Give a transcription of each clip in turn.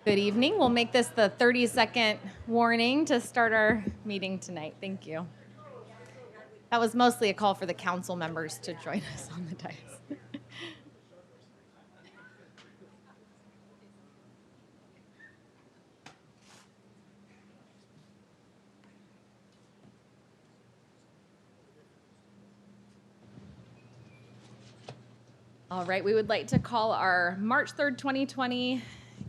Good evening. We'll make this the 30-second warning to start our meeting tonight. Thank you. That was mostly a call for the council members to join us on the dais. All right, we would like to call our March 3rd, 2020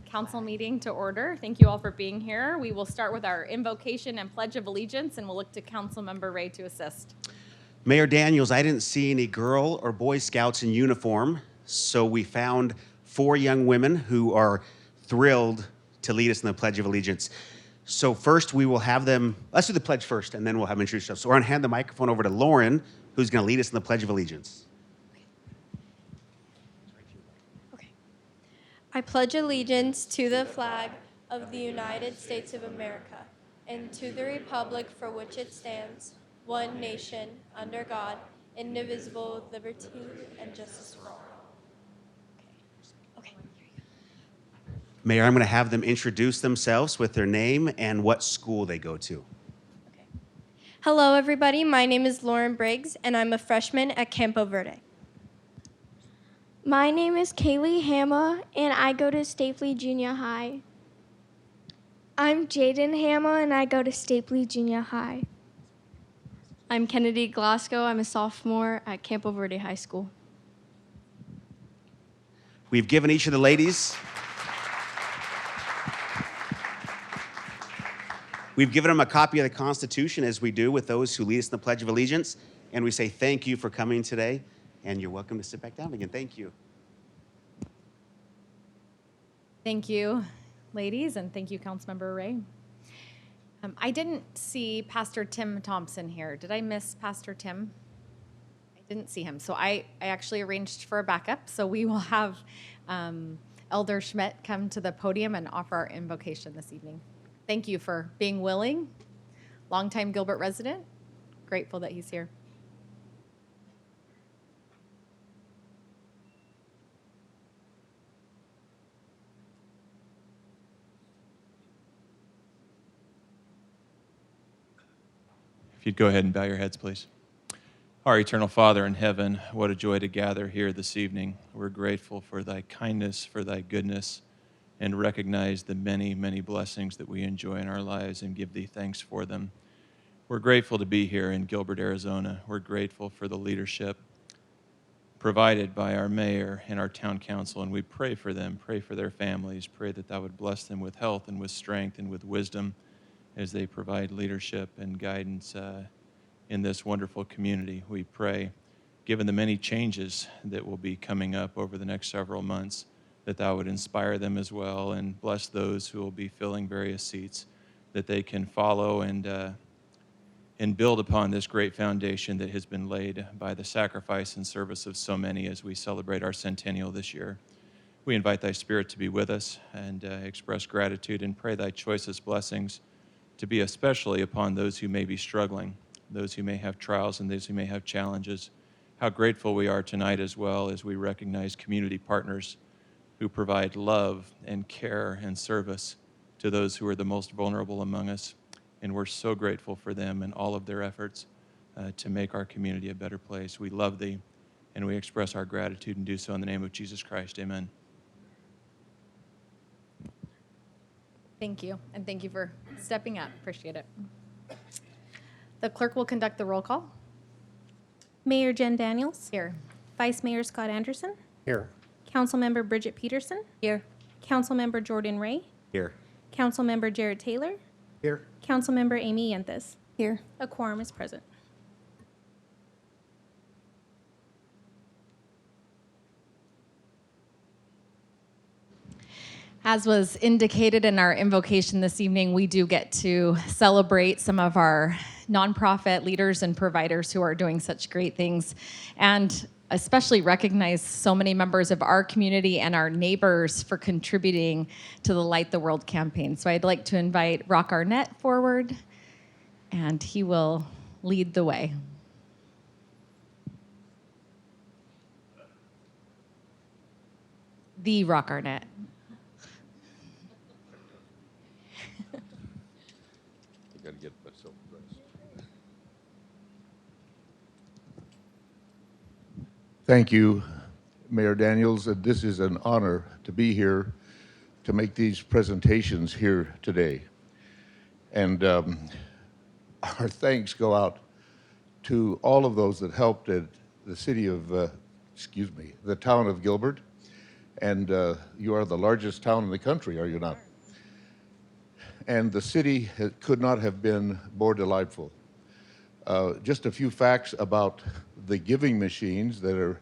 council meeting to order. Thank you all for being here. We will start with our invocation and pledge of allegiance, and we'll look to Council Member Ray to assist. Mayor Daniels, I didn't see any Girl or Boy Scouts in uniform, so we found 4 young women who are thrilled to lead us in the Pledge of Allegiance. So first we will have them, let's do the pledge first, and then we'll have them introduce themselves. So we're gonna hand the microphone over to Lauren, who's gonna lead us in the Pledge of Allegiance. I pledge allegiance to the flag of the United States of America and to the republic for which it stands, one nation, under God, indivisible, with liberty and justice for all. Okay. Mayor, I'm gonna have them introduce themselves with their name and what school they go to. Hello, everybody. My name is Lauren Briggs, and I'm a freshman at Campo Verde. My name is Kaylee Hama, and I go to Stapley Junior High. I'm Jaden Hama, and I go to Stapley Junior High. I'm Kennedy Glasgow. I'm a sophomore at Campo Verde High School. We've given each of the ladies, we've given them a copy of the Constitution, as we do with those who lead us in the Pledge of Allegiance, and we say thank you for coming today, and you're welcome to sit back down again. Thank you. Thank you, ladies, and thank you, Councilmember Ray. I didn't see Pastor Tim Thompson here. Did I miss Pastor Tim? I didn't see him, so I actually arranged for a backup, so we will have Elder Schmidt come to the podium and offer our invocation this evening. Thank you for being willing. Longtime Gilbert resident. Grateful that he's here. If you'd go ahead and bow your heads, please. Our eternal Father in heaven, what a joy to gather here this evening. We're grateful for thy kindness, for thy goodness, and recognize the many, many blessings that we enjoy in our lives and give thee thanks for them. We're grateful to be here in Gilbert, Arizona. We're grateful for the leadership provided by our mayor and our town council, and we pray for them, pray for their families, pray that thou would bless them with health and with strength and with wisdom as they provide leadership and guidance in this wonderful community. We pray, given the many changes that will be coming up over the next several months, that thou would inspire them as well and bless those who will be filling various seats, that they can follow and build upon this great foundation that has been laid by the sacrifice and service of so many as we celebrate our centennial this year. We invite thy Spirit to be with us and express gratitude and pray thy choicest blessings to be especially upon those who may be struggling, those who may have trials and those who may have challenges. How grateful we are tonight as well as we recognize community partners who provide love and care and service to those who are the most vulnerable among us. And we're so grateful for them and all of their efforts to make our community a better place. We love thee, and we express our gratitude and do so in the name of Jesus Christ. Amen. Thank you, and thank you for stepping up. Appreciate it. The clerk will conduct the roll call. Mayor Jen Daniels. Here. Vice Mayor Scott Anderson. Here. Councilmember Bridget Peterson. Here. Councilmember Jordan Ray. Here. Councilmember Jared Taylor. Here. Councilmember Amy Yentes. Here. A quorum is present. As was indicated in our invocation this evening, we do get to celebrate some of our nonprofit leaders and providers who are doing such great things, and especially recognize so many members of our community and our neighbors for contributing to the Light the World campaign. So I'd like to invite Rock Arnett forward, and he will lead the way. The Rock Arnett. Thank you, Mayor Daniels. This is an honor to be here to make these presentations here today. And our thanks go out to all of those that helped at the city of, the town of Gilbert. And you are the largest town in the country, are you not? And the city could not have been more delightful. Just a few facts about the giving machines that are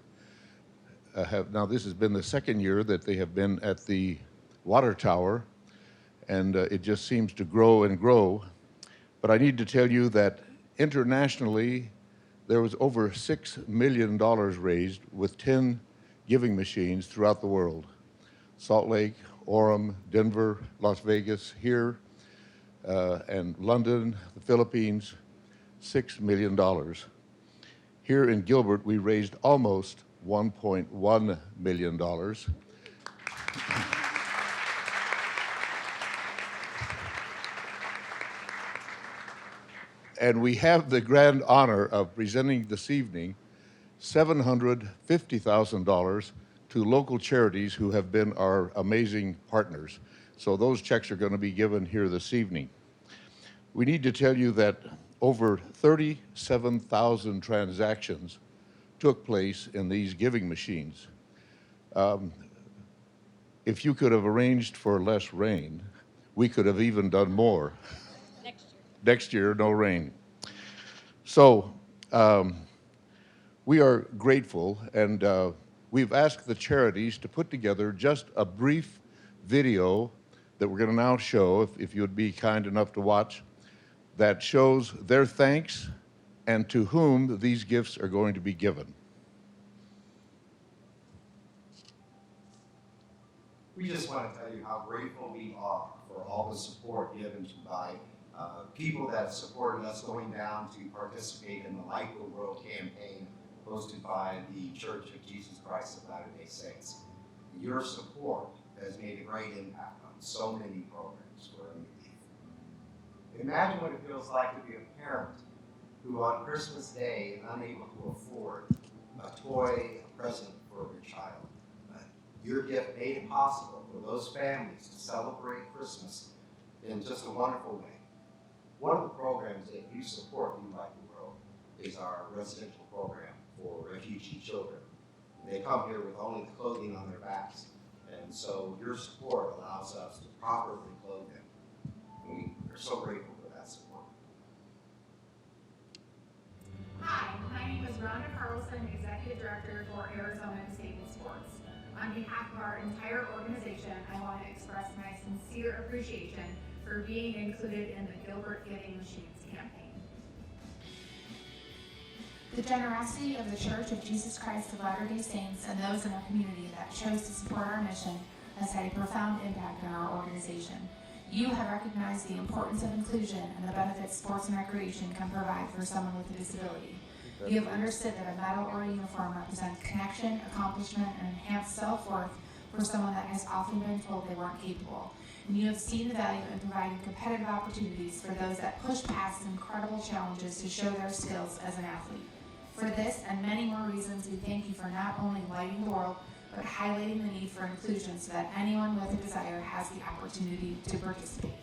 now this has been the second year that they have been at the water tower, and it just seems to grow and grow. But I need to tell you that internationally, there was over $6 million raised with 10 giving machines throughout the world. Salt Lake, Orem, Denver, Las Vegas, here, and London, the Philippines, $6 million. Here in Gilbert, we raised almost $1.1 million. And we have the grand honor of presenting this evening $750,000 to local charities who have been our amazing partners. So those checks are going to be given here this evening. We need to tell you that over 37,000 transactions took place in these giving machines. If you could have arranged for less rain, we could have even done more. Next year, no rain. So we are grateful, and we've asked the charities to put together just a brief video that we're going to now show, if you would be kind enough to watch, that shows their thanks and to whom these gifts are going to be given. We just want to tell you how grateful we are for all the support given by people that have supported us going down to participate in the Light the World campaign hosted by the Church of Jesus Christ of Latter-day Saints. Your support has made a great impact on so many programs for our youth. Imagine what it feels like to be a parent who on Christmas Day is unable to afford a toy, a present for your child. Your gift made it possible for those families to celebrate Christmas in just a wonderful way. One of the programs that you support, You Light the World, is our residential program for refugee children. They come here with only the clothing on their backs, and so your support allows us to properly clothe them. And we are so grateful for that support. Hi, my name is Rhonda Carlson, Executive Director for Arizona Disabled Sports. On behalf of our entire organization, I want to express my sincere appreciation for being included in the Gilbert Giving Machines campaign. The generosity of the Church of Jesus Christ of Latter-day Saints and those in our community that chose to support our mission has had a profound impact on our organization. You have recognized the importance of inclusion and the benefits sports and recreation can provide for someone with a disability. You have understood that a medal or a uniform represents connection, accomplishment, and enhanced self-worth for someone that has often been told they weren't capable. And you have seen the value in providing competitive opportunities for those that push past incredible challenges to show their skills as an athlete. For this and many more reasons, we thank you for not only lighting the world, but highlighting the need for inclusion so that anyone with a desire has the opportunity to participate.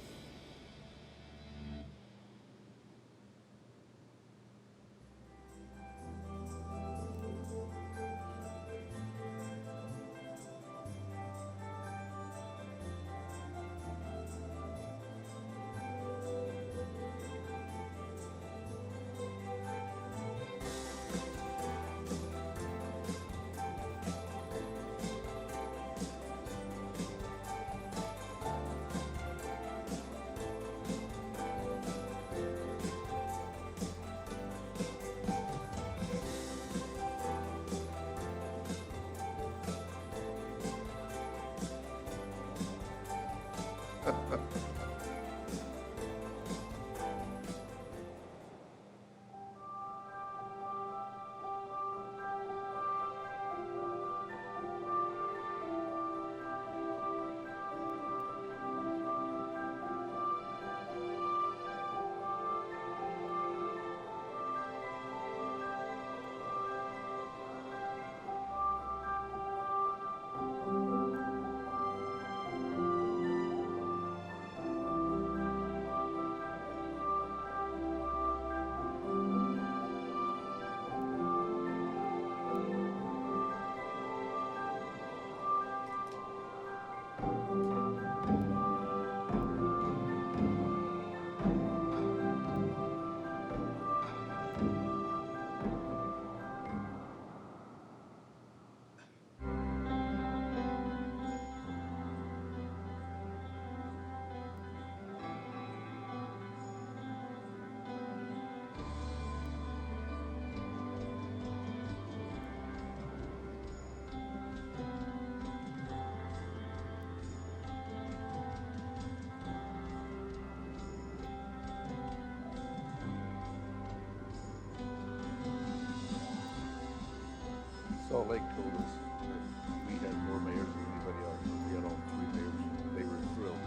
Salt Lake told us that we had more mayors than anybody else. We had all 3 mayors. They were thrilled.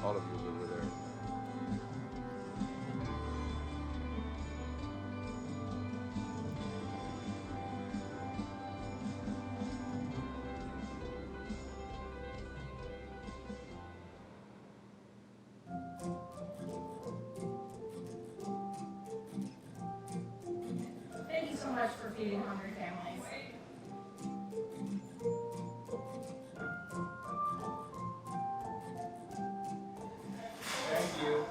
All of you that were there. Thank you so much for feeding hungry families. Thank you.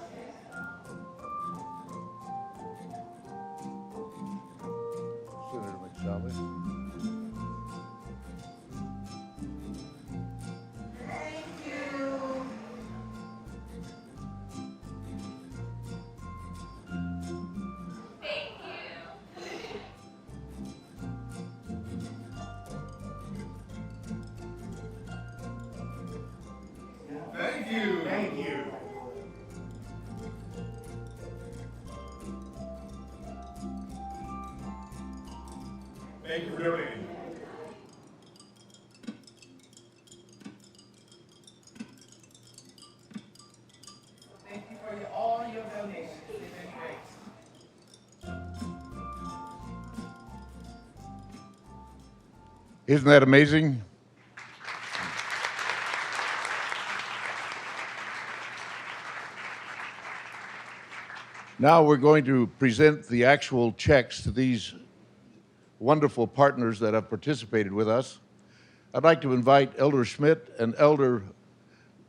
Senator McSally. Thank you. Thank you. Thank you for donating. Thank you for all your donations. They've been great. Isn't that amazing? Now we're going to present the actual checks to these wonderful partners that have participated with us. I'd like to invite Elder Schmidt and Elder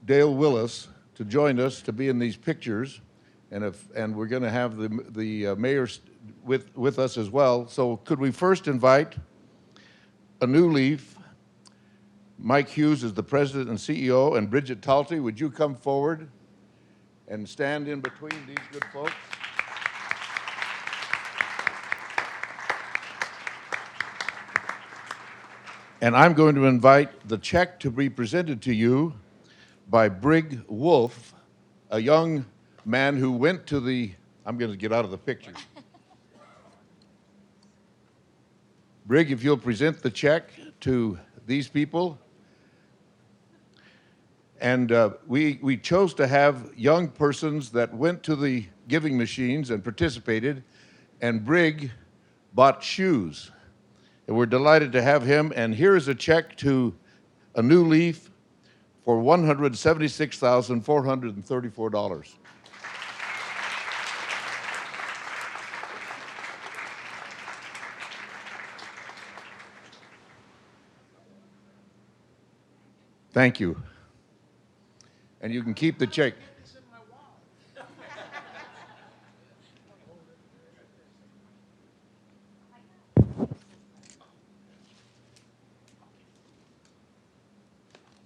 Dale Willis to join us to be in these pictures, and we're going to have the mayors with us as well. So could we first invite A New Leaf? Mike Hughes is the president and CEO, and Bridget Talty, would you come forward and stand in between these good folks? And I'm going to invite the check to be presented to you by Brig Wolf, a young man who went to the, I'm going to get out of the picture. Brig, if you'll present the check to these people. And we chose to have young persons that went to the giving machines and participated, and Brig bought shoes. And we're delighted to have him. And here is a check to A New Leaf for $176,434. Thank you. And you can keep the check.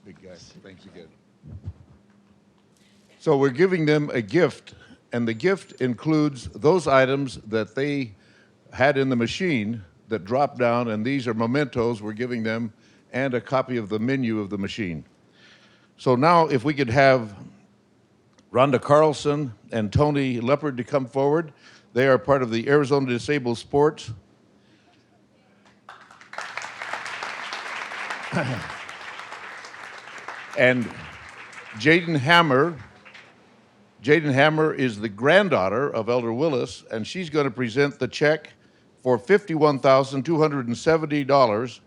Big guy. Thanks again. So we're giving them a gift, and the gift includes those items that they had in the machine that dropped down, and these are mementos we're giving them, and a copy of the menu of the machine. So now if we could have Rhonda Carlson and Tony Leopard to come forward. They are part of the Arizona Disabled Sports. And Jaden Hammer is the granddaughter of Elder Willis, and she's going to present the check for $51,270.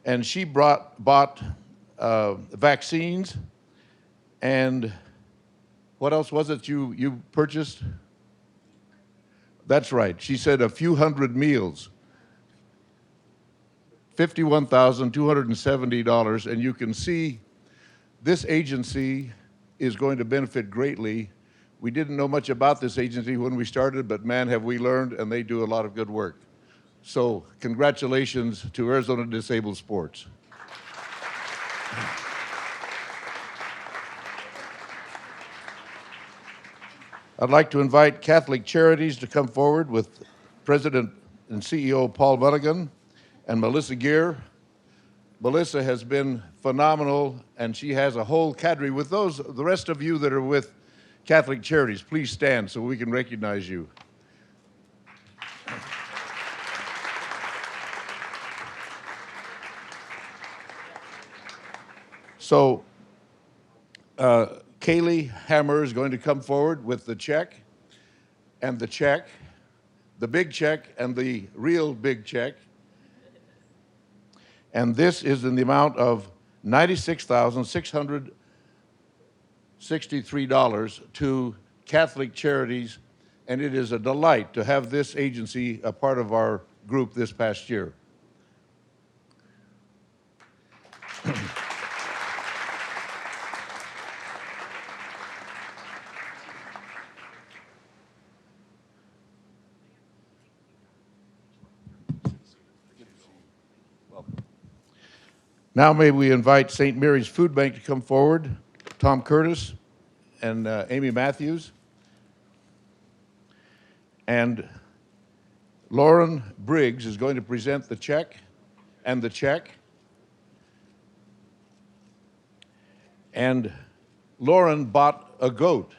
And she bought vaccines, and what else was it you purchased? That's right. She said a few hundred meals. $51,270, and you can see this agency is going to benefit greatly. We didn't know much about this agency when we started, but man, have we learned, and they do a lot of good work. So congratulations to Arizona Disabled Sports. I'd like to invite Catholic Charities to come forward with President and CEO Paul Mulligan and Melissa Gear. Melissa has been phenomenal, and she has a whole cadre. With those, the rest of you that are with Catholic Charities, please stand so we can recognize you. So Kaylee Hammer is going to come forward with the check, and the check, the big check, and the real big check. And this is in the amount of $96,663 to Catholic Charities, and it is a delight to have this agency a part of our group this past year. Now may we invite St. Mary's Food Bank to come forward, Tom Curtis and Amy Matthews. And Lauren Briggs is going to present the check and the check. And Lauren bought a goat.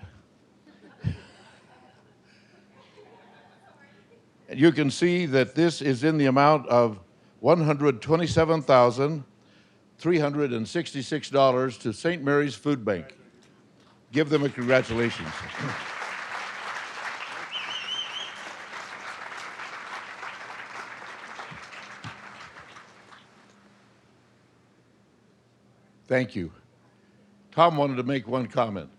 You can see that this is in the amount of $127,366 to St. Mary's Food Bank. Give them a congratulations. Thank you. Tom wanted to make one comment.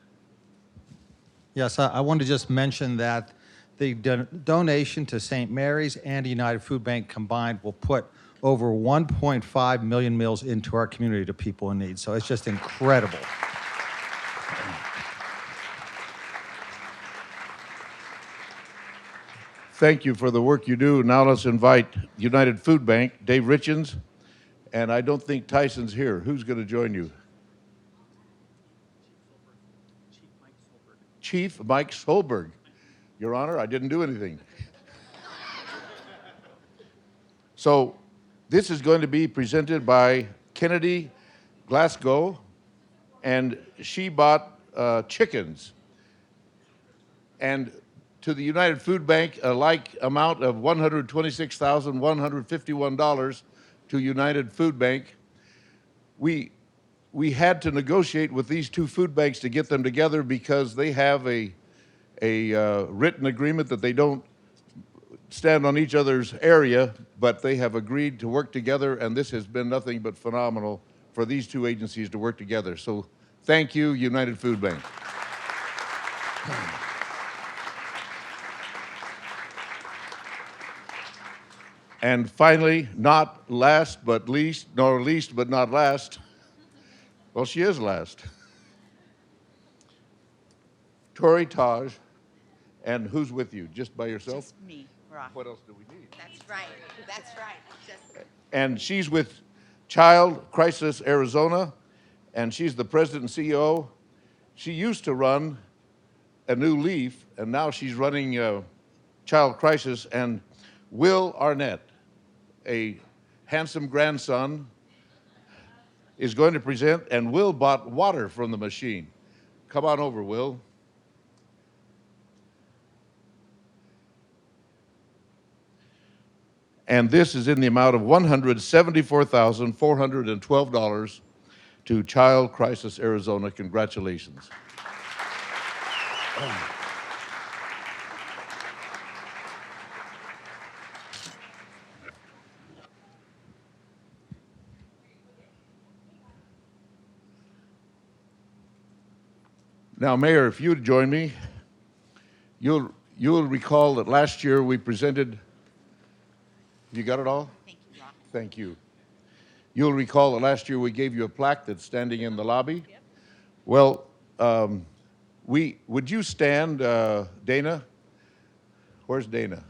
Yes, I wanted to just mention that the donation to St. Mary's and United Food Bank combined will put over 1.5 million meals into our community to people in need. So it's just incredible. Thank you for the work you do. Now let's invite United Food Bank, Dave Richens, and I don't think Tyson's here. Who's going to join you? Chief Mike Solberg. Your Honor, I didn't do anything. So this is going to be presented by Kennedy Glasgow, and she bought chickens. And to the United Food Bank, a like amount of $126,151 to United Food Bank. We had to negotiate with these two food banks to get them together because they have a written agreement that they don't stand on each other's area, but they have agreed to work together, and this has been nothing but phenomenal for these two agencies to work together. So thank you, United Food Bank. And finally, not last but least, nor least but not last, well, she is last. Tori Taj, and who's with you? Just by yourself? Just me, Rock. What else do we need? That's right. That's right. Just And she's with Child Crisis Arizona, and she's the president and CEO. She used to run A New Leaf, and now she's running Child Crisis. And Will Arnett, a handsome grandson, is going to present, and Will bought water from the machine. Come on over, Will. And this is in the amount of $174,412 to Child Crisis Arizona. Congratulations. Now, Mayor, if you'd join me, you'll recall that last year we presented. You got it all? thank you, Rock. Thank you. You'll recall that last year we gave you a plaque that's standing in the lobby. Yep. Well, would you stand, Dana? Where's Dana?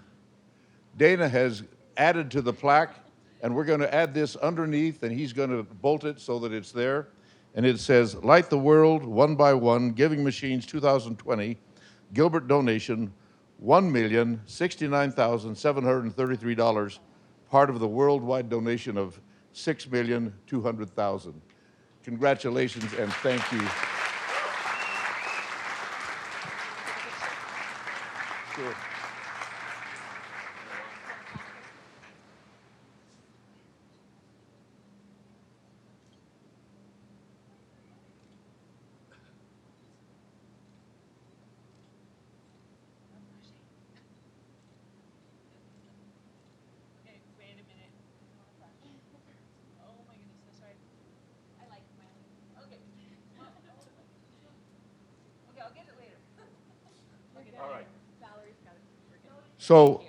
Dana has added to the plaque, and we're going to add this underneath, and he's going to bolt it so that it's there. And it says, Light the World One by One, Giving Machines 2020, Gilbert donation, $1,069,733, part of the worldwide donation of $6,200,000. Congratulations and thank you. Sure. So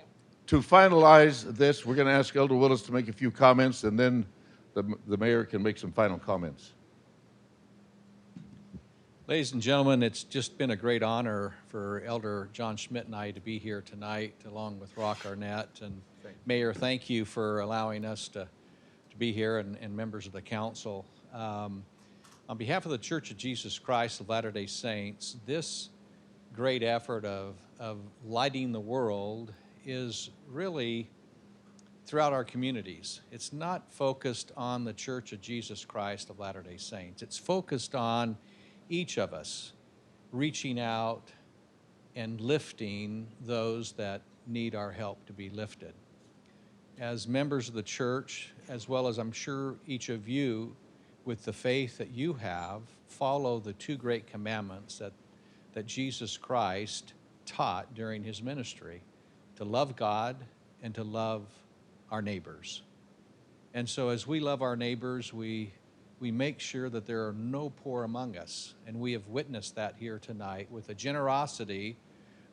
to finalize this, we're going to ask Elder Willis to make a few comments, and then the mayor can make some final comments. Ladies and gentlemen, it's just been a great honor for Elder John Schmidt and I to be here tonight, along with Rock Arnett. And Mayor, thank you for allowing us to be here, and members of the council. On behalf of the Church of Jesus Christ of Latter-day Saints, this great effort of lighting the world is really throughout our communities. It's not focused on the Church of Jesus Christ of Latter-day Saints. It's focused on each of us reaching out and lifting those that need our help to be lifted. As members of the church, as well as I'm sure each of you, with the faith that you have, follow the two great commandments that Jesus Christ taught during his ministry, to love God and to love our neighbors. And so as we love our neighbors, we make sure that there are no poor among us. And we have witnessed that here tonight with the generosity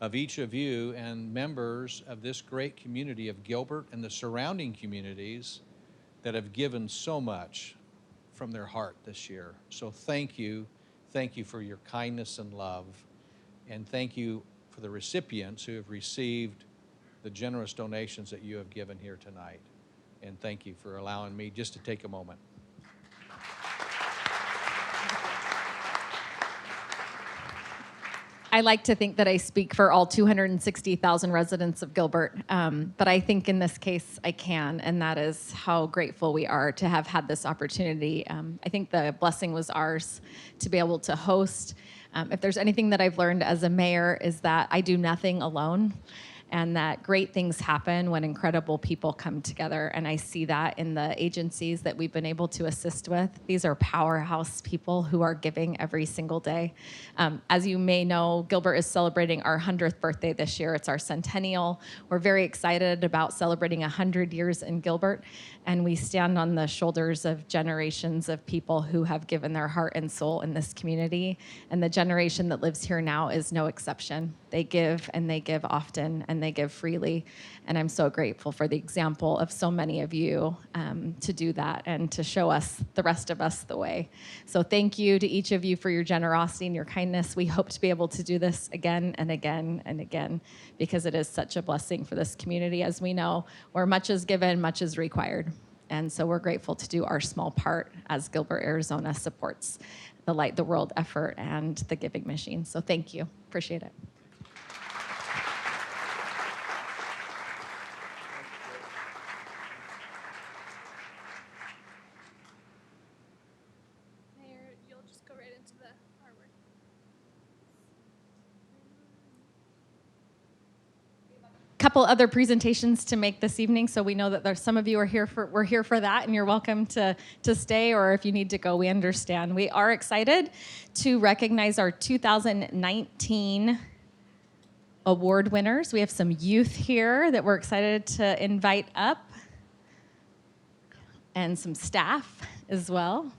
of each of you and members of this great community of Gilbert and the surrounding communities that have given so much from their heart this year. So thank you. Thank you for your kindness and love. And thank you for the recipients who have received the generous donations that you have given here tonight. And thank you for allowing me just to take a moment. I like to think that I speak for all 260,000 residents of Gilbert, but I think in this case I can, and that is how grateful we are to have had this opportunity. I think the blessing was ours to be able to host. If there's anything that I've learned as a mayor is that I do nothing alone, and that great things happen when incredible people come together. And I see that in the agencies that we've been able to assist with. These are powerhouse people who are giving every single day. As you may know, Gilbert is celebrating our 100th birthday this year. It's our centennial. We're very excited about celebrating 100 years in Gilbert. And we stand on the shoulders of generations of people who have given their heart and soul in this community. And the generation that lives here now is no exception. They give, and they give often, and they give freely. And I'm so grateful for the example of so many of you to do that and to show us, the rest of us, the way. So thank you to each of you for your generosity and your kindness. We hope to be able to do this again and again and again, because it is such a blessing for this community. As we know, where much is given, much is required. And so we're grateful to do our small part as Gilbert, Arizona supports the Light the World effort and the Giving Machine. So thank you. Appreciate it. Mayor, you'll just go right into the artwork. Couple other presentations to make this evening, so we know that there's some of you we're here for that, and you're welcome to stay, or if you need to go, we understand. We are excited to recognize our 2019 award winners. We have some youth here that we're excited to invite up, and some staff as well.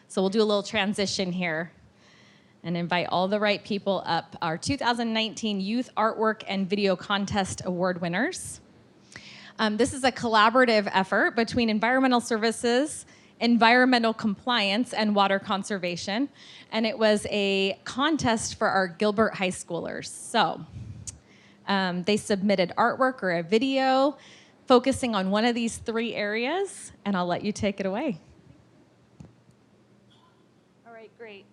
So we'll do a little transition here and invite all the right people up. Our 2019 Youth Artwork and Video Contest Award winners. This is a collaborative effort between Environmental Services, Environmental Compliance, and Water Conservation. And it was a contest for our Gilbert high schoolers. So they submitted artwork or a video focusing on one of these three areas, and I'll let you take it away. All right, great.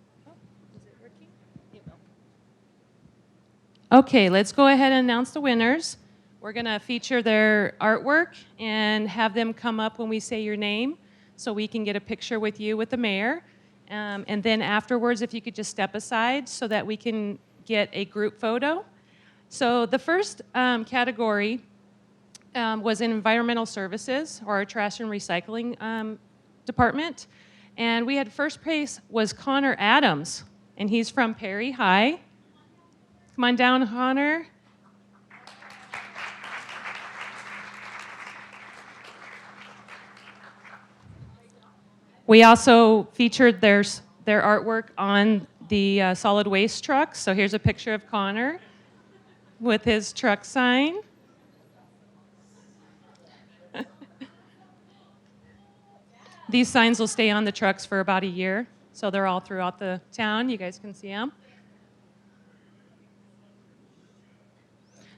Okay, let's go ahead and announce the winners. We're going to feature their artwork and have them come up when we say your name so we can get a picture with you with the mayor. And then afterwards, if you could just step aside so that we can get a group photo. So the first category was in Environmental Services, or our trash and recycling department. And we had first place was Connor Adams, and he's from Perry High. Come on down, Connor. We also featured their artwork on the solid waste truck. So here's a picture of Connor with his truck sign. These signs will stay on the trucks for about a year, so they're all throughout the town. You guys can see them.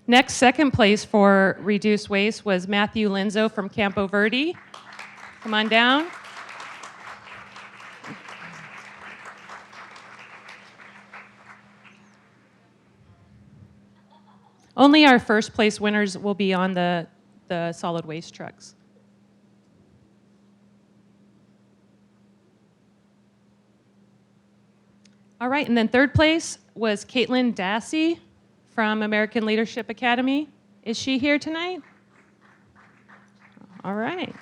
Next, second place for reduced waste was Matthew Linzo from Campo Verde. Come on down. Only our first place winners will be on the solid waste trucks. All right, and then third place was Caitlin Dassey from American Leadership Academy. Is she here tonight? All right.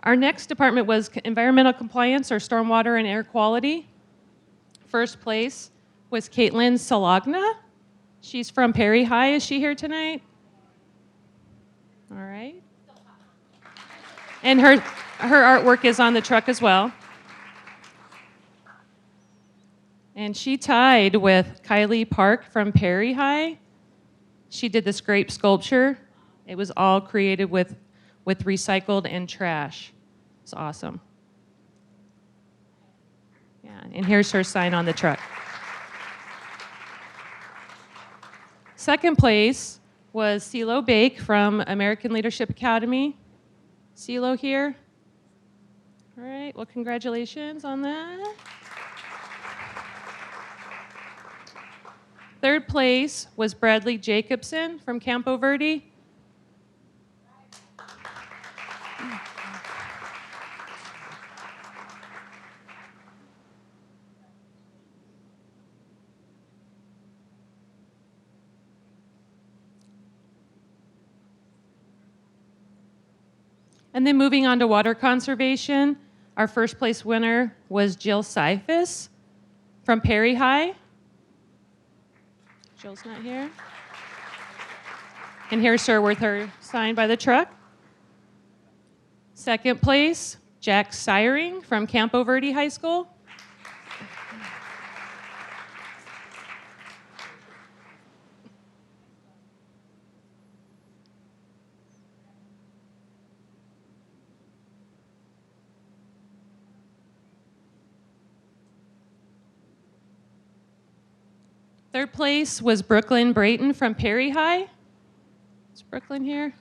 Our next department was environmental compliance or stormwater and air quality. First place was Caitlin Salagna. She's from Perry High. Is she here tonight? All right. And her artwork is on the truck as well. And she tied with Kylie Park from Perry High. She did this grape sculpture. It was all created with recycled and trash. It's awesome. Yeah, and here's her sign on the truck. Second place was CeeLo Bake from American Leadership Academy. CeeLo here. All right, well, congratulations on that. Third place was Bradley Jacobson from Campo Verde. And then moving on to water conservation, our first place winner was Jill Seifus from Perry High. Jill's not here. And here's her with her sign by the truck. Second place, Jack Siring from Campo Verde High School. Third place was Brooklyn Brayton from Perry High. Is Brooklyn here?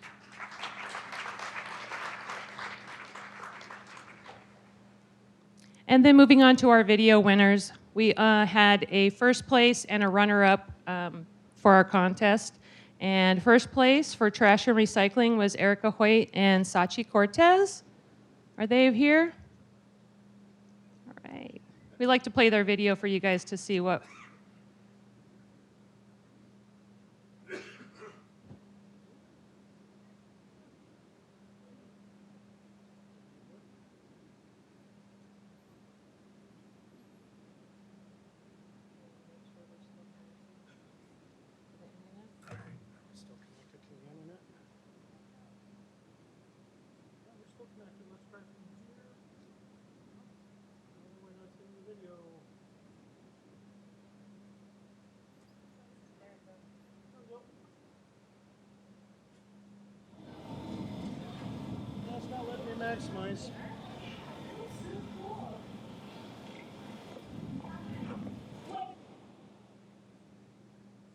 And then moving on to our video winners, we had a first place and a runner-up for our contest. And first place for trash and recycling was Erica Hoyt and Sachi Cortez. Are they here? All right. We like to play their video for you guys to see what. Maximize.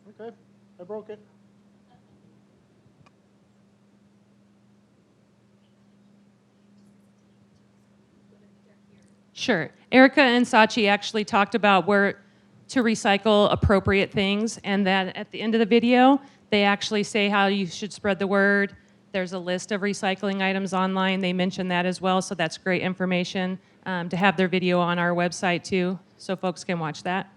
Okay, I broke it. Sure. Erica and Sachi actually talked about where to recycle appropriate things, and that at the end of the video, they actually say how you should spread the word. There's a list of recycling items online. They mentioned that as well, so that's great information to have their video on our website too, so folks can watch that.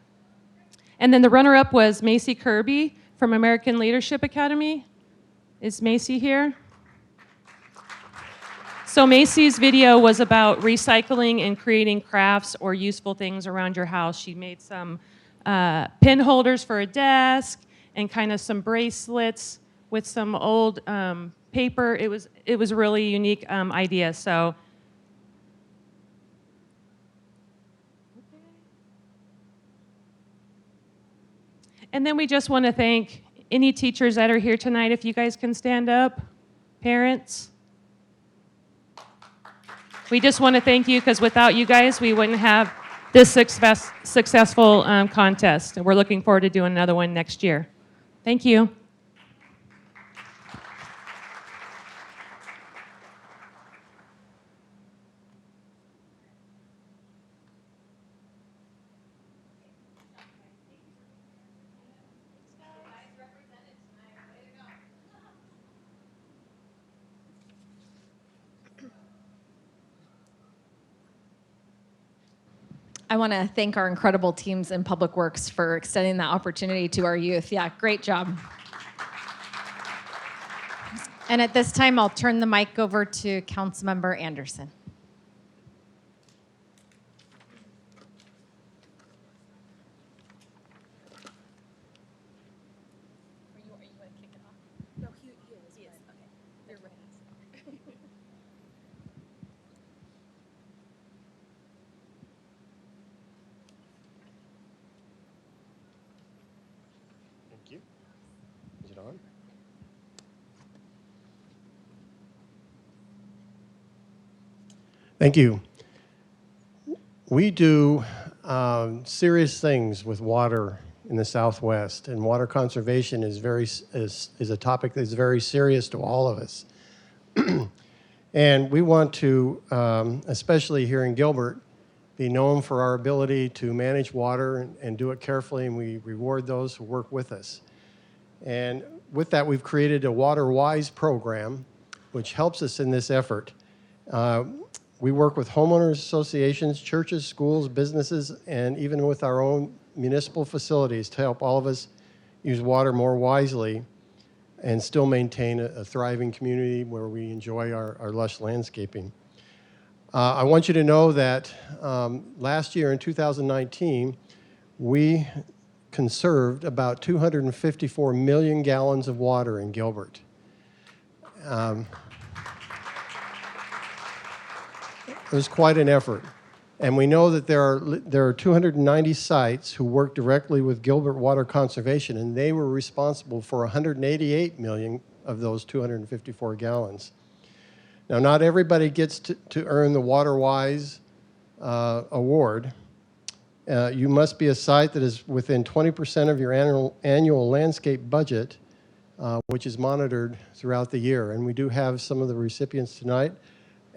And then the runner-up was Macy Kirby from American Leadership Academy. Is Macy here? So Macy's video was about recycling and creating crafts or useful things around your house. She made some pin holders for a desk and kind of some bracelets with some old paper. It was a really unique idea. So and then we just want to thank any teachers that are here tonight. If you guys can stand up, parents. We just want to thank you because without you guys, we wouldn't have this successful contest. And we're looking forward to doing another one next year. Thank you. I want to thank our incredible teams in Public Works for extending that opportunity to our youth. Yeah, great job. And at this time, I'll turn the mic over to Councilmember Anderson. Thank you. Is it on? Thank you. We do serious things with water in the Southwest, and water conservation is a topic that's very serious to all of us. And we want to, especially here in Gilbert, be known for our ability to manage water and do it carefully, and we reward those who work with us. And with that, we've created a Water Wise program, which helps us in this effort. We work with homeowners associations, churches, schools, businesses, and even with our own municipal facilities to help all of us use water more wisely and still maintain a thriving community where we enjoy our lush landscaping. I want you to know that last year in 2019, we conserved about 254 million gallons of water in Gilbert. It was quite an effort. And we know that there are 290 sites who work directly with Gilbert Water Conservation, and they were responsible for 188 million of those 254 gallons. Now, not everybody gets to earn the WaterWise award. You must be a site that is within 20% of your annual landscape budget, which is monitored throughout the year. And we do have some of the recipients tonight.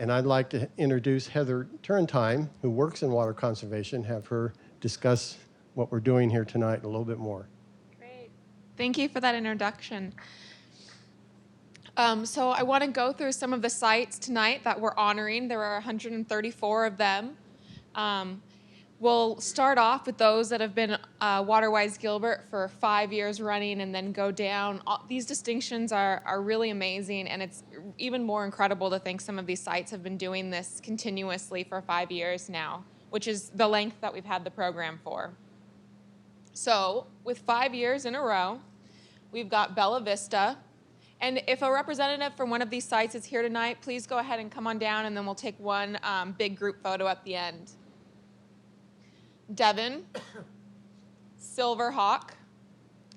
And I'd like to introduce Heather Turntime, who works in water conservation, have her discuss what we're doing here tonight a little bit more. Great. Thank you for that introduction. So I want to go through some of the sites tonight that we're honoring. There are 134 of them. We'll start off with those that have been WaterWise Gilbert for 5 years running and then go down. These distinctions are really amazing, and it's even more incredible to think some of these sites have been doing this continuously for 5 years now, which is the length that we've had the program for. So with 5 years in a row, we've got Bella Vista. And if a representative from one of these sites is here tonight, please go ahead and come on down, and then we'll take one big group photo at the end. Devon, Silverhawk,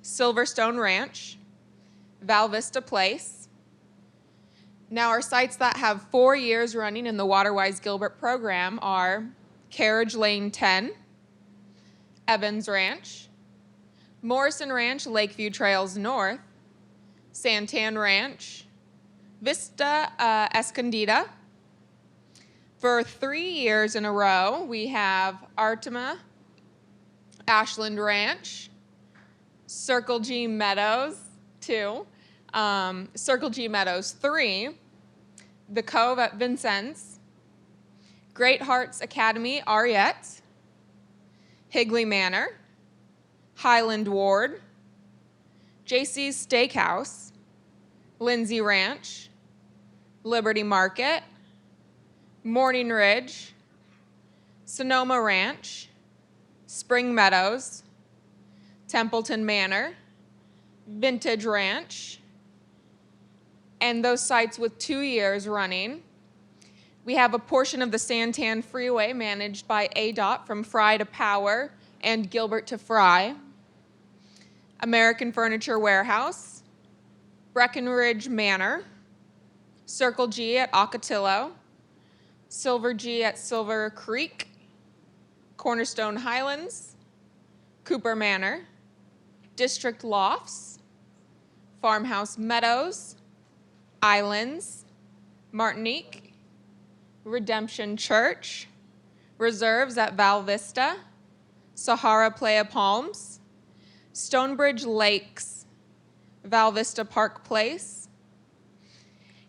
Silverstone Ranch, Val Vista Place. Now our sites that have 4 years running in the WaterWise Gilbert program are Carriage Lane 10, Evans Ranch, Morrison Ranch, Lakeview Trails North, Santan Ranch, Vista Escondida. For 3 years in a row, we have Artima, Ashland Ranch, Circle G Meadows 2, Circle G Meadows 3, The Cove at Vincennes, Great Hearts Academy Ariette, Higley Manor, Highland Ward, JC's Steakhouse, Lindsay Ranch, Liberty Market, Morning Ridge, Sonoma Ranch, Spring Meadows, Templeton Manor, Vintage Ranch, and those sites with 2 years running. We have a portion of the Santan Freeway managed by ADOT from Fry to Power and Gilbert to Fry, American Furniture Warehouse, Breckenridge Manor, Circle G at Ocotillo, Silver G at Silver Creek, Cornerstone Highlands, Cooper Manor, District Lofts, Farmhouse Meadows, Islands, Martinique, Redemption Church, Reserves at Val Vista, Sahara Playa Palms, Stonebridge Lakes, Val Vista Park Place,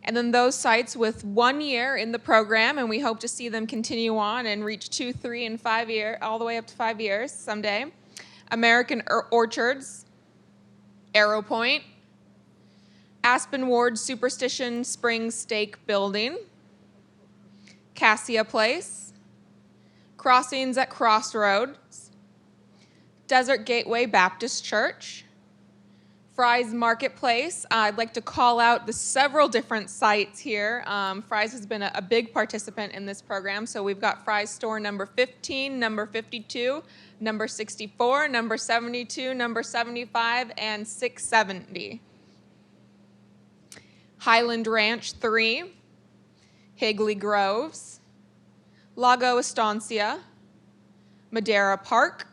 and then those sites with 1 year in the program, and we hope to see them continue on and reach 2, 3, and 5 years, all the way up to 5 years someday. American Orchards, Arrow Point, Aspen Ward Superstition Springs Stake Building, Cassia Place, Crossings at Crossroads, Desert Gateway Baptist Church, Fry's Marketplace. I'd like to call out the several different sites here. Fry's has been a big participant in this program, so we've got Fry's store number 15, number 52, number 64, number 72, number 75, and 670. Highland Ranch 3, Higley Groves, Lago Estancia, Madera Park,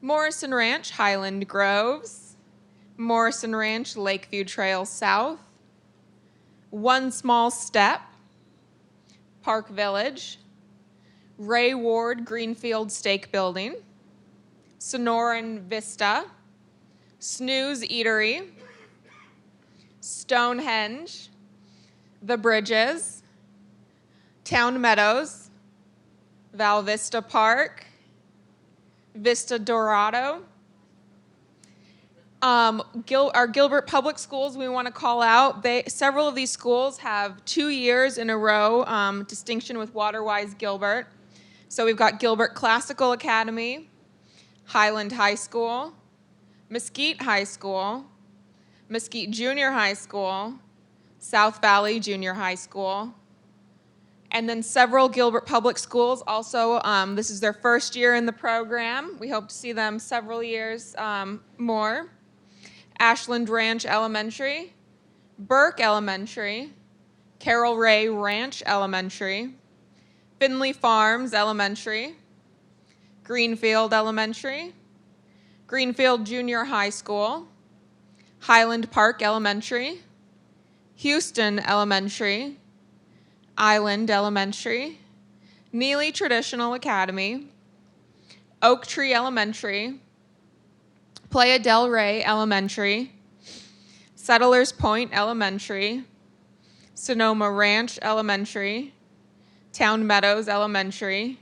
Morrison Ranch Highland Groves, Morrison Ranch Lakeview Trail South, One Small Step, Park Village, Ray Ward Greenfield Stake Building, Sonoran Vista, Snooze Eatery, Stonehenge, The Bridges, Town Meadows, Val Vista Park, Vista Dorado. Our Gilbert Public Schools we want to call out. Several of these schools have 2 years in a row distinction with WaterWise Gilbert. So we've got Gilbert Classical Academy, Highland High School, Mesquite High School, Mesquite Junior High School, South Valley Junior High School, and then several Gilbert Public Schools also. This is their first year in the program. We hope to see them several years more. Ashland Ranch Elementary, Burke Elementary, Carol Ray Ranch Elementary, Finley Farms Elementary, Greenfield Elementary, Greenfield Junior High School, Highland Park Elementary, Houston Elementary, Island Elementary, Neely Traditional Academy, Oak Tree Elementary, Playa del Rey Elementary, Settlers Point Elementary, Sonoma Ranch Elementary, Town Meadows Elementary,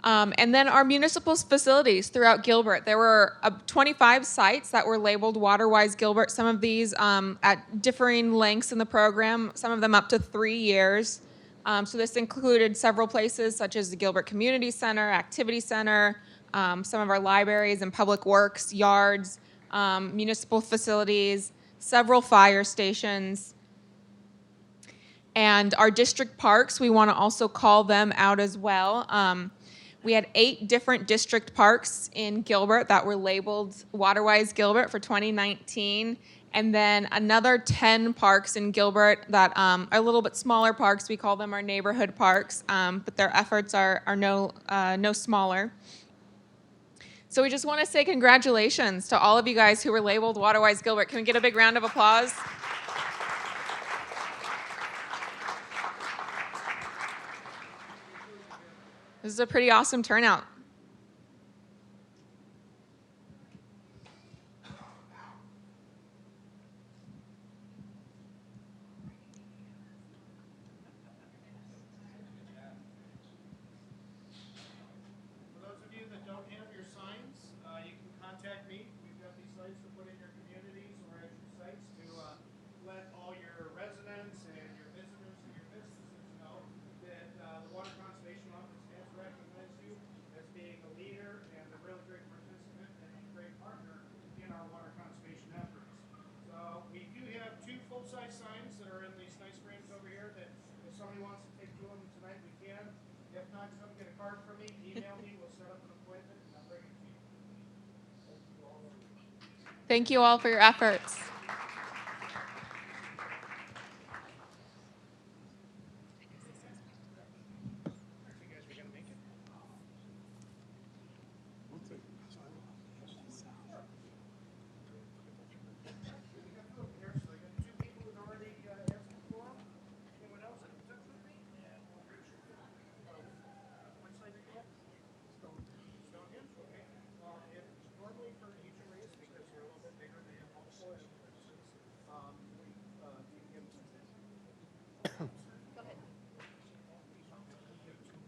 and then our municipal facilities throughout Gilbert. There were 25 sites that were labeled WaterWise Gilbert, some of these at differing lengths in the program, some of them up to 3 years. So this included several places such as the Gilbert Community Center, Activity Center, some of our libraries and public works, yards, municipal facilities, several fire stations. And our district parks, we want to also call them out as well. We had 8 different district parks in Gilbert that were labeled WaterWise Gilbert for 2019. And then another 10 parks in Gilbert that are a little bit smaller parks. We call them our neighborhood parks, but their efforts are no smaller. So we just want to say congratulations to all of you guys who were labeled WaterWise Gilbert. Can we get a big round of applause? This is a pretty awesome turnout. For those of you that don't have your signs, you can contact me. We've got these signs to put in your communities or at your sites to let all your residents and your visitors and your businesses know that the Water Conservation Office has recognized you as being a leader and a really great participant and a great partner in our water conservation efforts. So we do have 2 full-size signs that are in these nice frames over here that if somebody wants to take 2 of them tonight, we can. If not, come get a card from me, email me, we'll set up an appointment, and I'll bring it to you. Thank you all for your efforts.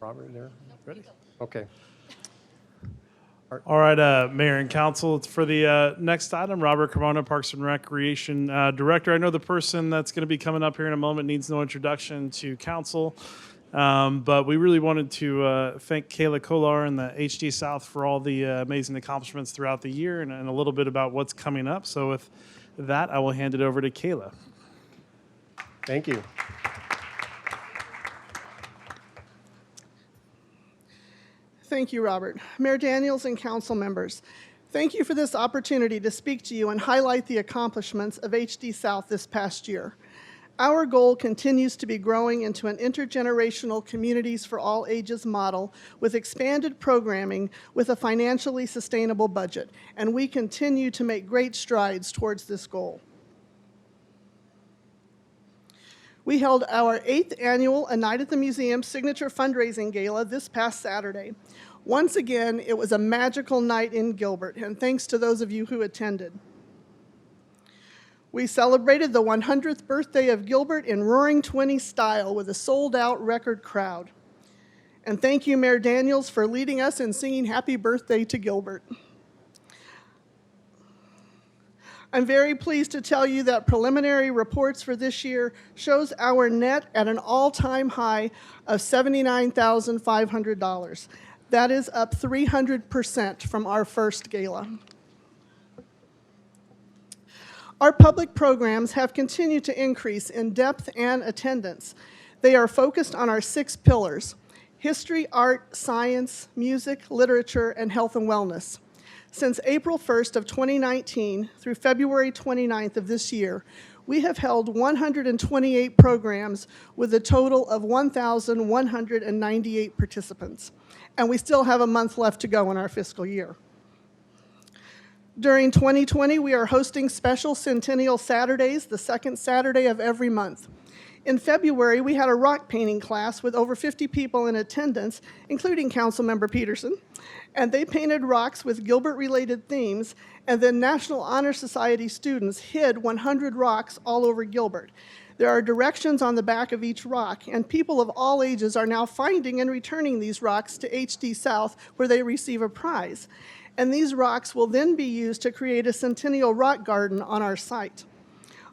Robert, there, ready? Okay. All right, Mayor and Council, it's for the next item, Robert Carmona, Parks and Recreation Director. I know the person that's going to be coming up here in a moment needs no introduction to Council, but we really wanted to thank Kayla Kolar and the HD South for all the amazing accomplishments throughout the year and a little bit about what's coming up. So with that, I will hand it over to Kayla. Thank you. Thank you, Robert. Mayor Daniels and council members, thank you for this opportunity to speak to you and highlight the accomplishments of HD South this past year. Our goal continues to be growing into an intergenerational communities for all ages model with expanded programming with a financially sustainable budget, and we continue to make great strides towards this goal. We held our 8th annual A Night at the Museum signature fundraising gala this past Saturday. Once again, it was a magical night in Gilbert, and thanks to those of you who attended. We celebrated the 100th birthday of Gilbert in Roaring '20s style with a sold-out record crowd. And thank you, Mayor Daniels, for leading us in singing Happy Birthday to Gilbert. I'm very pleased to tell you that preliminary reports for this year shows our net at an all-time high of $79,500. That is up 300% from our first gala. Our public programs have continued to increase in depth and attendance. They are focused on our 6 pillars: history, art, science, music, literature, and health and wellness. Since April 1st of 2019 through February 29th of this year, we have held 128 programs with a total of 1,198 participants, and we still have a month left to go in our fiscal year. During 2020, we are hosting special Centennial Saturdays, the second Saturday of every month. In February, we had a rock painting class with over 50 people in attendance, including Councilmember Peterson, and they painted rocks with Gilbert-related themes, and then National Honor Society students hid 100 rocks all over Gilbert. There are directions on the back of each rock, and people of all ages are now finding and returning these rocks to HD South, where they receive a prize. And these rocks will then be used to create a Centennial Rock Garden on our site.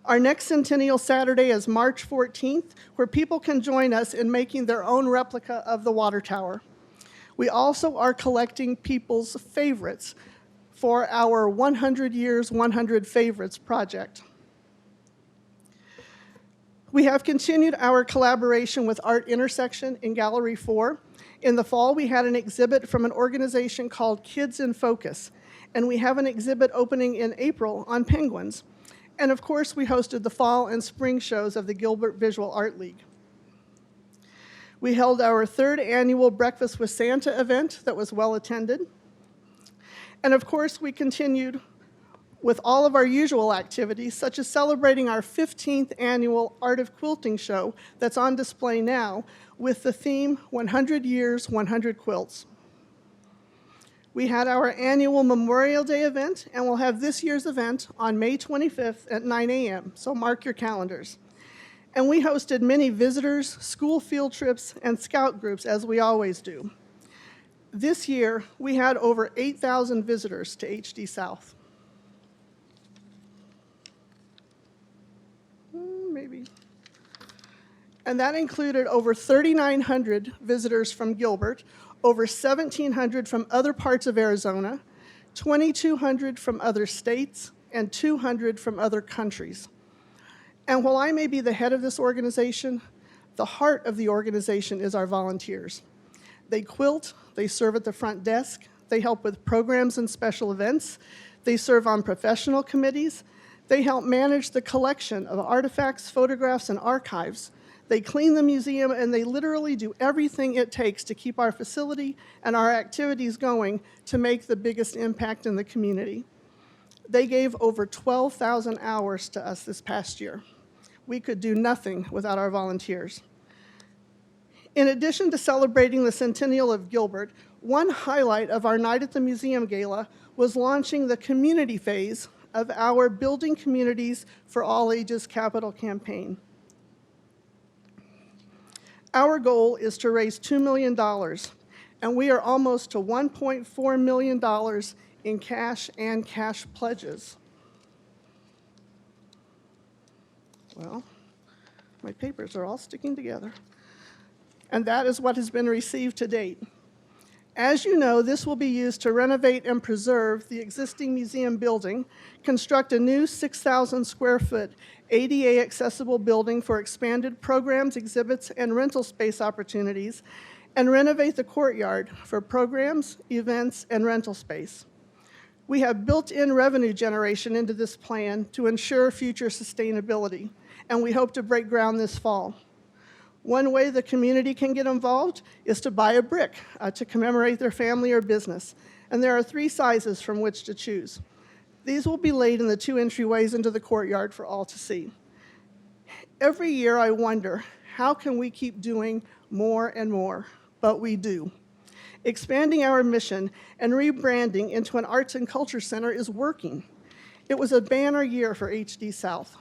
Our next Centennial Saturday is March 14th, where people can join us in making their own replica of the water tower. We also are collecting people's favorites for our 100 Years, 100 Favorites project. We have continued our collaboration with Art Intersection in Gallery 4. In the fall, we had an exhibit from an organization called Kids in Focus, and we have an exhibit opening in April on penguins. And of course, we hosted the fall and spring shows of the Gilbert Visual Art League. We held our 3rd annual Breakfast with Santa event that was well attended. And of course, we continued with all of our usual activities, such as celebrating our 15th annual Art of Quilting show that's on display now with the theme 100 Years, 100 Quilts. We had our annual Memorial Day event, and we'll have this year's event on May 25th at 9 a.m., so mark your calendars. And we hosted many visitors, school field trips, and scout groups, as we always do. This year, we had over 8,000 visitors to HD South. Maybe. And that included over 3,900 visitors from Gilbert, over 1,700 from other parts of Arizona, 2,200 from other states, and 200 from other countries. And while I may be the head of this organization, the heart of the organization is our volunteers. They quilt, they serve at the front desk, they help with programs and special events, they serve on professional committees, they help manage the collection of artifacts, photographs, and archives. They clean the museum, and they literally do everything it takes to keep our facility and our activities going to make the biggest impact in the community. They gave over 12,000 hours to us this past year. We could do nothing without our volunteers. In addition to celebrating the centennial of Gilbert, one highlight of our Night at the Museum Gala was launching the community phase of our Building Communities for All Ages capital campaign. Our goal is to raise $2 million, and we are almost to $1.4 million in cash and cash pledges. Well, my papers are all sticking together. And that is what has been received to date. As you know, this will be used to renovate and preserve the existing museum building, construct a new 6,000 square foot ADA accessible building for expanded programs, exhibits, and rental space opportunities, and renovate the courtyard for programs, events, and rental space. We have built-in revenue generation into this plan to ensure future sustainability, and we hope to break ground this fall. One way the community can get involved is to buy a brick to commemorate their family or business, and there are 3 sizes from which to choose. These will be laid in the 2 entryways into the courtyard for all to see. Every year I wonder, how can we keep doing more and more? But we do. Expanding our mission and rebranding into an arts and culture center is working. It was a banner year for HD South.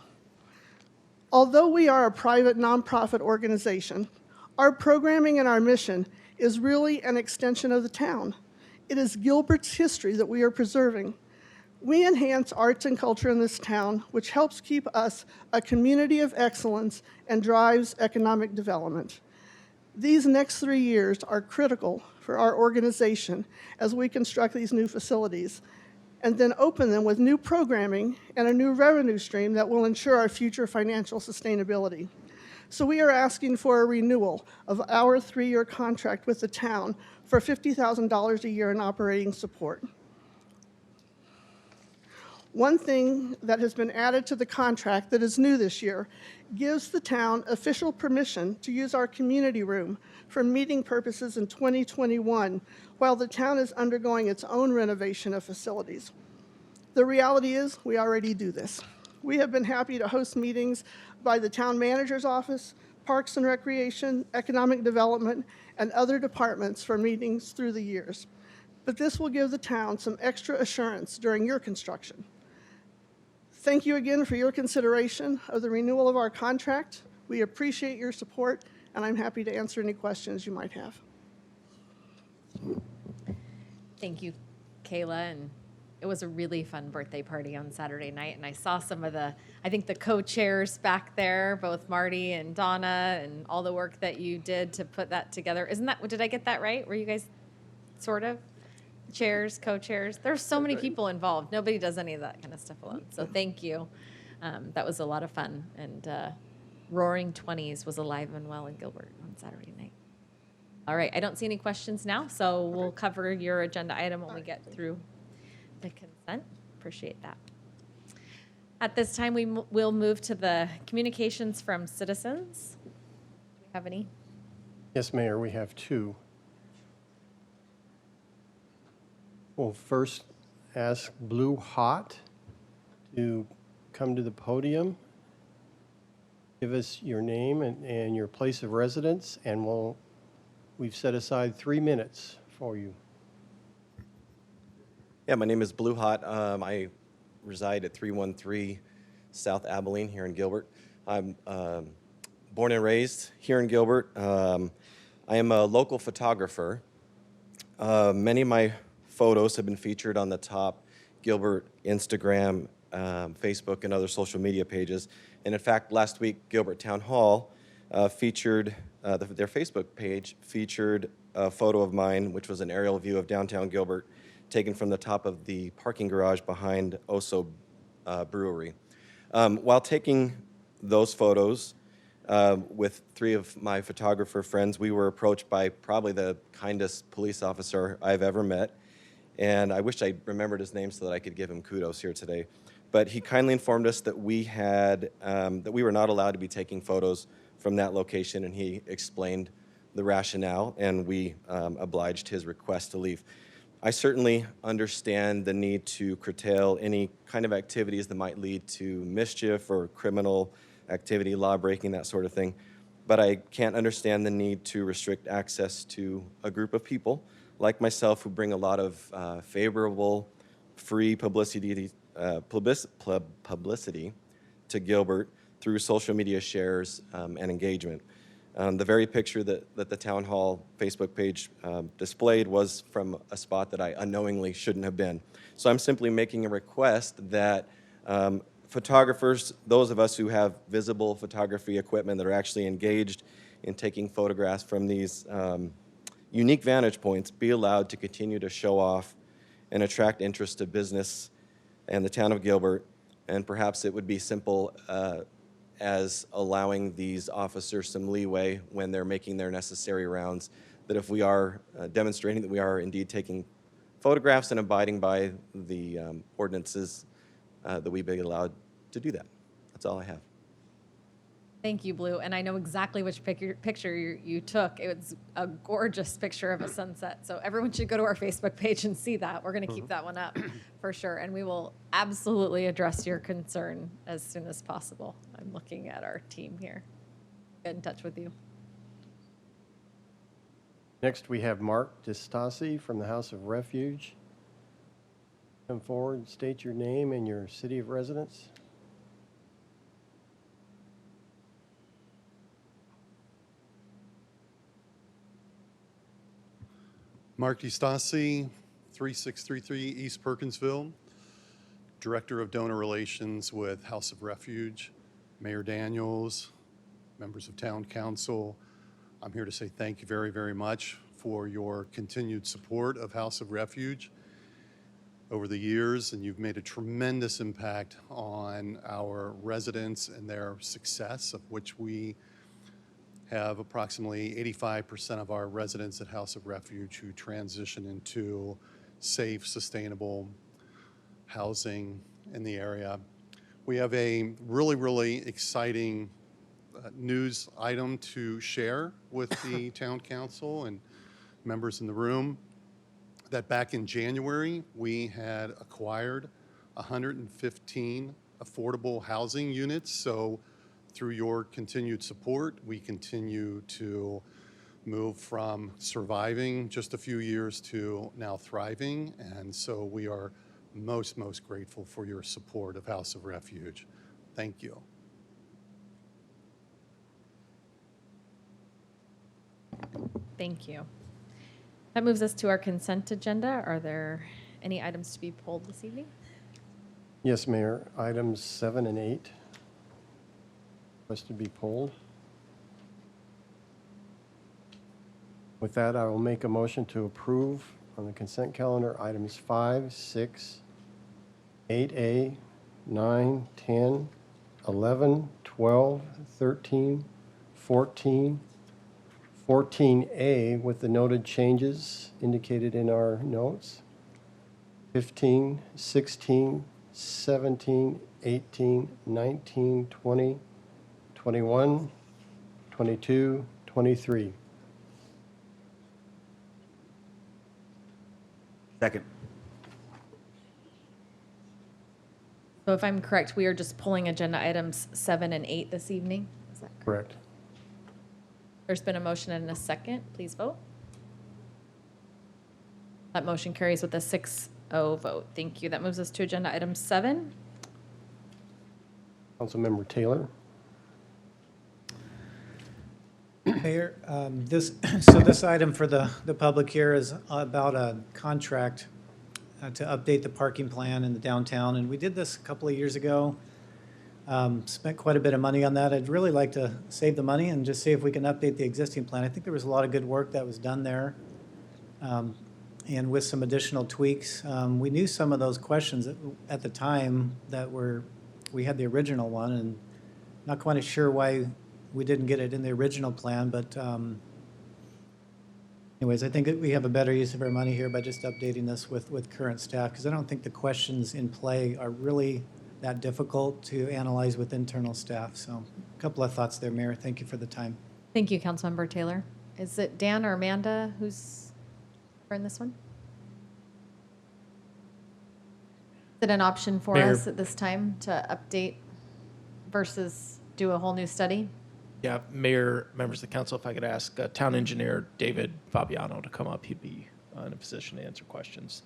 Although we are a private nonprofit organization, our programming and our mission is really an extension of the town. It is Gilbert's history that we are preserving. We enhance arts and culture in this town, which helps keep us a community of excellence and drives economic development. These next 3 years are critical for our organization as we construct these new facilities, and then open them with new programming and a new revenue stream that will ensure our future financial sustainability. So we are asking for a renewal of our 3-year contract with the town for $50,000 a year in operating support. One thing that has been added to the contract that is new this year gives the town official permission to use our community room for meeting purposes in 2021, while the town is undergoing its own renovation of facilities. The reality is, we already do this. We have been happy to host meetings by the town manager's office, Parks and Recreation, Economic Development, and other departments for meetings through the years. But this will give the town some extra assurance during your construction. Thank you again for your consideration of the renewal of our contract. We appreciate your support, and I'm happy to answer any questions you might have. Thank you, Kayla. And it was a really fun birthday party on Saturday night. And I saw some of I think the co-chairs back there, both Marty and Donna, and all the work that you did to put that together. Did I get that right? Were you guys sort of chairs, co-chairs? There's so many people involved. Nobody does any of that kind of stuff alone. So thank you. That was a lot of fun. And Roaring Twenties was alive and well in Gilbert on Saturday night. All right, I don't see any questions now, so we'll cover your agenda item when we get through the consent. Appreciate that. At this time, we'll move to the communications from citizens. Do we have any? Yes, Mayor, we have 2. We'll first ask Blue Hot to come to the podium. Give us your name and your place of residence, and we've set aside 3 minutes for you. Yeah, my name is Blue Hot. I reside at 313 South Abilene here in Gilbert. I'm born and raised here in Gilbert. I am a local photographer. Many of my photos have been featured on the top Gilbert Instagram, Facebook, and other social media pages. And in fact, last week, Gilbert Town Hall featured, their Facebook page featured a photo of mine, which was an aerial view of downtown Gilbert, taken from the top of the parking garage behind Oso Brewery. While taking those photos with 3 of my photographer friends, we were approached by probably the kindest police officer I've ever met. And I wish I remembered his name so that I could give him kudos here today. But he kindly informed us that we were not allowed to be taking photos from that location, and he explained the rationale, and we obliged his request to leave. I certainly understand the need to curtail any kind of activities that might lead to mischief or criminal activity, law breaking, that sort of thing. But I can't understand the need to restrict access to a group of people like myself who bring a lot of favorable, free publicity to Gilbert through social media shares and engagement. The very picture that the town hall Facebook page displayed was from a spot that I unknowingly shouldn't have been. So I'm simply making a request that photographers, those of us who have visible photography equipment that are actually engaged in taking photographs from these unique vantage points, be allowed to continue to show off and attract interest to business and the town of Gilbert. And perhaps it would be simple as allowing these officers some leeway when they're making their necessary rounds, that if we are demonstrating that we are indeed taking photographs and abiding by the ordinances, that we be allowed to do that. That's all I have. Thank you, Blue. And I know exactly which picture you took. It was a gorgeous picture of a sunset. So everyone should go to our Facebook page and see that. We're going to keep that one up for sure. And we will absolutely address your concern as soon as possible. I'm looking at our team here. Get in touch with you. Next, we have Mark DeStasi from the House of Refuge. Come forward, state your name and your city of residence. Mark DeStasi, 3633 East Perkinsville, Director of Donor Relations with House of Refuge, Mayor Daniels, members of Town Council. I'm here to say thank you very, very much for your continued support of House of Refuge over the years, and you've made a tremendous impact on our residents and their success, of which we have approximately 85% of our residents at House of Refuge who transition into safe, sustainable housing in the area. We have a really, really exciting news item to share with the Town Council and members in the room, that back in January, we had acquired 115 affordable housing units. So through your continued support, we continue to move from surviving just a few years to now thriving. And so we are most grateful for your support of House of Refuge. Thank you. Thank you. That moves us to our consent agenda. Are there any items to be pulled this evening? Yes, Mayor. Items 7 and 8 requested to be pulled. With that, I will make a motion to approve on the consent calendar items 5, 6, 8A, 9, 10, 11, 12, 13, 14, 14A with the noted changes indicated in our notes, 15, 16, 17, 18, 19, 20, 21, 22, 23. Second. So if I'm correct, we are just pulling agenda items 7 and 8 this evening? Is that correct? Correct. There's been a motion and a second. Please vote. That motion carries with a 6-0 vote. Thank you. That moves us to agenda item 7. Councilmember Taylor. Mayor, this item for the public here is about a contract to update the parking plan in the downtown. And we did this a couple of years ago. Spent quite a bit of money on that. I'd really like to save the money and just see if we can update the existing plan. I think there was a lot of good work that was done there. And with some additional tweaks, we knew some of those questions at the time that we had the original one, and not quite sure why we didn't get it in the original plan, but anyways, I think that we have a better use of our money here by just updating this with current staff, because I don't think the questions in play are really that difficult to analyze with internal staff. So a couple of thoughts there, Mayor. Thank you for the time. Thank you, Councilmember Taylor. Is it Dan or Amanda who's in this one? Is it an option for Mayor. us at this time to update versus do a whole new study? Yeah, Mayor, members of the council, if I could ask Town Engineer David Fabiano to come up, he'd be in a position to answer questions.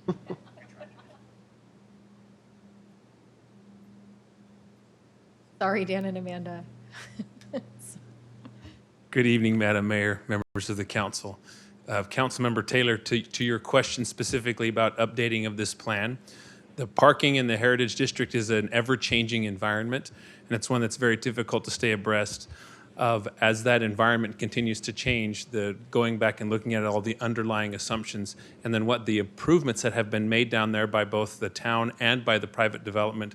Sorry, Dan and Amanda. Good evening, Madam Mayor, members of the council. Councilmember Taylor, to your question specifically about updating of this plan, the parking in the Heritage District is an ever-changing environment, and it's one that's very difficult to stay abreast of. As that environment continues to change, going back and looking at all the underlying assumptions, and then what the improvements that have been made down there by both the town and by the private development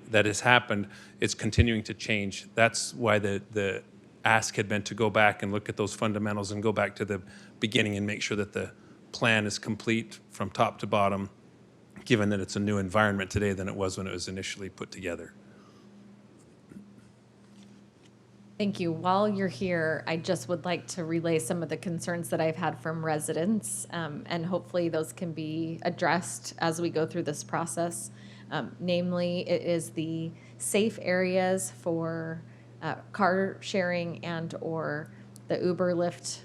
that has happened, it's continuing to change. That's why the ask had been to go back and look at those fundamentals and go back to the beginning and make sure that the plan is complete from top to bottom, given that it's a new environment today than it was when it was initially put together. Thank you. While you're here, I just would like to relay some of the concerns that I've had from residents, and hopefully those can be addressed as we go through this process. Namely, it is the safe areas for car sharing and or the Uber Lyft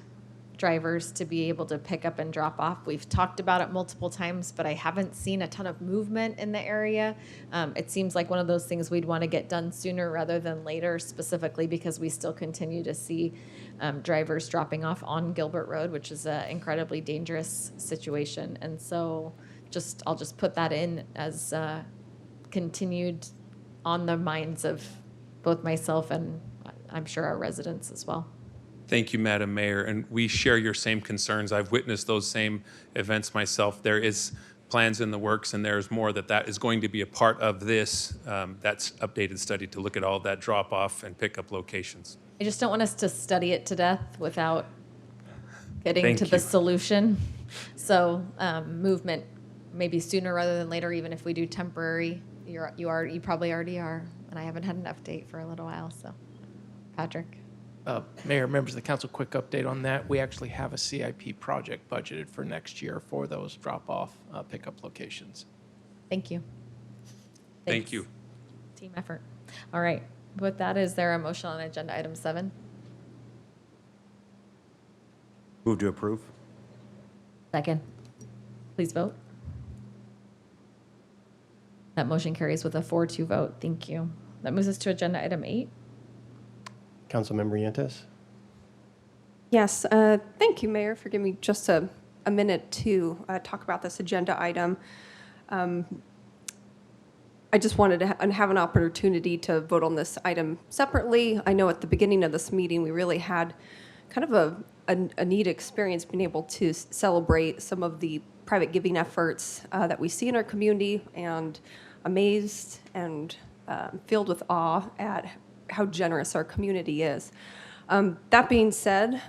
drivers to be able to pick up and drop off. We've talked about it multiple times, but I haven't seen a ton of movement in the area. It seems like one of those things we'd want to get done sooner rather than later, specifically because we still continue to see drivers dropping off on Gilbert Road, which is an incredibly dangerous situation. And so I'll just put that in as continued on the minds of both myself and I'm sure our residents as well. Thank you, Madam Mayor, and we share your same concerns. I've witnessed those same events myself. There is plans in the works, and there's more that is going to be a part of this, that's updated study to look at all that drop-off and pickup locations. I just don't want us to study it to death without getting Thank to the you. solution. So movement maybe sooner rather than later, even if we do temporary. You probably already are, and I haven't had an update for a little while. So, Patrick. Mayor, members of the council, quick update on that. We actually have a CIP project budgeted for next year for those drop-off pickup locations. Thank you. Thank Thanks. you. Team effort. All right. With that, is there a motion on agenda item 7? Move to approve. Second. Please vote. That motion carries with a 4-2 vote. Thank you. That moves us to agenda item 8. Councilmember Yantes? Yes, thank you, Mayor, for giving me just a minute to talk about this agenda item. I just wanted to have an opportunity to vote on this item separately. I know at the beginning of this meeting, we really had kind of a neat experience being able to celebrate some of the private giving efforts that we see in our community, and amazed and filled with awe at how generous our community is. That being said,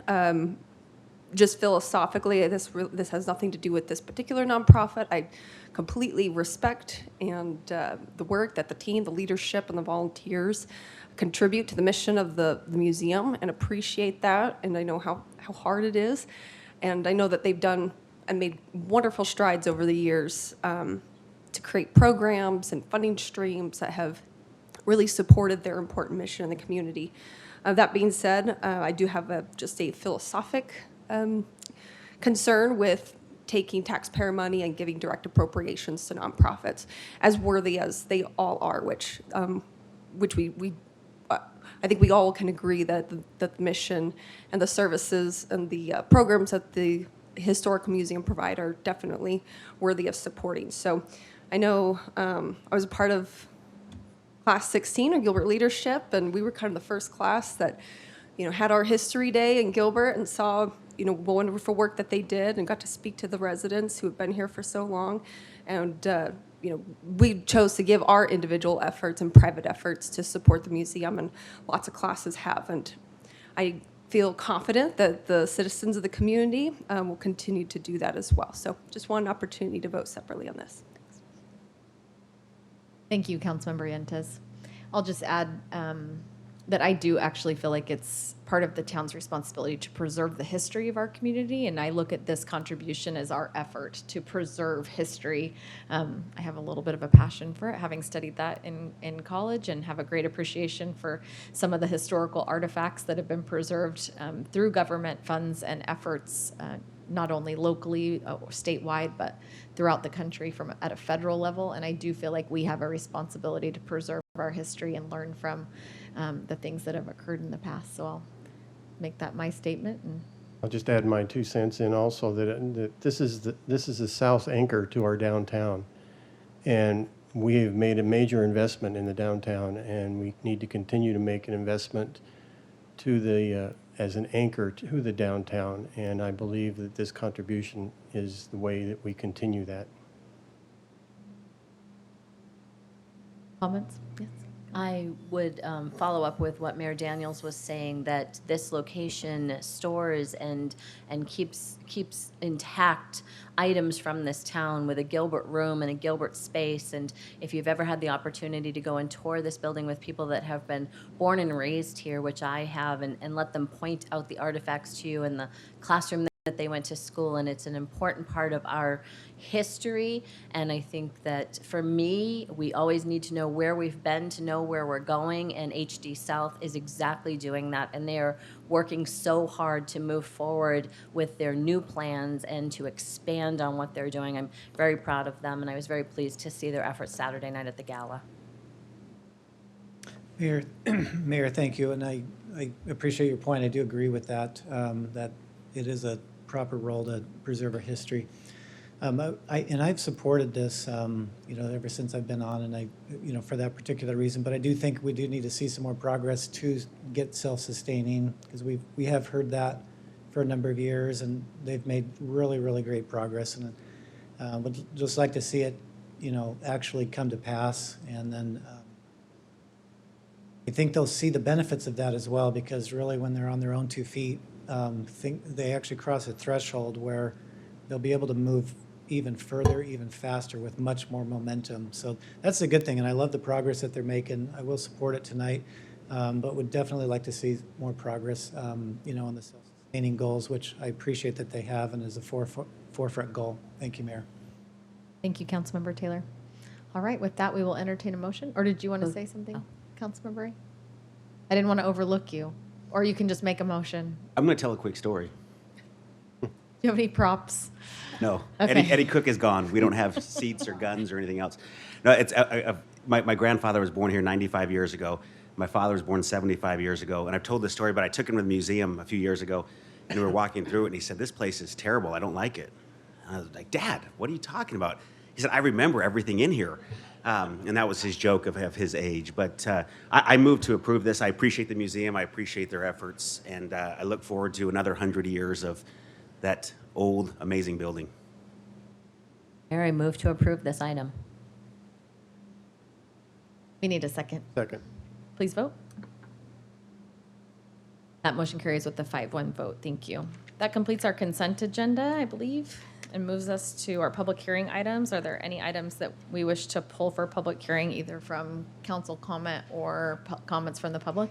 just philosophically, this has nothing to do with this particular nonprofit. I completely respect and the work that the team, the leadership, and the volunteers contribute to the mission of the museum, and appreciate that. And I know how hard it is, and I know that they've done and made wonderful strides over the years to create programs and funding streams that have really supported their important mission in the community. That being said, I do have just a philosophic concern with taking taxpayer money and giving direct appropriations to nonprofits, as worthy as they all are, which I think we all can agree that the mission and the services and the programs that the Historical Museum provide are definitely worthy of supporting. So I know I was a part of Class 16 of Gilbert Leadership, and we were kind of the first class that, had our history day in Gilbert and saw, wonderful work that they did, and got to speak to the residents who have been here for so long. And, we chose to give our individual efforts and private efforts to support the museum, and lots of classes have. And I feel confident that the citizens of the community will continue to do that as well. So just want an opportunity to vote separately on this. Thank you, Councilmember Yantes. I'll just add that I do actually feel like it's part of the town's responsibility to preserve the history of our community, and I look at this contribution as our effort to preserve history. I have a little bit of a passion for it, having studied that in college, and have a great appreciation for some of the historical artifacts that have been preserved through government funds and efforts, not only locally or statewide, but throughout the country at a federal level. And I do feel like we have a responsibility to preserve our history and learn from the things that have occurred in the past. So I'll make that my statement. And I'll just add my 2 cents in also that this is the south anchor to our downtown. And we have made a major investment in the downtown, and we need to continue to make an investment to the, as an anchor to the downtown. And I believe that this contribution is the way that we continue that. comments? Yes. I would follow up with what Mayor Daniels was saying, that this location stores and keeps intact items from this town with a Gilbert room and a Gilbert space. And if you've ever had the opportunity to go and tour this building with people that have been born and raised here, which I have, and let them point out the artifacts to you in the classroom that they went to school, and it's an important part of our history. And I think that for me, we always need to know where we've been to know where we're going, and HD South is exactly doing that, and they are working so hard to move forward with their new plans and to expand on what they're doing. I'm very proud of them, and I was very pleased to see their efforts Saturday night at the gala. Mayor, Mayor, thank you, and I appreciate your point. I do agree with that, that it is a proper role to preserve our history. I've supported this, ever since I've been on, and for that particular reason. But I do think we do need to see some more progress to get self-sustaining, because we have heard that for a number of years, and they've made really, really great progress. And would just like to see it, actually come to pass. And then I think they'll see the benefits of that as well, because really, when they're on their own 2 feet, they actually cross a threshold where they'll be able to move even further, even faster, with much more momentum. So that's a good thing, and I love the progress that they're making. I will support it tonight, but would definitely like to see more progress, on the self-sustaining goals, which I appreciate that they have and is a forefront goal. Thank you, Mayor. Thank you, Councilmember Taylor. All right, with that, we will entertain a motion. Or did you want to say something, Councilmember Ray? I didn't want to overlook you. Or you can just make a motion. I'm going to tell a quick story. Do you have any props? No, Okay. Eddie Cook is gone. We don't have seats or guns or anything else. No, it's my grandfather was born here 95 years ago. My father was born 75 years ago, and I've told this story, but I took him to the museum a few years ago, and we were walking through it, and he said, "This place is terrible. I don't like it." And I was like, "Dad, what are you talking about?" He said, "I remember everything in here." And that was his joke of his age. But I moved to approve this. I appreciate the museum. I appreciate their efforts. And I look forward to another 100 years of that old, amazing building. Mayor, I move to approve this item. We need a second. Second. Please vote. That motion carries with a 5-1 vote. Thank you. That completes our consent agenda, I believe, and moves us to our public hearing items. Are there any items that we wish to pull for public hearing, either from council comment or comments from the public?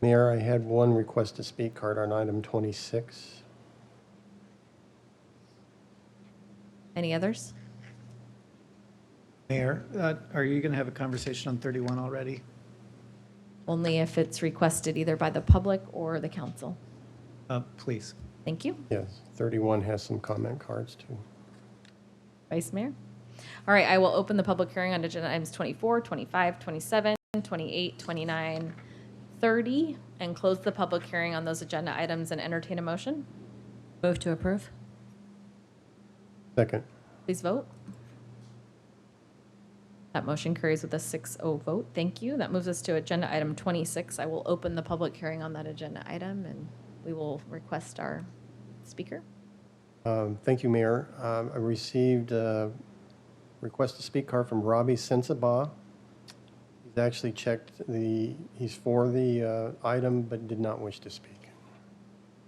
Mayor, I had one request to speak card on item 26. Any others? Mayor, are you going to have a conversation on 31 already? Only if it's requested either by the public or the council. Please. Thank you. Yes, 31 has some comment cards too. Vice Mayor. All right, I will open the public hearing on agenda items 24, 25, 27, 28, 29, 30, and close the public hearing on those agenda items and entertain a motion. Move to approve. Second. Please vote. That motion carries with a 6-0 vote. Thank you. That moves us to agenda item 26. I will open the public hearing on that agenda item, and we will request our speaker. Thank you, Mayor. I received a request to speak card from Robbie Sensabaugh. He's actually checked he's for the item, but did not wish to speak.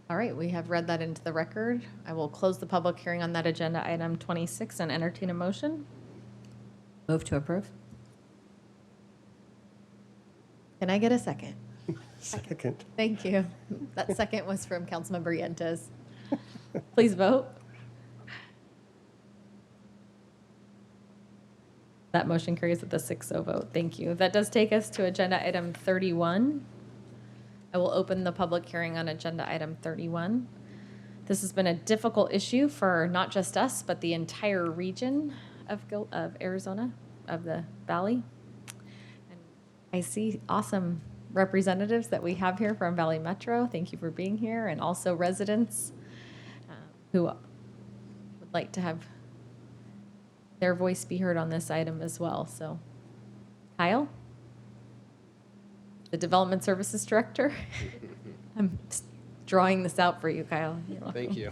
All right, we have read that into the record. I will close the public hearing on that agenda item 26 and entertain a motion. Move to approve. Can I get a second? Second. Thank you. That second was from Councilmember Yentes. Please vote. That motion carries with a 6-0 vote. Thank you. That does take us to agenda item 31. I will open the public hearing on agenda item 31. This has been a difficult issue for not just us, but the entire region of Arizona, of the Valley. And I see awesome representatives that we have here from Valley Metro. Thank you for being here, and also residents who would like to have their voice be heard on this item as well. So, Kyle, the Development Services Director. I'm just drawing this out for you, Kyle. You're welcome. Thank you.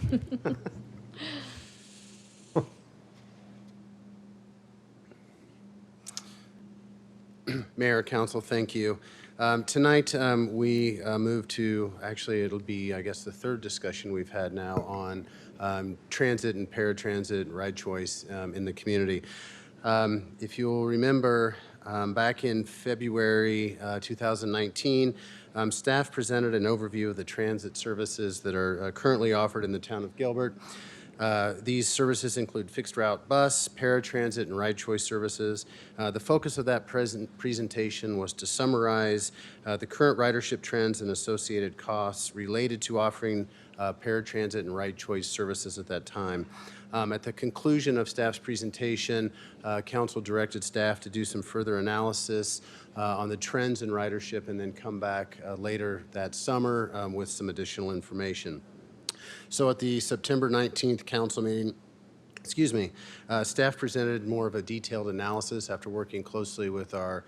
Mayor, Council, thank you. Tonight, we move to, actually, it'll be, I guess, the third discussion we've had now on transit and paratransit ride choice in the community. If you'll remember, back in February 2019, staff presented an overview of the transit services that are currently offered in the town of Gilbert. These services include fixed route bus, paratransit, and ride choice services. The focus of that presentation was to summarize the current ridership trends and associated costs related to offering paratransit and ride choice services at that time. At the conclusion of staff's presentation, council directed staff to do some further analysis on the trends in ridership and then come back later that summer with some additional information. So at the September 19th council meeting, staff presented more of a detailed analysis after working closely with our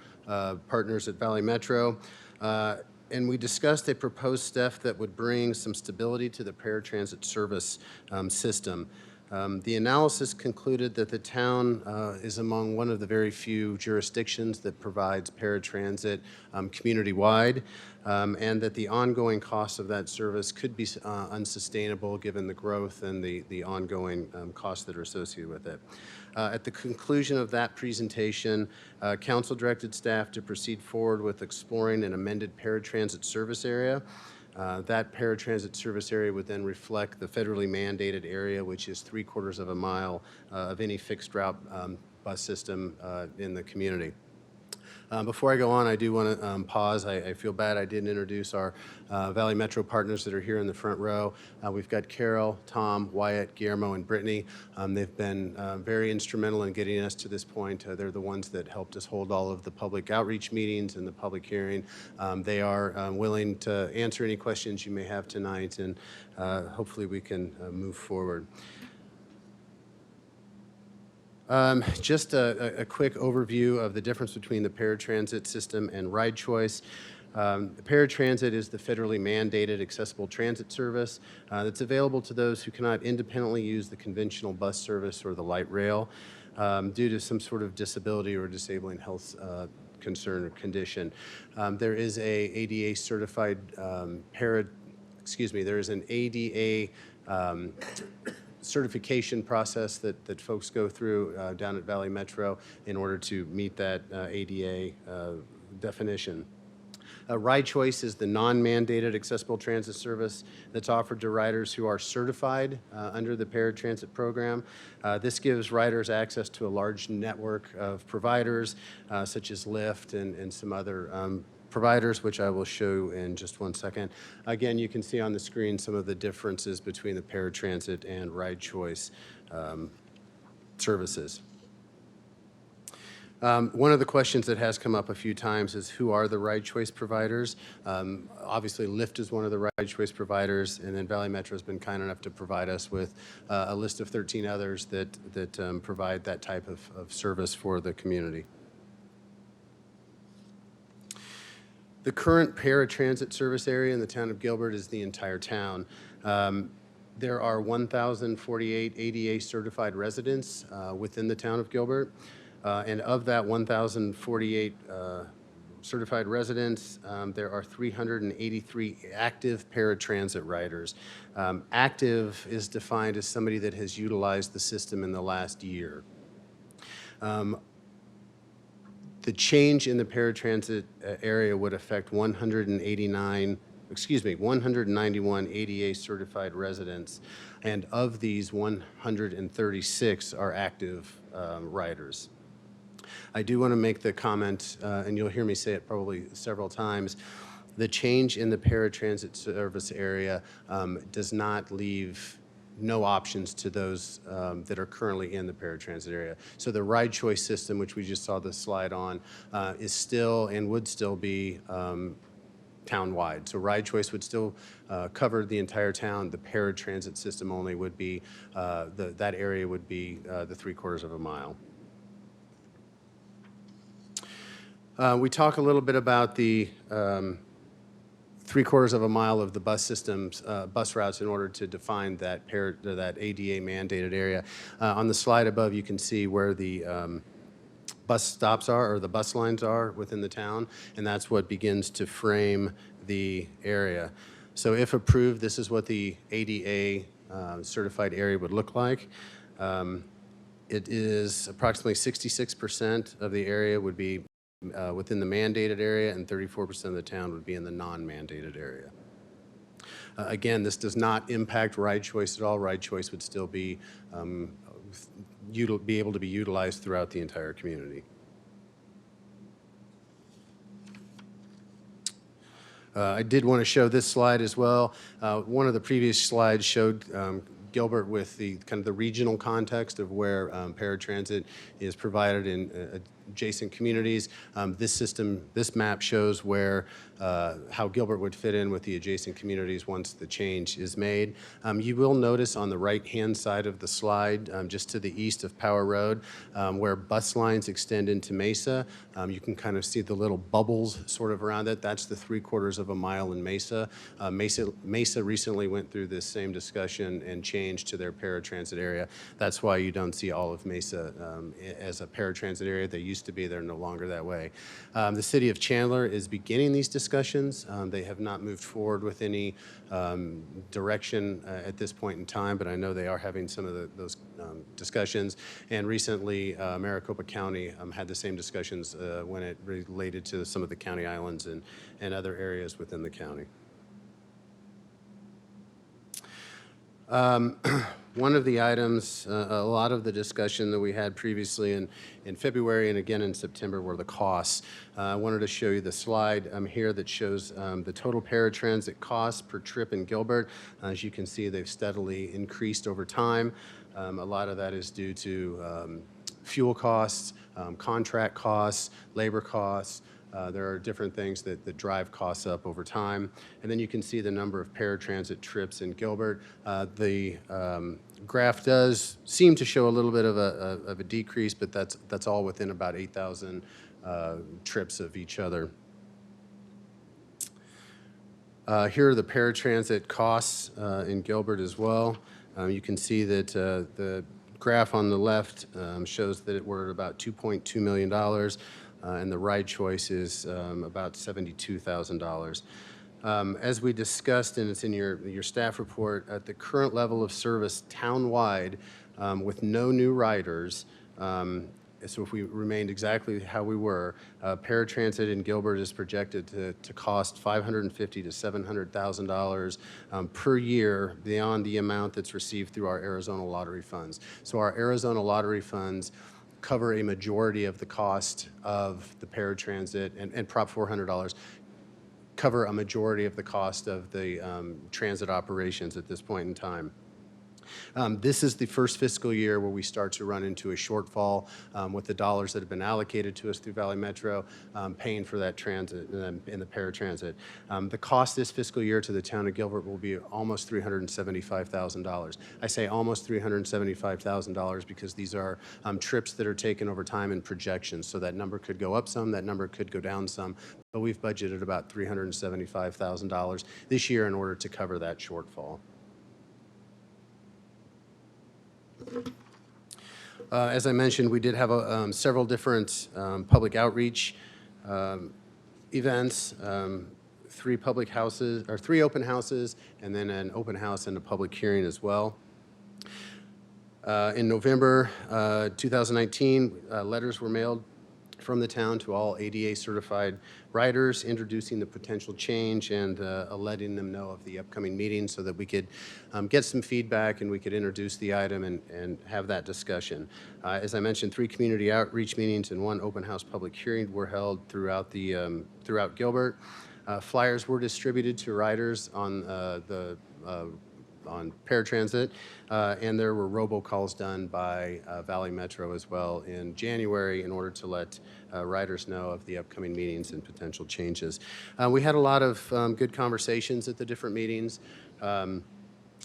partners at Valley Metro. And we discussed a proposed step that would bring some stability to the paratransit service system. The analysis concluded that the town is among one of the very few jurisdictions that provides paratransit community-wide, and that the ongoing cost of that service could be unsustainable given the growth and the ongoing costs that are associated with it. At the conclusion of that presentation, council directed staff to proceed forward with exploring an amended paratransit service area. That paratransit service area would then reflect the federally mandated area, which is 3/4 of a mile of any fixed route bus system in the community. Before I go on, I do want to pause. I feel bad I didn't introduce our Valley Metro partners that are here in the front row. We've got Carol, Tom, Wyatt, Guillermo, and Brittany. They've been very instrumental in getting us to this point. They're the ones that helped us hold all of the public outreach meetings and the public hearing. They are willing to answer any questions you may have tonight, and hopefully we can move forward. Just a quick overview of the difference between the paratransit system and ride choice. The paratransit is the federally mandated accessible transit service that's available to those who cannot independently use the conventional bus service or the light rail due to some sort of disability or disabling health concern or condition. There is a ADA certified there is an ADA certification process that folks go through down at Valley Metro in order to meet that ADA definition. Ride Choice is the non-mandated accessible transit service that's offered to riders who are certified under the paratransit program. This gives riders access to a large network of providers such as Lyft and some other providers, which I will show in just one second. Again, you can see on the screen some of the differences between the paratransit and ride choice services. One of the questions that has come up a few times is who are the ride choice providers? Obviously, Lyft is one of the ride choice providers, and then Valley Metro has been kind enough to provide us with a list of 13 others that provide that type of service for the community. The current paratransit service area in the town of Gilbert is the entire town. There are 1,048 ADA certified residents within the town of Gilbert. And of that 1,048 certified residents, there are 383 active paratransit riders. Active is defined as somebody that has utilized the system in the last year. The change in the paratransit area would affect 191 ADA certified residents, and of these, 136 are active riders. I do want to make the comment, and you'll hear me say it probably several times, the change in the paratransit service area does not leave no options to those that are currently in the paratransit area. So the ride choice system, which we just saw the slide on, is still and would still be town-wide. So ride choice would still cover the entire town. The paratransit system only would be, that area would be the 3/4 of a mile. We talk a little bit about the 3/4 of a mile of the bus systems, bus routes in order to define that ADA mandated area. On the slide above, you can see where the bus stops are, or the bus lines are within the town, and that's what begins to frame the area. So if approved, this is what the ADA certified area would look like. It is approximately 66% of the area would be within the mandated area, and 34% of the town would be in the non-mandated area. Again, this does not impact ride choice at all. Ride choice would still be able to be utilized throughout the entire community. I did want to show this slide as well. One of the previous slides showed Gilbert with the kind of the regional context of where paratransit is provided in adjacent communities. This map shows where how Gilbert would fit in with the adjacent communities once the change is made. You will notice on the right-hand side of the slide, just to the east of Power Road, where bus lines extend into Mesa, you can kind of see the little bubbles sort of around it. That's the 3/4 of a mile in Mesa. Mesa recently went through this same discussion and changed to their paratransit area. That's why you don't see all of Mesa as a paratransit area. They used to be. They're no longer that way. The city of Chandler is beginning these discussions. They have not moved forward with any direction at this point in time, but I know they are having some of those discussions. And recently, Maricopa County had the same discussions when it related to some of the county islands and other areas within the county. One of the items, a lot of the discussion that we had previously in February and again in September were the costs. I wanted to show you the slide here that shows the total paratransit costs per trip in Gilbert. As you can see, they've steadily increased over time. A lot of that is due to fuel costs, contract costs, labor costs. There are different things that drive costs up over time. And then you can see the number of paratransit trips in Gilbert. The graph does seem to show a little bit of a decrease, but that's all within about 8,000 trips of each other. Here are the paratransit costs in Gilbert as well. You can see that the graph on the left shows that we're at about $2.2 million. And the ride choice is about $72,000. As we discussed, and it's in your staff report, at the current level of service town-wide with no new riders, so if we remained exactly how we were, paratransit in Gilbert is projected to cost $550,000 to $700,000 per year beyond the amount that's received through our Arizona lottery funds. So our Arizona lottery funds cover a majority of the cost of the paratransit, and Prop $400 cover a majority of the cost of the transit operations at this point in time. This is the first fiscal year where we start to run into a shortfall with the dollars that have been allocated to us through Valley Metro, paying for that transit in the paratransit. The cost this fiscal year to the town of Gilbert will be almost $375,000. I say almost $375,000 because these are trips that are taken over time and projections. So that number could go up some, that number could go down some, but we've budgeted about $375,000 this year in order to cover that shortfall. As I mentioned, we did have several different public outreach events, three open houses, and then an open house and a public hearing as well. In November 2019, letters were mailed from the town to all ADA certified riders, introducing the potential change and letting them know of the upcoming meeting so that we could get some feedback and we could introduce the item and have that discussion. As I mentioned, 3 community outreach meetings and 1 open house public hearing were held throughout throughout Gilbert. Flyers were distributed to riders on on paratransit, and there were robocalls done by Valley Metro as well in January in order to let riders know of the upcoming meetings and potential changes. We had a lot of good conversations at the different meetings.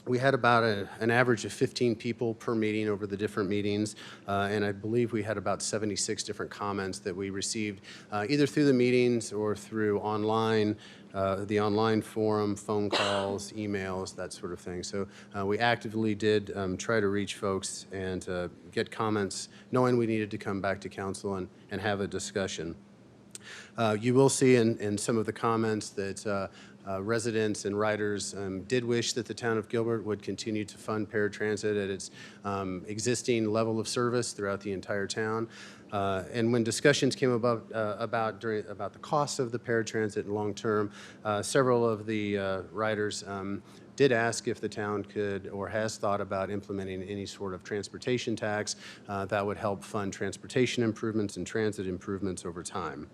We had about an average of 15 people per meeting over the different meetings, and I believe we had about 76 different comments that we received either through the meetings or through online, the online forum, phone calls, emails, that sort of thing. So we actively did try to reach folks and get comments, knowing we needed to come back to council and have a discussion. You will see in some of the comments that residents and riders did wish that the town of Gilbert would continue to fund paratransit at its existing level of service throughout the entire town. And when discussions came about the costs of the paratransit in long term, several of the riders did ask if the town could or has thought about implementing any sort of transportation tax that would help fund transportation improvements and transit improvements over time.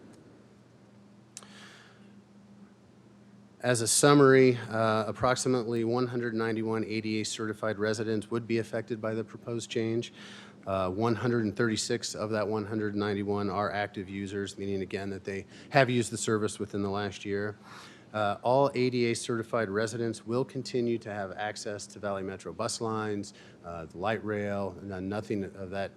As a summary, approximately 191 ADA certified residents would be affected by the proposed change. 136 of that 191 are active users, meaning again that they have used the service within the last year. All ADA certified residents will continue to have access to Valley Metro bus lines, the light rail, and nothing of that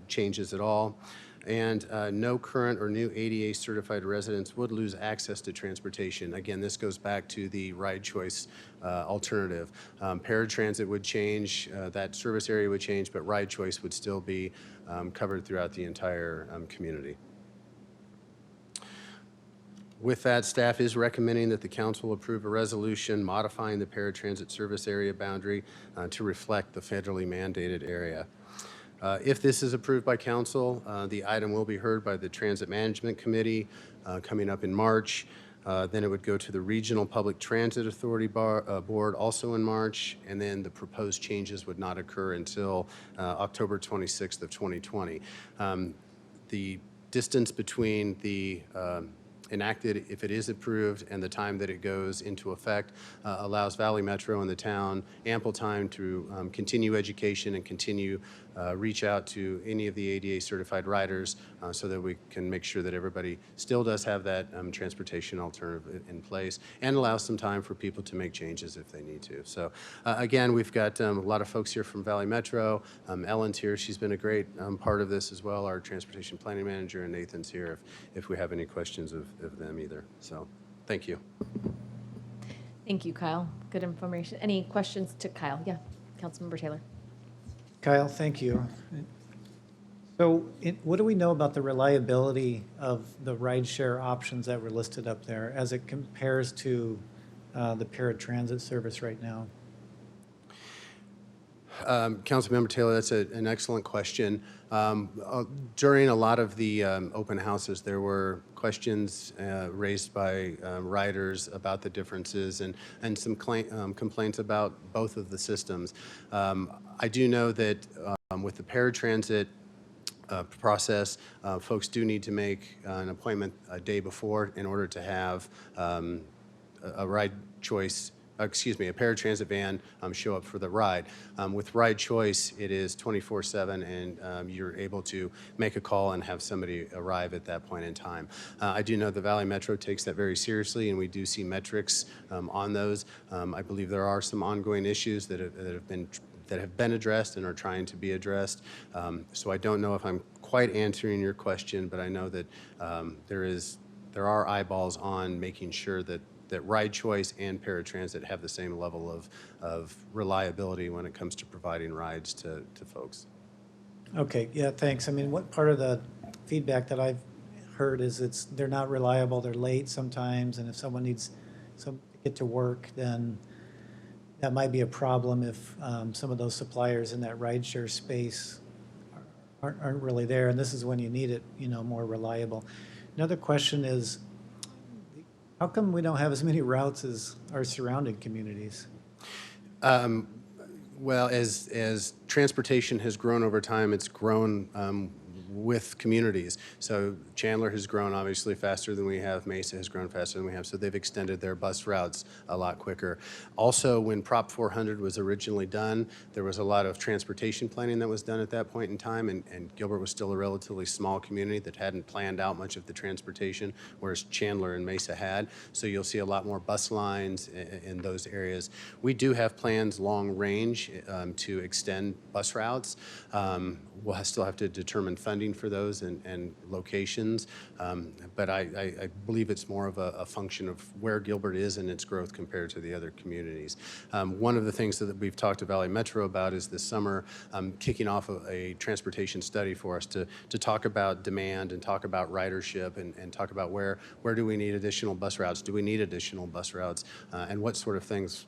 changes at all. And no current or new ADA certified residents would lose access to transportation. Again, this goes back to the ride choice alternative. Paratransit would change, that service area would change, but ride choice would still be covered throughout the entire community. With that, staff is recommending that the council approve a resolution modifying the paratransit service area boundary to reflect the federally mandated area. If this is approved by council, the item will be heard by the Transit Management Committee coming up in March. Then it would go to the Regional Public Transit Authority Board also in March, and then the proposed changes would not occur until October 26th of 2020. The distance between the enacted, if it is approved, and the time that it goes into effect allows Valley Metro and the town ample time to continue education and continue reach out to any of the ADA certified riders so that we can make sure that everybody still does have that transportation alternative in place and allow some time for people to make changes if they need to. So again, we've got a lot of folks here from Valley Metro. Ellen's here. She's been a great part of this as well, our transportation planning manager, and Nathan's here if we have any questions of them either. So thank you. Thank you, Kyle. Good information. Any questions to Kyle? Yeah, Councilmember Taylor. Kyle, thank you. So what do we know about the reliability of the rideshare options that were listed up there as it compares to the paratransit service right now? Councilmember Taylor, that's an excellent question. During a lot of the open houses, there were questions raised by riders about the differences and some complaints about both of the systems. I do know that with the paratransit process, folks do need to make an appointment a day before in order to have a ride choice, a paratransit van show up for the ride. With Ride Choice, it is 24/7, and you're able to make a call and have somebody arrive at that point in time. I do know the Valley Metro takes that very seriously, and we do see metrics on those. I believe there are some ongoing issues that have been addressed and are trying to be addressed. So I don't know if I'm quite answering your question, but I know that there are eyeballs on making sure that Ride Choice and paratransit have the same level of reliability when it comes to providing rides to folks. Okay, yeah, thanks. I mean, what part of the feedback that I've heard is they're not reliable, they're late sometimes, and if someone needs to get to work, then that might be a problem if some of those suppliers in that rideshare space aren't really there, and this is when you need it, more reliable. Another question is, how come we don't have as many routes as our surrounding communities? Well, as transportation has grown over time, it's grown with communities. So Chandler has grown obviously faster than we have. Mesa has grown faster than we have. So they've extended their bus routes a lot quicker. Also, when Prop 400 was originally done, there was a lot of transportation planning that was done at that point in time, and Gilbert was still a relatively small community that hadn't planned out much of the transportation, whereas Chandler and Mesa had. So you'll see a lot more bus lines in those areas. We do have plans long range to extend bus routes. We'll still have to determine funding for those and locations, but I believe it's more of a function of where Gilbert is in its growth compared to the other communities. One of the things that we've talked to Valley Metro about is this summer kicking off a transportation study for us to talk about demand and talk about ridership and talk about where do we need additional bus routes? Do we need additional bus routes? And what sort of things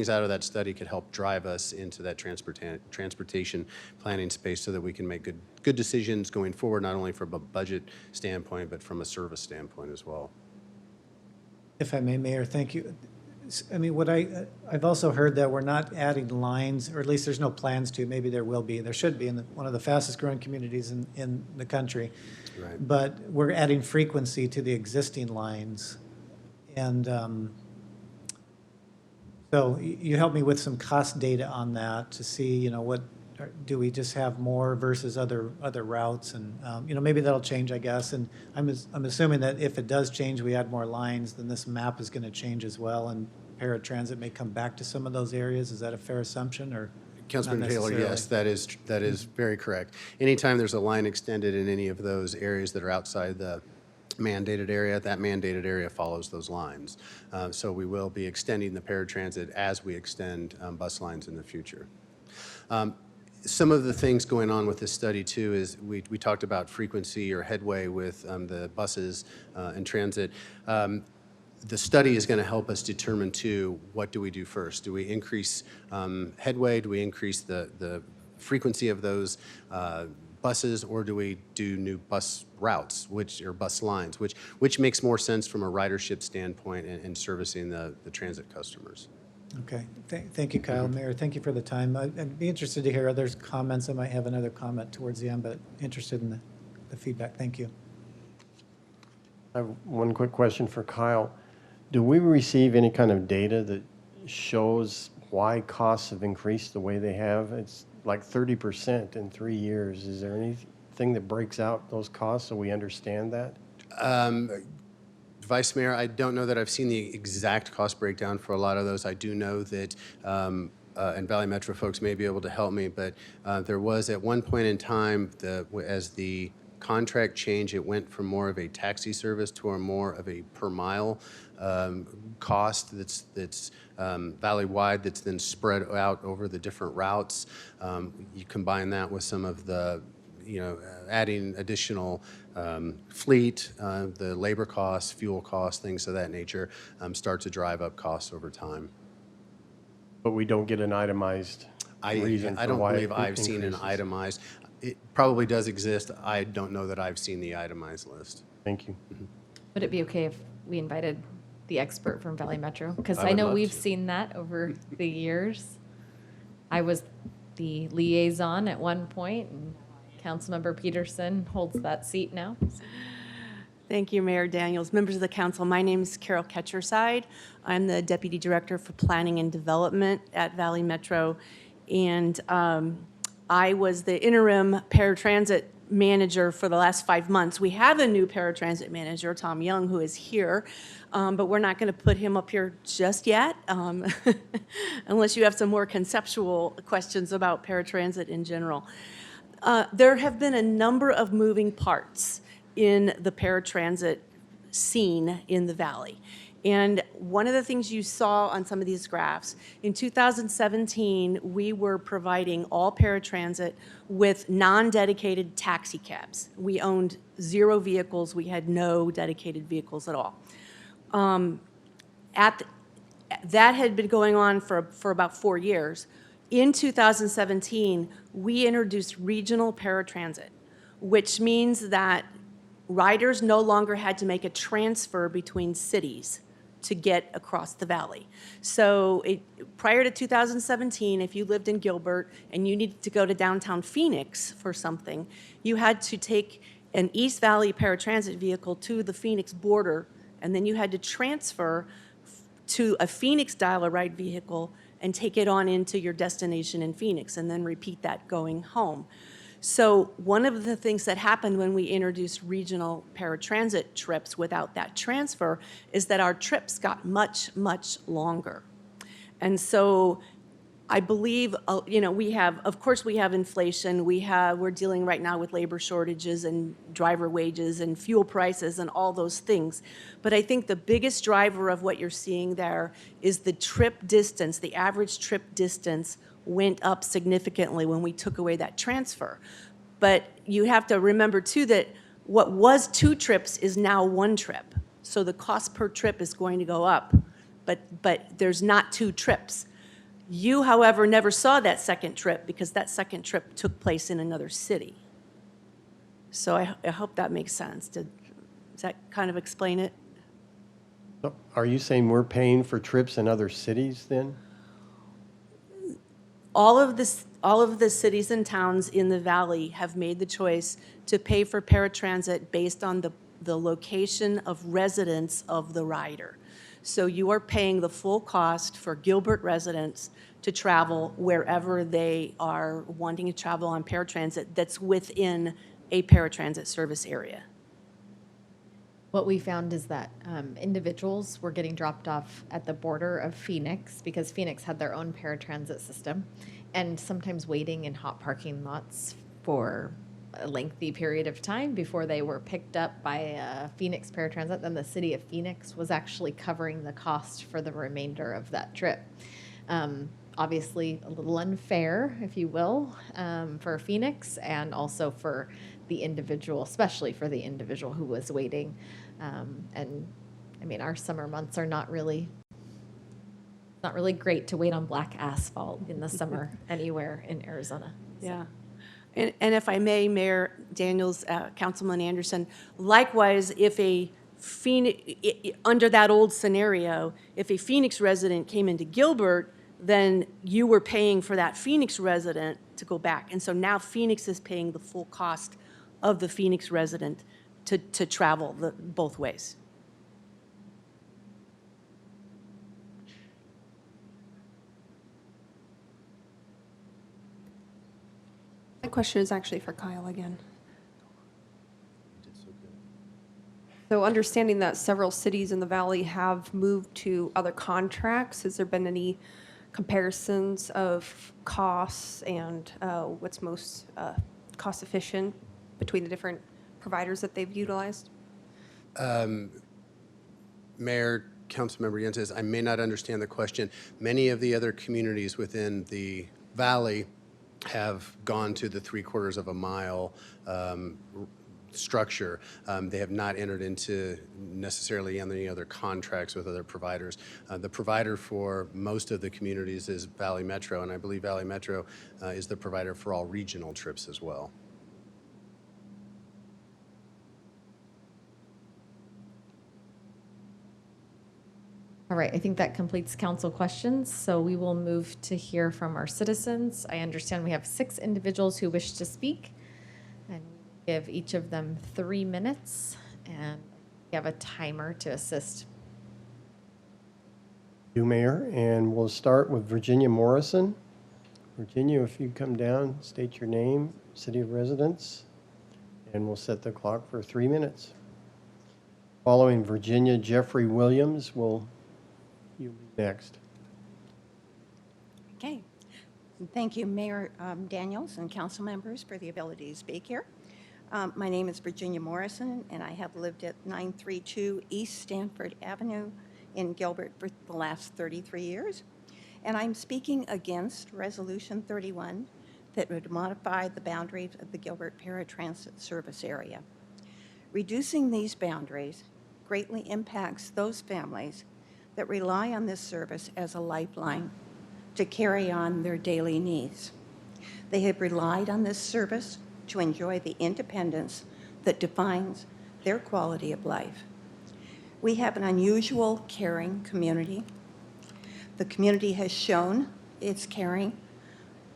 out of that study could help drive us into that transportation planning space so that we can make good decisions going forward, not only from a budget standpoint, but from a service standpoint as well. If I may, Mayor, thank you. I mean, I've also heard that we're not adding lines, or at least there's no plans to. Maybe there will be. There should be in one of the fastest growing communities in the country. Right. But we're adding frequency to the existing lines. And so you help me with some cost data on that to see, what do we just have more versus other routes? And, maybe that'll change, I guess. And I'm assuming that if it does change, we add more lines, then this map is going to change as well, and paratransit may come back to some of those areas. Is that a fair assumption, or? Councilman Taylor, yes, that is very correct. Anytime there's a line extended in any of those areas that are outside the mandated area, that mandated area follows those lines. So we will be extending the paratransit as we extend bus lines in the future. Some of the things going on with this study too is we talked about frequency or headway with the buses and transit. The study is going to help us determine too, what do we do first? Do we increase headway? Do we increase the frequency of those buses, or do we do new bus routes, or bus lines, which makes more sense from a ridership standpoint and servicing the transit customers? Okay. Thank you, Kyle. Mayor, thank you for the time. I'd be interested to hear others' comments. I might have another comment towards the end, but interested in the feedback. Thank you. I have one quick question for Kyle. Do we receive any kind of data that shows why costs have increased the way they have? It's like 30% in 3 years. Is there anything that breaks out those costs so we understand that? Vice Mayor, I don't know that I've seen the exact cost breakdown for a lot of those. I do know that, and Valley Metro folks may be able to help me, but there was at one point in time, as the contract changed, it went from more of a taxi service to a more of a per mile cost that's valley-wide, that's then spread out over the different routes. You combine that with some of the adding additional fleet, the labor costs, fuel costs, things of that nature, start to drive up costs over time. But we don't get an itemized reason for I don't why believe it I've seen an increases. itemized. It probably does exist. I don't know that I've seen the itemized list. Thank you. Would it be okay if we invited the expert from Valley Metro? Because I I would know love we've to. seen that over the years. I was the liaison at one point, and Councilmember Peterson holds that seat now. Thank you, Mayor Daniels. Members of the council, my name is Carol Ketcherside. I'm the Deputy Director for Planning and Development at Valley Metro. And I was the interim paratransit manager for the last 5 months. We have a new paratransit manager, Tom Young, who is here, but we're not going to put him up here just yet, unless you have some more conceptual questions about paratransit in general. There have been a number of moving parts in the paratransit scene in the Valley. And one of the things you saw on some of these graphs, in 2017, we were providing all paratransit with non-dedicated taxi cabs. We owned 0 vehicles. We had no dedicated vehicles at all. That had been going on for about 4 years. In 2017, we introduced regional paratransit, which means that riders no longer had to make a transfer between cities to get across the valley. So prior to 2017, if you lived in Gilbert and you needed to go to downtown Phoenix for something, you had to take an East Valley paratransit vehicle to the Phoenix border, and then you had to transfer to a Phoenix dial-a-ride vehicle and take it on into your destination in Phoenix, and then repeat that going home. So one of the things that happened when we introduced regional paratransit trips without that transfer is that our trips got much, much longer. And so I believe, we have, of course, we have inflation. We're dealing right now with labor shortages and driver wages and fuel prices and all those things. But I think the biggest driver of what you're seeing there is the trip distance. The average trip distance went up significantly when we took away that transfer. But you have to remember, too, that what was 2 trips is now 1 trip. So the cost per trip is going to go up, but there's not 2 trips. You, however, never saw that second trip because that second trip took place in another city. So I hope that makes sense. Does that kind of explain it? So are you saying we're paying for trips in other cities then? All of the cities and towns in the valley have made the choice to pay for paratransit based on the location of residence of the rider. So you are paying the full cost for Gilbert residents to travel wherever they are wanting to travel on paratransit that's within a paratransit service area. What we found is that individuals were getting dropped off at the border of Phoenix because Phoenix had their own paratransit system, and sometimes waiting in hot parking lots for a lengthy period of time before they were picked up by Phoenix paratransit. Then the city of Phoenix was actually covering the cost for the remainder of that trip. Obviously, a little unfair, if you will, for Phoenix and also for the individual, especially for the individual who was waiting. And I mean, our summer months are not really great to wait on black asphalt in the summer anywhere in Arizona. Yeah. And if I may, Mayor Daniels, Councilman Anderson, likewise, if a under that old scenario, if a Phoenix resident came into Gilbert, then you were paying for that Phoenix resident to go back. And so now Phoenix is paying the full cost of the Phoenix resident to travel both ways. My question is actually for Kyle again. So understanding that several cities in the valley have moved to other contracts, has there been any comparisons of costs and what's most cost efficient between the different providers that they've utilized? Mayor, Councilmember Yenses, I may not understand the question. Many of the other communities within the valley have gone to the 3/4 of a mile structure. They have not entered into necessarily any other contracts with other providers. The provider for most of the communities is Valley Metro, and I believe Valley Metro is the provider for all regional trips as well. All right, I think that completes council questions, so we will move to hear from our citizens. I understand we have 6 individuals who wish to speak, and give each of them 3 minutes, and we have a timer to assist. You, Mayor, and we'll start with Virginia Morrison. Virginia, if you come down, state your name, city of residence, and we'll set the clock for 3 minutes. Following Virginia, Jeffrey Williams will you be next. Okay. Thank you, Mayor Daniels and council members, for the ability to speak here. My name is Virginia Morrison, and I have lived at 932 East Stanford Avenue in Gilbert for the last 33 years. And I'm speaking against Resolution 31 that would modify the boundaries of the Gilbert Paratransit Service Area. Reducing these boundaries greatly impacts those families that rely on this service as a lifeline to carry on their daily needs. They have relied on this service to enjoy the independence that defines their quality of life. We have an unusual, caring community. The community has shown its caring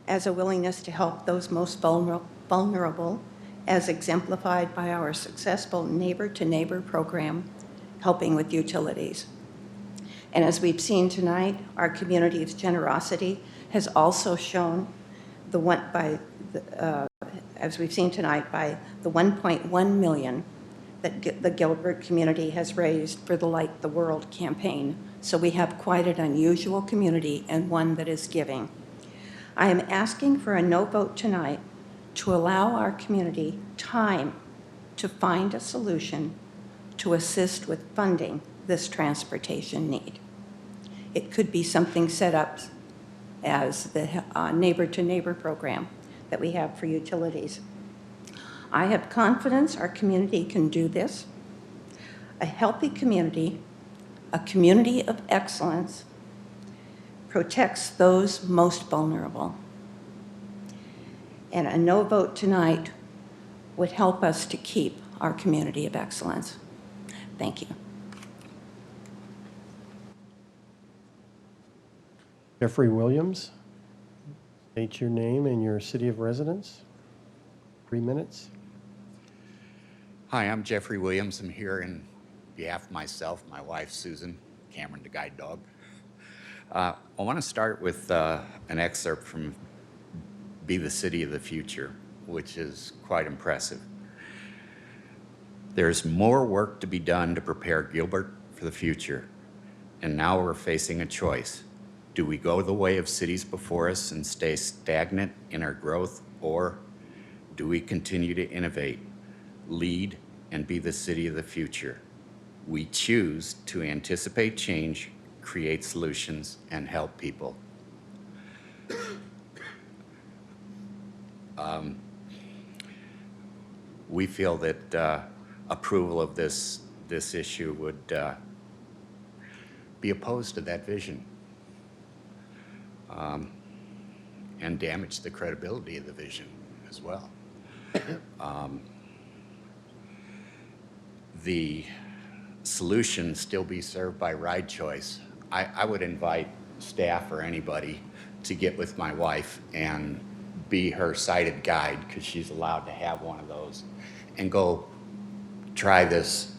as a willingness to help those most vulnerable, as exemplified by our successful neighbor-to-neighbor program, helping with utilities. And as we've seen tonight, our community's generosity has also shown as we've seen tonight, by the $1.1 million that the Gilbert community has raised for the Light the World campaign. So we have quite an unusual community and one that is giving. I am asking for a no vote tonight to allow our community time to find a solution to assist with funding this transportation need. It could be something set up as the neighbor-to-neighbor program that we have for utilities. I have confidence our community can do this. A healthy community, a community of excellence, protects those most vulnerable. And a no vote tonight would help us to keep our community of excellence. Thank you. Jeffrey Williams, state your name and your city of residence. 3 minutes. Hi, I'm Jeffrey Williams. I'm here in behalf of myself, my wife, Susan, Cameron, the guide dog. I want to start with an excerpt from Be the City of the Future, which is quite impressive. There's more work to be done to prepare Gilbert for the future, and now we're facing a choice. Do we go the way of cities before us and stay stagnant in our growth, or do we continue to innovate, lead, and be the city of the future? We choose to anticipate change, create solutions, and help people. We feel that approval of this issue would be opposed to that vision and damage the credibility of the vision as well. The solution still be served by ride choice. I would invite staff or anybody to get with my wife and be her sighted guide, because she's allowed to have one of those, and go try this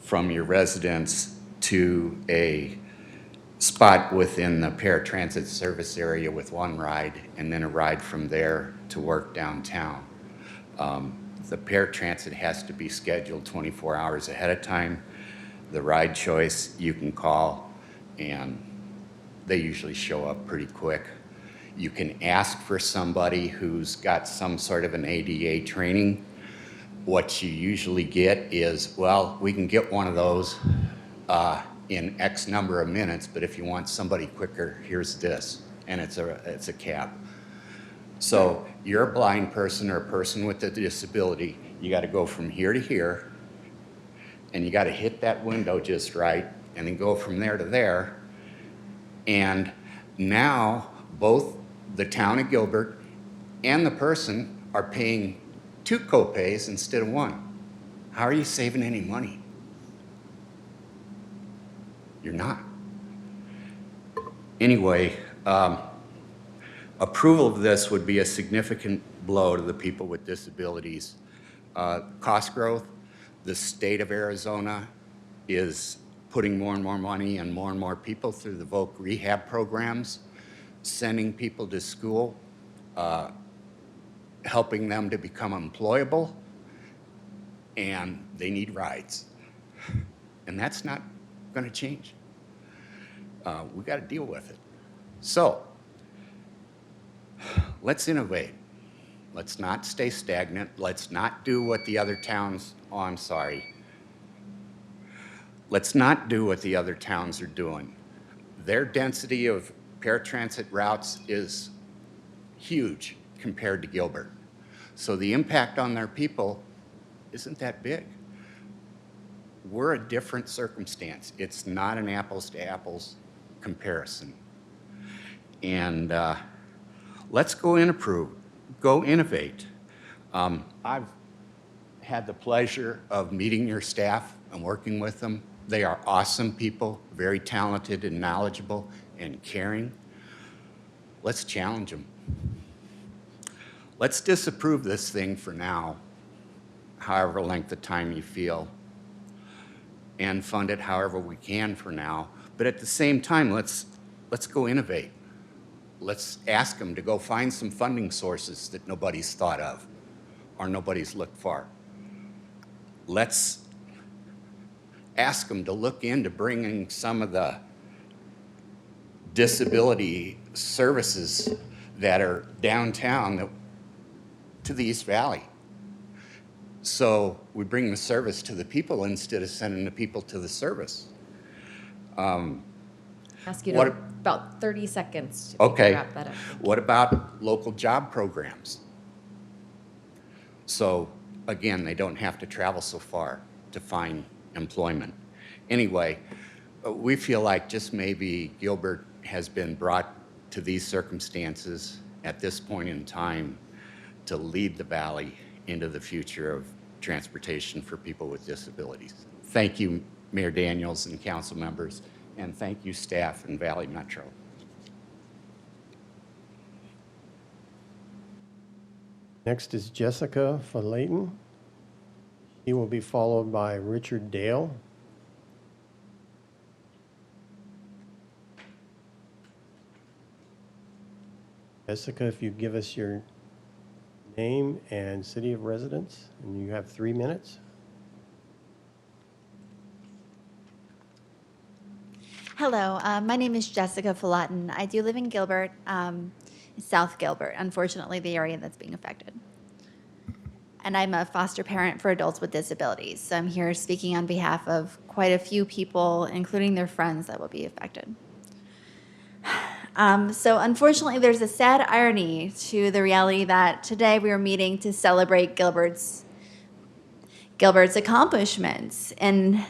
from your residence to a spot within the paratransit service area with one ride, and then a ride from there to work downtown. The paratransit has to be scheduled 24 hours ahead of time. The ride choice, you can call, and they usually show up pretty quick. You can ask for somebody who's got some sort of an ADA training. What you usually get is, well, we can get one of those in X number of minutes, but if you want somebody quicker, here's this, and it's a cab. So you're a blind person or a person with a disability, you got to go from here to here, and you got to hit that window just right, and then go from there to there. And now both the town of Gilbert and the person are paying 2 co-pays instead of 1. How are you saving any money? You're not. Anyway, approval of this would be a significant blow to the people with disabilities. Cost growth, the state of Arizona is putting more and more money and more people through the VOC rehab programs, sending people to school, helping them to become employable, and they need rides. And that's not going to change. We got to deal with it. So let's innovate. Let's not stay stagnant. Let's not do what the other towns, oh, I'm sorry. Let's not do what the other towns are doing. Their density of paratransit routes is huge compared to Gilbert. So the impact on their people isn't that big. We're a different circumstance. It's not an apples to apples comparison. And let's go innovate. I've had the pleasure of meeting your staff and working with them. They are awesome people, very talented and knowledgeable and caring. Let's challenge them. Let's disapprove this thing for now, however length of time you feel, and fund it however we can for now. But at the same time, let's go innovate. Let's ask them to go find some funding sources that nobody's thought of or nobody's looked for. Let's ask them to look into bringing some of the disability services that are downtown to the East Valley. So we bring the service to the people instead of sending the people to the service. Ask you What- to about 30 seconds to Okay. wrap that up. What about local job programs? So again, they don't have to travel so far to find employment. Anyway, we feel like just maybe Gilbert has been brought to these circumstances at this point in time to lead the valley into the future of transportation for people with disabilities. Thank you, Mayor Daniels and council members, and thank you, staff in Valley Metro. Next is Jessica Falayton. He will be followed by Richard Dale. Jessica, if you give us your name and city of residence, and you have 3 minutes. Hello, my name is Jessica Falayton. I do live in Gilbert, South Gilbert, unfortunately the area that's being affected. And I'm a foster parent for adults with disabilities. So I'm here speaking on behalf of quite a few people, including their friends that will be affected. So unfortunately, there's a sad irony to the reality that today we are meeting to celebrate Gilbert's accomplishments in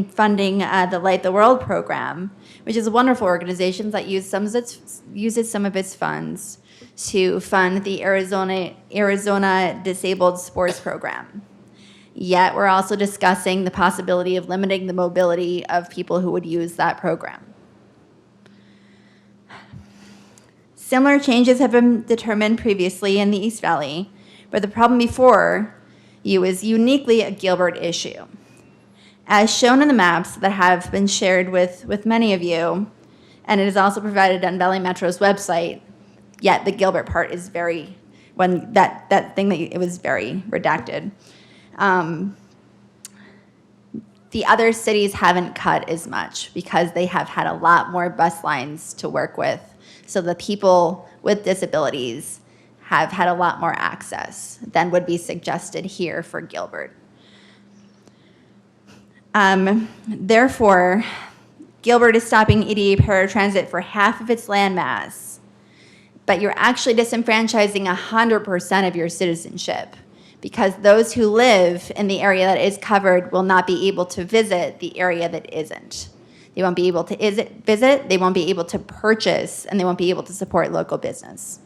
funding the Light the World program, which is a wonderful organization that uses some of its funds to fund the Arizona Disabled Sports Program. Yet we're also discussing the possibility of limiting the mobility of people who would use that program. Similar changes have been determined previously in the East Valley, but the problem before you is uniquely a Gilbert issue. As shown in the maps that have been shared with many of you, and it is also provided on Valley Metro's website, yet the Gilbert part is very, it was very redacted. The other cities haven't cut as much because they have had a lot more bus lines to work with. So the people with disabilities have had a lot more access than would be suggested here for Gilbert. Therefore, Gilbert is stopping EDA paratransit for half of its landmass, but you're actually disenfranchising 100% of your citizenship because those who live in the area that is covered will not be able to visit the area that isn't. They won't be able to visit, they won't be able to purchase, and they won't be able to support local business.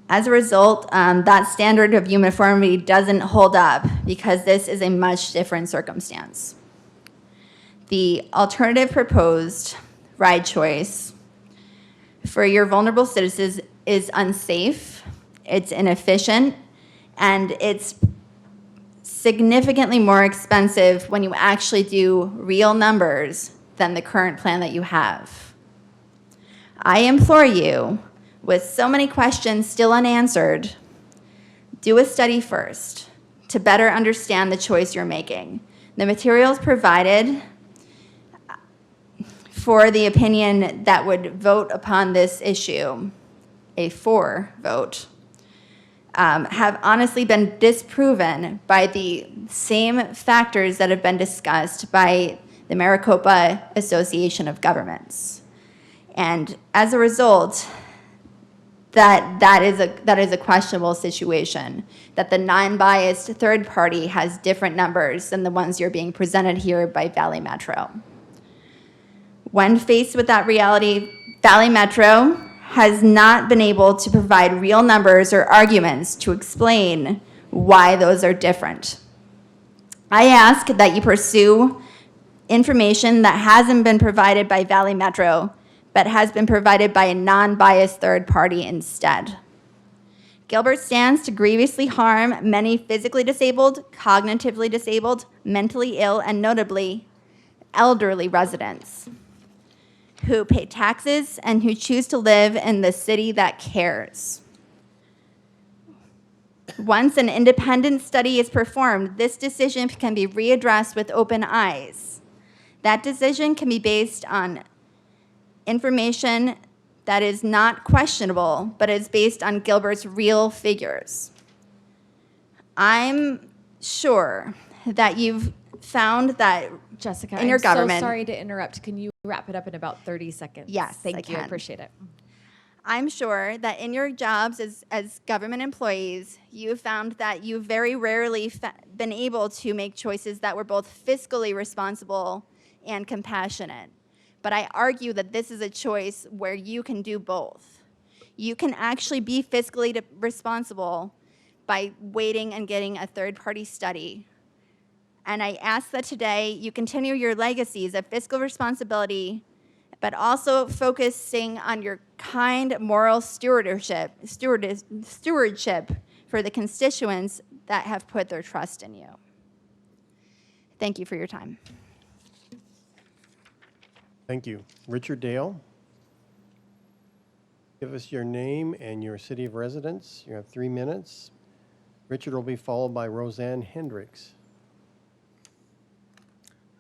As a result, that standard of uniformity doesn't hold up because this is a much different circumstance. The alternative proposed ride choice for your vulnerable citizens is unsafe, it's inefficient, and it's significantly more expensive when you actually do real numbers than the current plan that you have. I implore you, with so many questions still unanswered, do a study first to better understand the choice you're making. The materials provided for the opinion that would vote upon this issue, a for vote, have honestly been disproven by the same factors that have been discussed by the Maricopa Association of Governments. And as a result, that is a questionable situation, that the non-biased third party has different numbers than the ones you're being presented here by Valley Metro. When faced with that reality, Valley Metro has not been able to provide real numbers or arguments to explain why those are different. I ask that you pursue information that hasn't been provided by Valley Metro, but has been provided by a non-biased third party instead. Gilbert stands to grievously harm many physically disabled, cognitively disabled, mentally ill, and notably elderly residents who pay taxes and who choose to live in the city that cares. Once an independent study is performed, this decision can be readdressed with open eyes. That decision can be based on information that is not questionable, but is based on Gilbert's real figures. I'm sure that you've found that Jessica, in your I'm government. so sorry to interrupt. Can you wrap it up in about 30 seconds? Yes, Thank I you. can. Appreciate it. I'm sure that in your jobs as government employees, you found that you very rarely been able to make choices that were both fiscally responsible and compassionate. But I argue that this is a choice where you can do both. You can actually be fiscally responsible by waiting and getting a third-party study. And I ask that today you continue your legacies of fiscal responsibility, but also focusing on your kind moral stewardship for the constituents that have put their trust in you. Thank you for your time. Thank you. Richard Dale. Give us your name and your city of residence. You have 3 minutes. Richard will be followed by Roseanne Hendricks.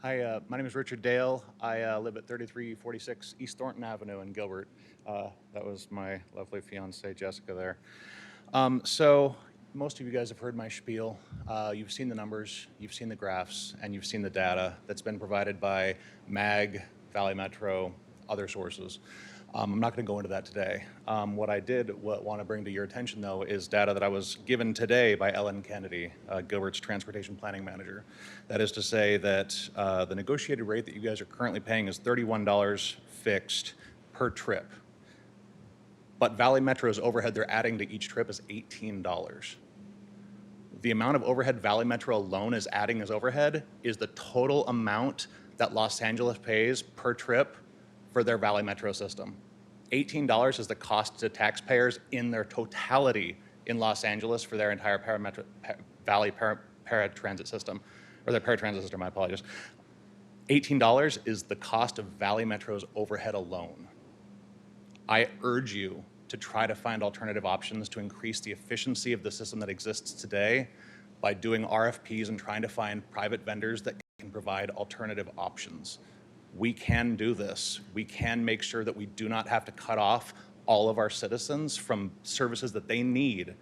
Hi, my name is Richard Dale. I live at 3346 East Thornton Avenue in Gilbert. That was my lovely fiancée, Jessica, there. So most of you guys have heard my spiel. You've seen the numbers, you've seen the graphs, and you've seen the data that's been provided by MAG, Valley Metro, other sources. I'm not going to go into that today. What I did want to bring to your attention, though, is data that I was given today by Ellen Kennedy, Gilbert's Transportation Planning Manager. That is to say that the negotiated rate that you guys are currently paying is $31 fixed per trip. But Valley Metro's overhead they're adding to each trip is $18. The amount of overhead Valley Metro alone is adding as overhead is the total amount that Los Angeles pays per trip for their Valley Metro system. $18 is the cost to taxpayers in their totality in Los Angeles for their entire Valley paratransit system, or their paratransit system, my apologies. $18 is the cost of Valley Metro's overhead alone. I urge you to try to find alternative options to increase the efficiency of the system that exists today by doing RFPs and trying to find private vendors that can provide alternative options. We can do this. We can make sure that we do not have to cut off all of our citizens from services that they need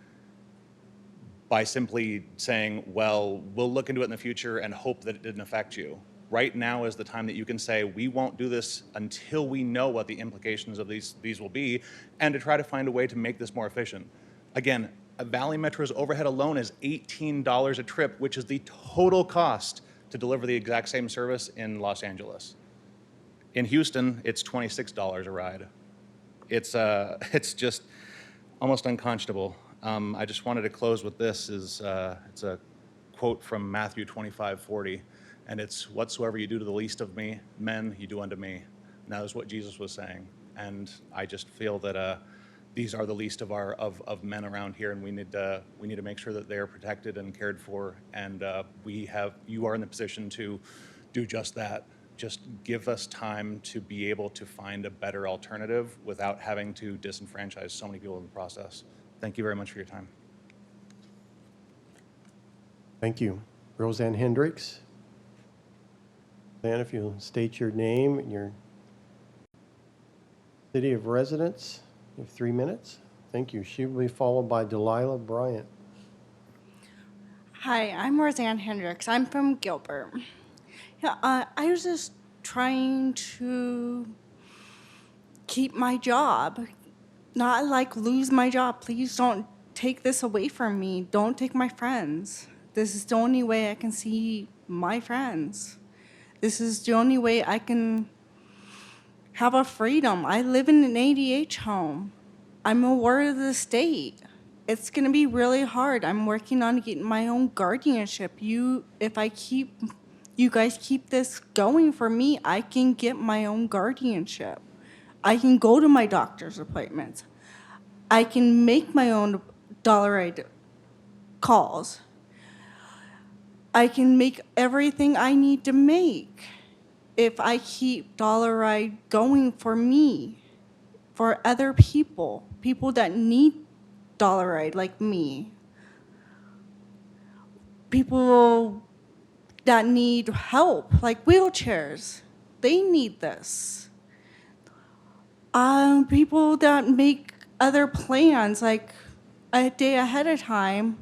by simply saying, well, we'll look into it in the future and hope that it didn't affect you. Right now is the time that you can say, we won't do this until we know what the implications of these will be, and to try to find a way to make this more efficient. Again, Valley Metro's overhead alone is $18 a trip, which is the total cost to deliver the exact same service in Los Angeles. In Houston, it's $26 a ride. It's just almost unconscionable. I just wanted to close with this. It's a quote from Matthew 25:40, and it's, whatsoever you do to the least of me, men, you do unto me. And that is what Jesus was saying. And I just feel that these are the least of men around here, and we need to make sure that they are protected and cared for. And you are in the position to do just that. Just give us time to be able to find a better alternative without having to disenfranchise so many people in the process. Thank you very much for your time. Thank you. Roseanne Hendricks. Then if you'll state your name and your city of residence, you have 3 minutes. Thank you. She will be followed by Delilah Bryant. Hi, I'm Roseanne Hendricks. I'm from Gilbert. Yeah, I was just trying to keep my job, not like lose my job. Please don't take this away from me. Don't take my friends. This is the only way I can see my friends. This is the only way I can have a freedom. I live in an ADH home. I'm a ward of the state. it's going to be really hard. I'm working on getting my own guardianship. If you guys keep this going for me, I can get my own guardianship. I can go to my doctor's appointments. I can make my own dollar ride calls. I can make everything I need to make if I keep dollar ride going for me, for other people that need dollar ride like me. People that need help, like wheelchairs, they need this. People that make other plans, like a day ahead of time,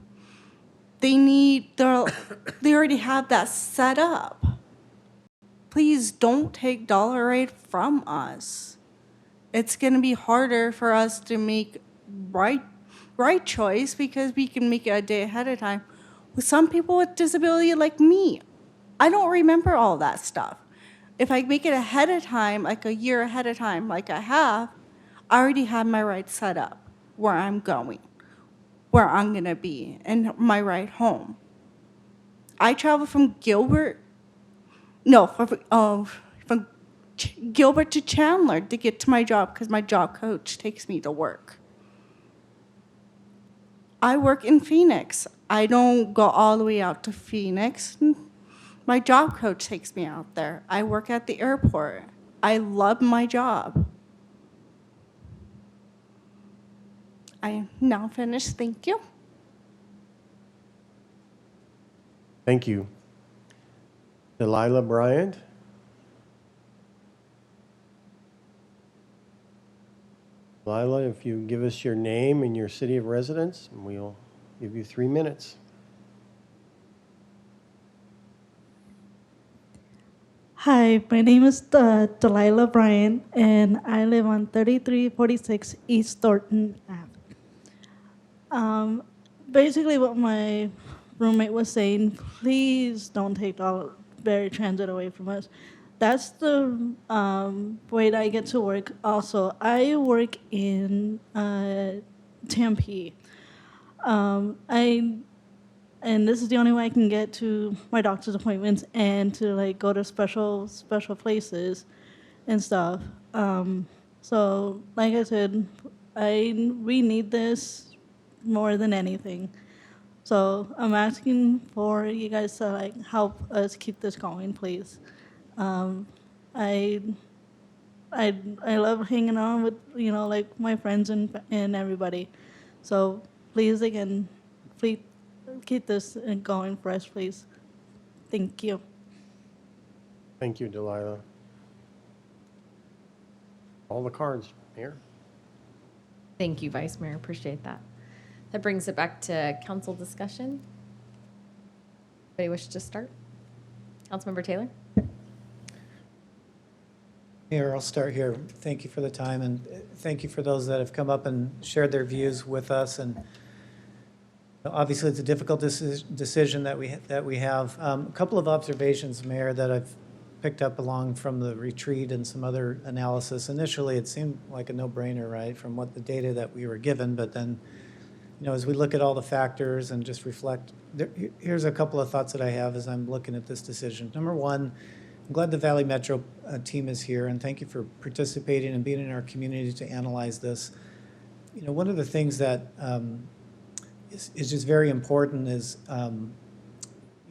they already have that set up. Please don't take dollar rate from us. It's going to be harder for us to make right choice because we can make it a day ahead of time. With some people with disability like me, I don't remember all that stuff. If I make it ahead of time, like a year ahead of time, like I have, I already have my ride set up, where I'm going, where I'm going to be, and my ride home. I travel from Gilbert to Chandler to get to my job because my job coach takes me to work. I work in Phoenix. I don't go all the way out to Phoenix. My job coach takes me out there. I work at the airport. I love my job. I am now finished. Thank you. Thank you. Delilah Bryant. Delilah, if you give us your name and your city of residence, we'll give you 3 minutes. Hi, my name is Delilah Bryant, and I live on 3346 East Thornton Ave. Basically, what my roommate was saying, please don't take Berry Transit away from us. That's the way that I get to work. Also, I work in Tempe. And this is the only way I can get to my doctor's appointments and to like go to special places and stuff. So like I said, we need this more than anything. So I'm asking for you guys to like help us keep this going, please. I love hanging out with like my friends and everybody. So please again, please keep this going for us, please. Thank you. Thank you, Delilah. All the cards, Mayor. Thank you, Vice Mayor. Appreciate that. That brings it back to council discussion. Anybody wish to start? Councilmember Taylor? Mayor, I'll start here. Thank you for the time, and thank you for those that have come up and shared their views with us. And obviously, it's a difficult decision that we have. A couple of observations, Mayor, that I've picked up along from the retreat and some other analysis. Initially, it seemed like a no-brainer, right, from what the data that we were given. But then, as we look at all the factors and just reflect, here's a couple of thoughts that I have as I'm looking at this decision. Number one, I'm glad the Valley Metro team is here, and thank you for participating and being in our community to analyze this. One of the things that is just very important is,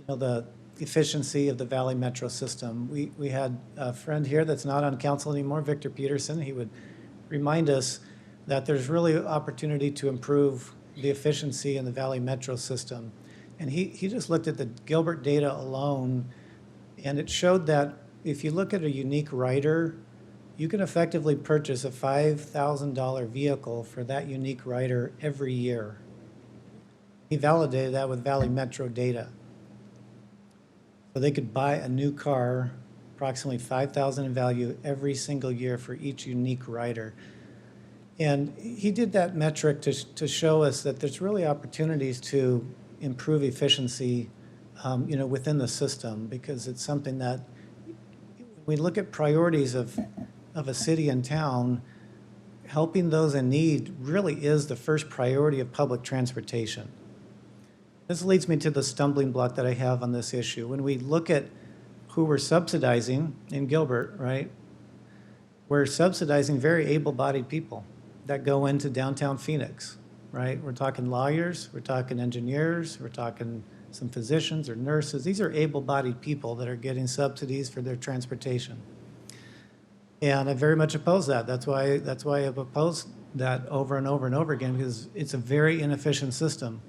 the efficiency of the Valley Metro system. We had a friend here that's not on council anymore, Victor Peterson. He would remind us that there's really opportunity to improve the efficiency in the Valley Metro system. And he just looked at the Gilbert data alone, and it showed that if you look at a unique rider, you can effectively purchase a $5,000 vehicle for that unique rider every year. He validated that with Valley Metro data. So they could buy a new car, approximately $5,000 in value every single year for each unique rider. And he did that metric to show us that there's really opportunities to improve efficiency within the system, because it's something that we look at priorities of a city and town. helping those in need really is the first priority of public transportation. This leads me to the stumbling block that I have on this issue. When we look at who we're subsidizing in Gilbert, right? We're subsidizing very able-bodied people that go into downtown Phoenix, right? We're talking lawyers, we're talking engineers, we're talking some physicians or nurses. These are able-bodied people that are getting subsidies for their transportation. And I very much oppose that. That's why I've opposed that over and over and over again, because it's a very inefficient system.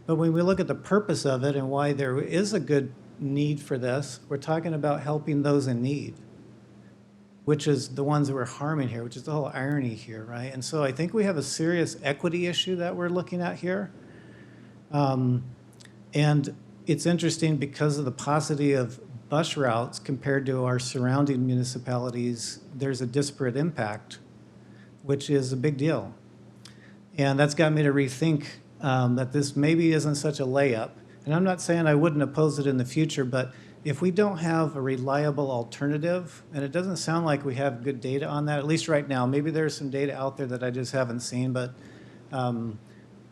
But when we look at the purpose of it and why there is a good need for this, we're talking about helping those in need, which is the ones that we're harming here, which is the whole irony here, right? And so I think we have a serious equity issue that we're looking at here. And it's interesting because of the paucity of bus routes compared to our surrounding municipalities, there's a disparate impact, which is a big deal. And that's got me to rethink that this maybe isn't such a layup. And I'm not saying I wouldn't oppose it in the future, but if we don't have a reliable alternative, and it doesn't sound like we have good data on that, at least right now, maybe there's some data out there that I just haven't seen, but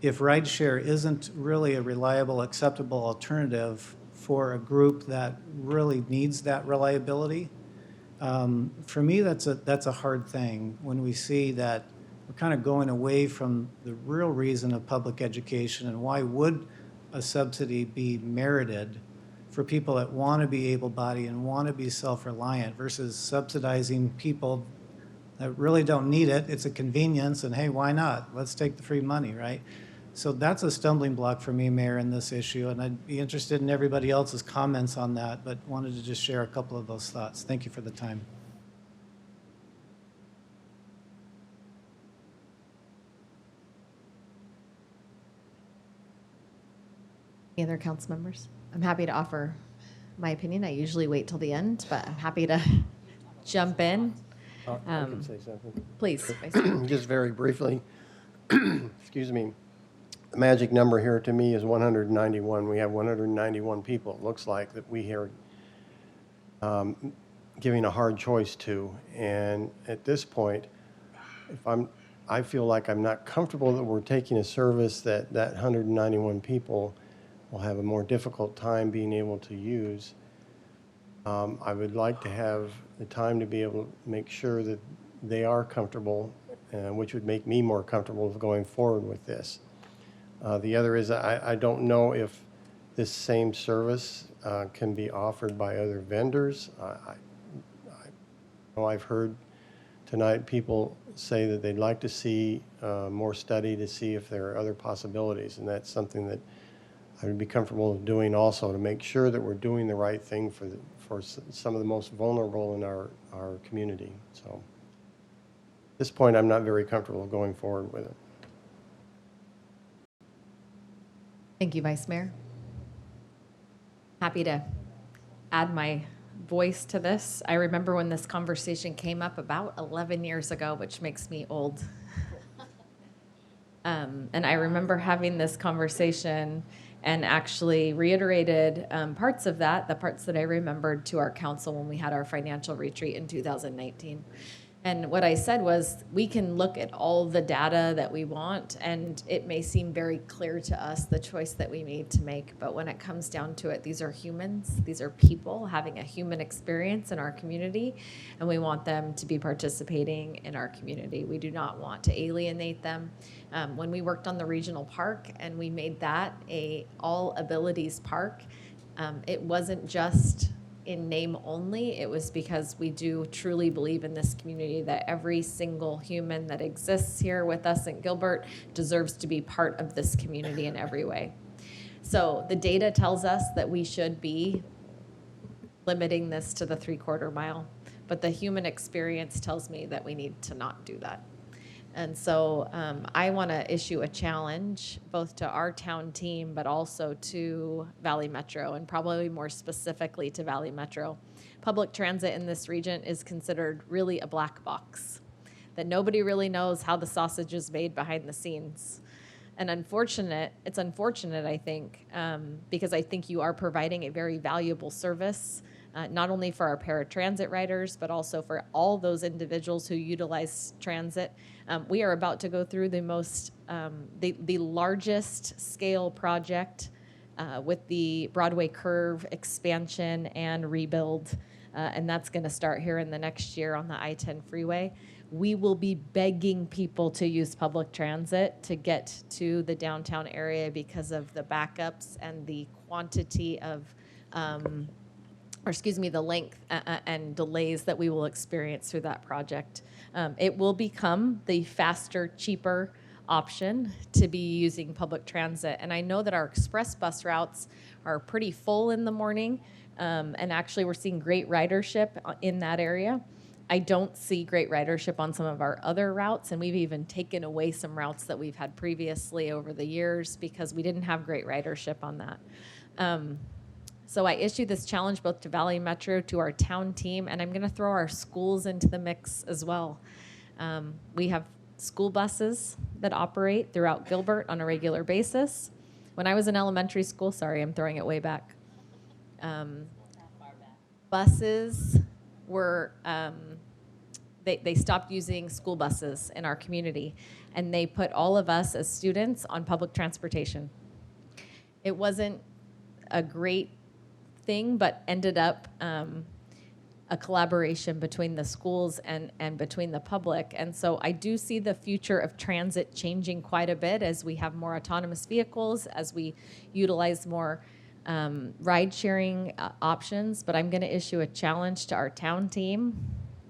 if rideshare isn't really a reliable, acceptable alternative for a group that really needs that reliability, for me, that's a hard thing when we see that we're kind of going away from the real reason of public education and why would a subsidy be merited for people that want to be able-bodied and want to be self-reliant versus subsidizing people that really don't need it. It's a convenience, and hey, why not? Let's take the free money, right? So that's a stumbling block for me, Mayor, in this issue, and I'd be interested in everybody else's comments on that, but wanted to just share a couple of those thoughts. Thank you for the time. Any other council members? I'm happy to offer my opinion. I usually wait till the end, but I'm happy to jump in. I can say something. Please, Vice Mayor. Just very briefly, excuse me, the magic number here to me is 191. We have 191 people, it looks like, that we are giving a hard choice to. And at this point, I feel like I'm not comfortable that we're taking a service that 191 people will have a more difficult time being able to use. I would like to have the time to be able to make sure that they are comfortable, which would make me more comfortable with going forward with this. The other is I don't know if this same service can be offered by other vendors. I know I've heard tonight people say that they'd like to see more study to see if there are other possibilities, and that's something that I would be comfortable doing also to make sure that we're doing the right thing for some of the most vulnerable in our community. So at this point, I'm not very comfortable going forward with it. Thank you, Vice Mayor. Happy to add my voice to this. I remember when this conversation came up about 11 years ago, which makes me old. And I remember having this conversation and actually reiterated parts of that, the parts that I remembered, to our council when we had our financial retreat in 2019. And what I said was, we can look at all the data that we want, and it may seem very clear to us the choice that we need to make. But when it comes down to it, these are humans. These are people having a human experience in our community, and we want them to be participating in our community. We do not want to alienate them. When we worked on the regional park and we made that a all abilities park, it wasn't just in name only. It was because we do truly believe in this community that every single human that exists here with us in Gilbert deserves to be part of this community in every way. So the data tells us that we should be limiting this to the 3/4 mile, but the human experience tells me that we need to not do that. And so I want to issue a challenge both to our town team, but also to Valley Metro, and probably more specifically to Valley Metro. Public transit in this region is considered really a black box, that nobody really knows how the sausage is made behind the scenes. And it's unfortunate, I think, because I think you are providing a very valuable service not only for our paratransit riders, but also for all those individuals who utilize transit. We are about to go through the largest scale project with the Broadway Curve expansion and rebuild, and that's going to start here in the next year on the I-10 freeway. We will be begging people to use public transit to get to the downtown area because of the backups and the quantity of, the length and delays that we will experience through that project. It will become the faster, cheaper option to be using public transit. And I know that our express bus routes are pretty full in the morning, and actually we're seeing great ridership in that area. I don't see great ridership on some of our other routes, and we've even taken away some routes that we've had previously over the years because we didn't have great ridership on that. So I issued this challenge both to Valley Metro, to our town team, and I'm going to throw our schools into the mix as well. We have school buses that operate throughout Gilbert on a regular basis. When I was in elementary school, sorry, I'm throwing it way back. Buses were, they stopped using school buses in our community, and they put all of us as students on public transportation. It wasn't a great thing, but ended up a collaboration between the schools and between the public. And so I do see the future of transit changing quite a bit as we have more autonomous vehicles, as we utilize more ride-sharing options. But I'm going to issue a challenge to our town team,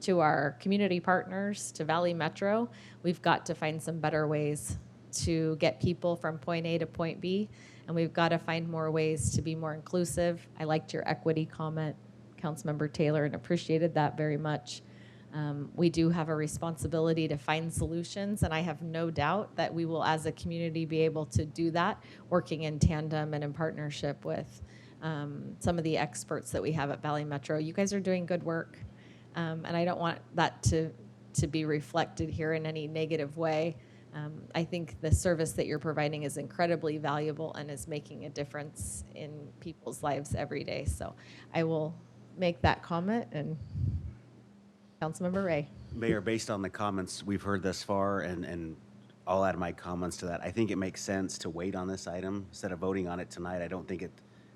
to our community partners, to Valley Metro. We've got to find some better ways to get people from point A to point B, and we've got to find more ways to be more inclusive. I liked your equity comment, Councilmember Taylor, and appreciated that very much. We do have a responsibility to find solutions, and I have no doubt that we will, as a community, be able to do that, working in tandem and in partnership with some of the experts that we have at Valley Metro. You guys are doing good work, and I don't want that to be reflected here in any negative way. I think the service that you're providing is incredibly valuable and is making a difference in people's lives every day. So I will make that comment. And Councilmember Ray. Mayor, based on the comments we've heard thus far, and I'll add my comments to that, I think it makes sense to wait on this item instead of voting on it tonight. I don't think it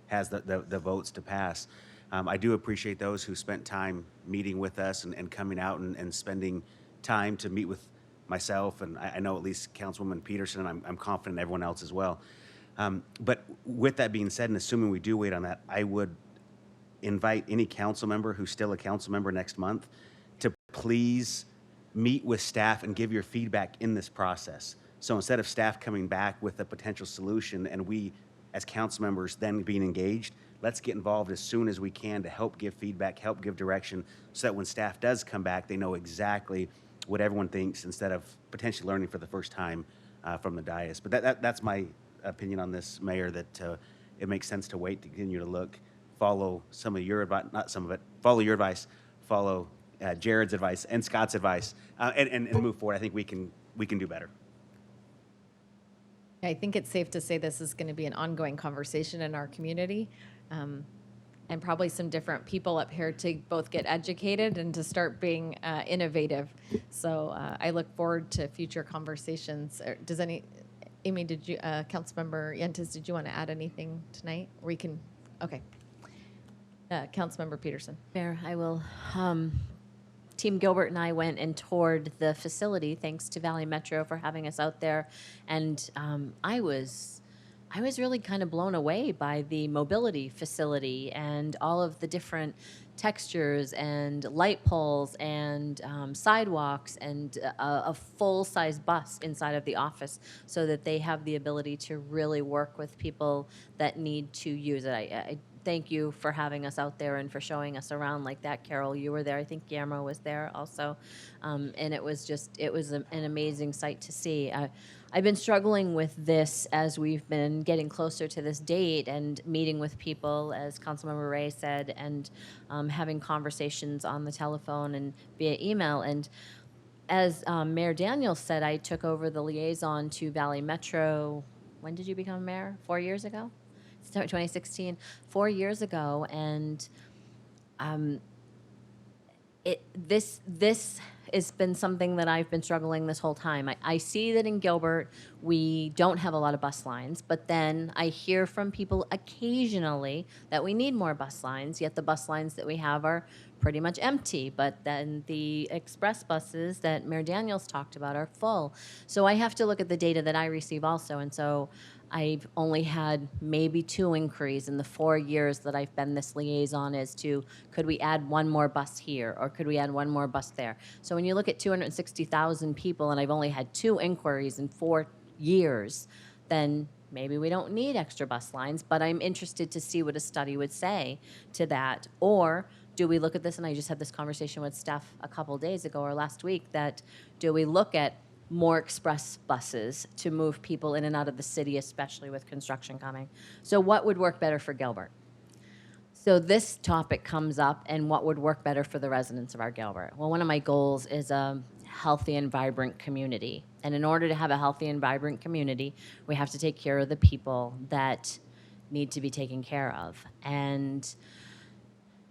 has the votes to pass. I do appreciate those who spent time meeting with us and coming out and spending time to meet with myself, and I know at least Councilwoman Peterson, and I'm confident everyone else as well. But with that being said, and assuming we do wait on that, I would invite any council member who's still a council member next month to please meet with staff and give your feedback in this process. So instead of staff coming back with a potential solution and we as council members then being engaged, let's get involved as soon as we can to help give feedback, help give direction, so that when staff does come back, they know exactly what everyone thinks instead of potentially learning for the first time from the dais. But that's my opinion on this, Mayor, that it makes sense to wait, to continue to look, follow some of your advice, not some of it, follow your advice, follow Jared's advice and Scott's advice, and move forward. I think we can do better. I think it's safe to say this is going to be an ongoing conversation in our community, and probably some different people up here to both get educated and to start being innovative. So I look forward to future conversations. Does Amy, did you, Councilmember Yentis, did you want to add anything tonight? We can, okay. Councilmember Peterson. Mayor, I will. Team Gilbert and I went and toured the facility, thanks to Valley Metro for having us out there, and I was really kind of blown away by the mobility facility and all of the different textures and light poles and sidewalks and a full-size bus inside of the office, so that they have the ability to really work with people that need to use it. I thank you for having us out there and for showing us around like that. Carol, you were there. I think Guillermo was there also. And it was an amazing sight to see. I've been struggling with this as we've been getting closer to this date and meeting with people, as Councilmember Ray said, and having conversations on the telephone and via email. And as Mayor Daniels said, I took over the liaison to Valley Metro. When did you become mayor? 4 years ago? 2016, 4 years ago, and This has been something that I've been struggling this whole time. I see that in Gilbert, we don't have a lot of bus lines, but then I hear from people occasionally that we need more bus lines, yet the bus lines that we have are pretty much empty. But then the express buses that Mayor Daniels talked about are full. So I have to look at the data that I receive also. And so I've only had maybe 2 inquiries in the 4 years that I've been this liaison as to could we add one more bus here or could we add one more bus there. So when you look at 260,000 people and I've only had 2 inquiries in 4 years, then maybe we don't need extra bus lines, but I'm interested to see what a study would say to that. Or do we look at this, and I just had this conversation with Steph a couple days ago or last week, that do we look at more express buses to move people in and out of the city, especially with construction coming? So what would work better for Gilbert? So this topic comes up, and what would work better for the residents of our Gilbert? Well, one of my goals is a healthy and vibrant community. And in order to have a healthy and vibrant community, we have to take care of the people that need to be taken care of. And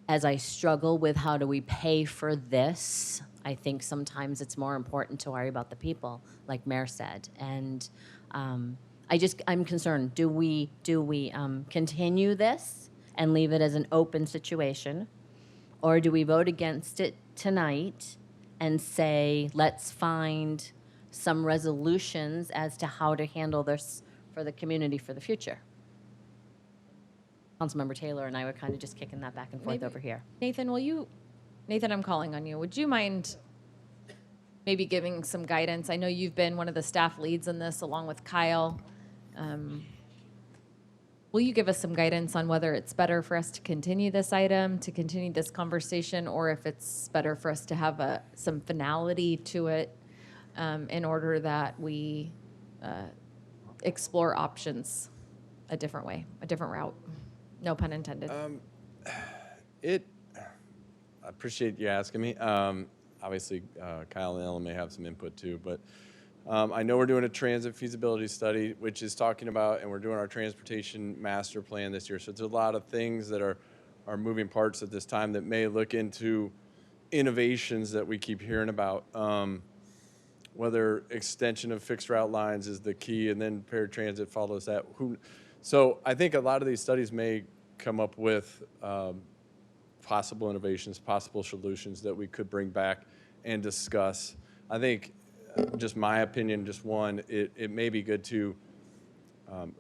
as I struggle with how do we pay for this, I think sometimes it's more important to worry about the people, like Mayor said. And I'm concerned, do we continue this and leave it as an open situation? Or do we vote against it tonight and say, let's find some resolutions as to how to handle this for the community for the future? Councilmember Taylor and I were kind of just kicking that back and forth over here. Nathan, Nathan, I'm calling on you. Would you mind maybe giving some guidance? I know you've been one of the staff leads in this along with Kyle. Will you give us some guidance on whether it's better for us to continue this item, to continue this conversation, or if it's better for us to have some finality to it in order that we explore options a different way, a different route? No pun intended. I appreciate you asking me. Obviously, Kyle and Ellen may have some input too, but I know we're doing a transit feasibility study, which is talking about, and we're doing our transportation master plan this year. So there's a lot of things that are moving parts at this time that may look into innovations that we keep hearing about. Whether extension of fixed route lines is the key, and then paratransit follows that. So I think a lot of these studies may come up with possible innovations, possible solutions that we could bring back and discuss. I think, just my opinion, just one, it may be good to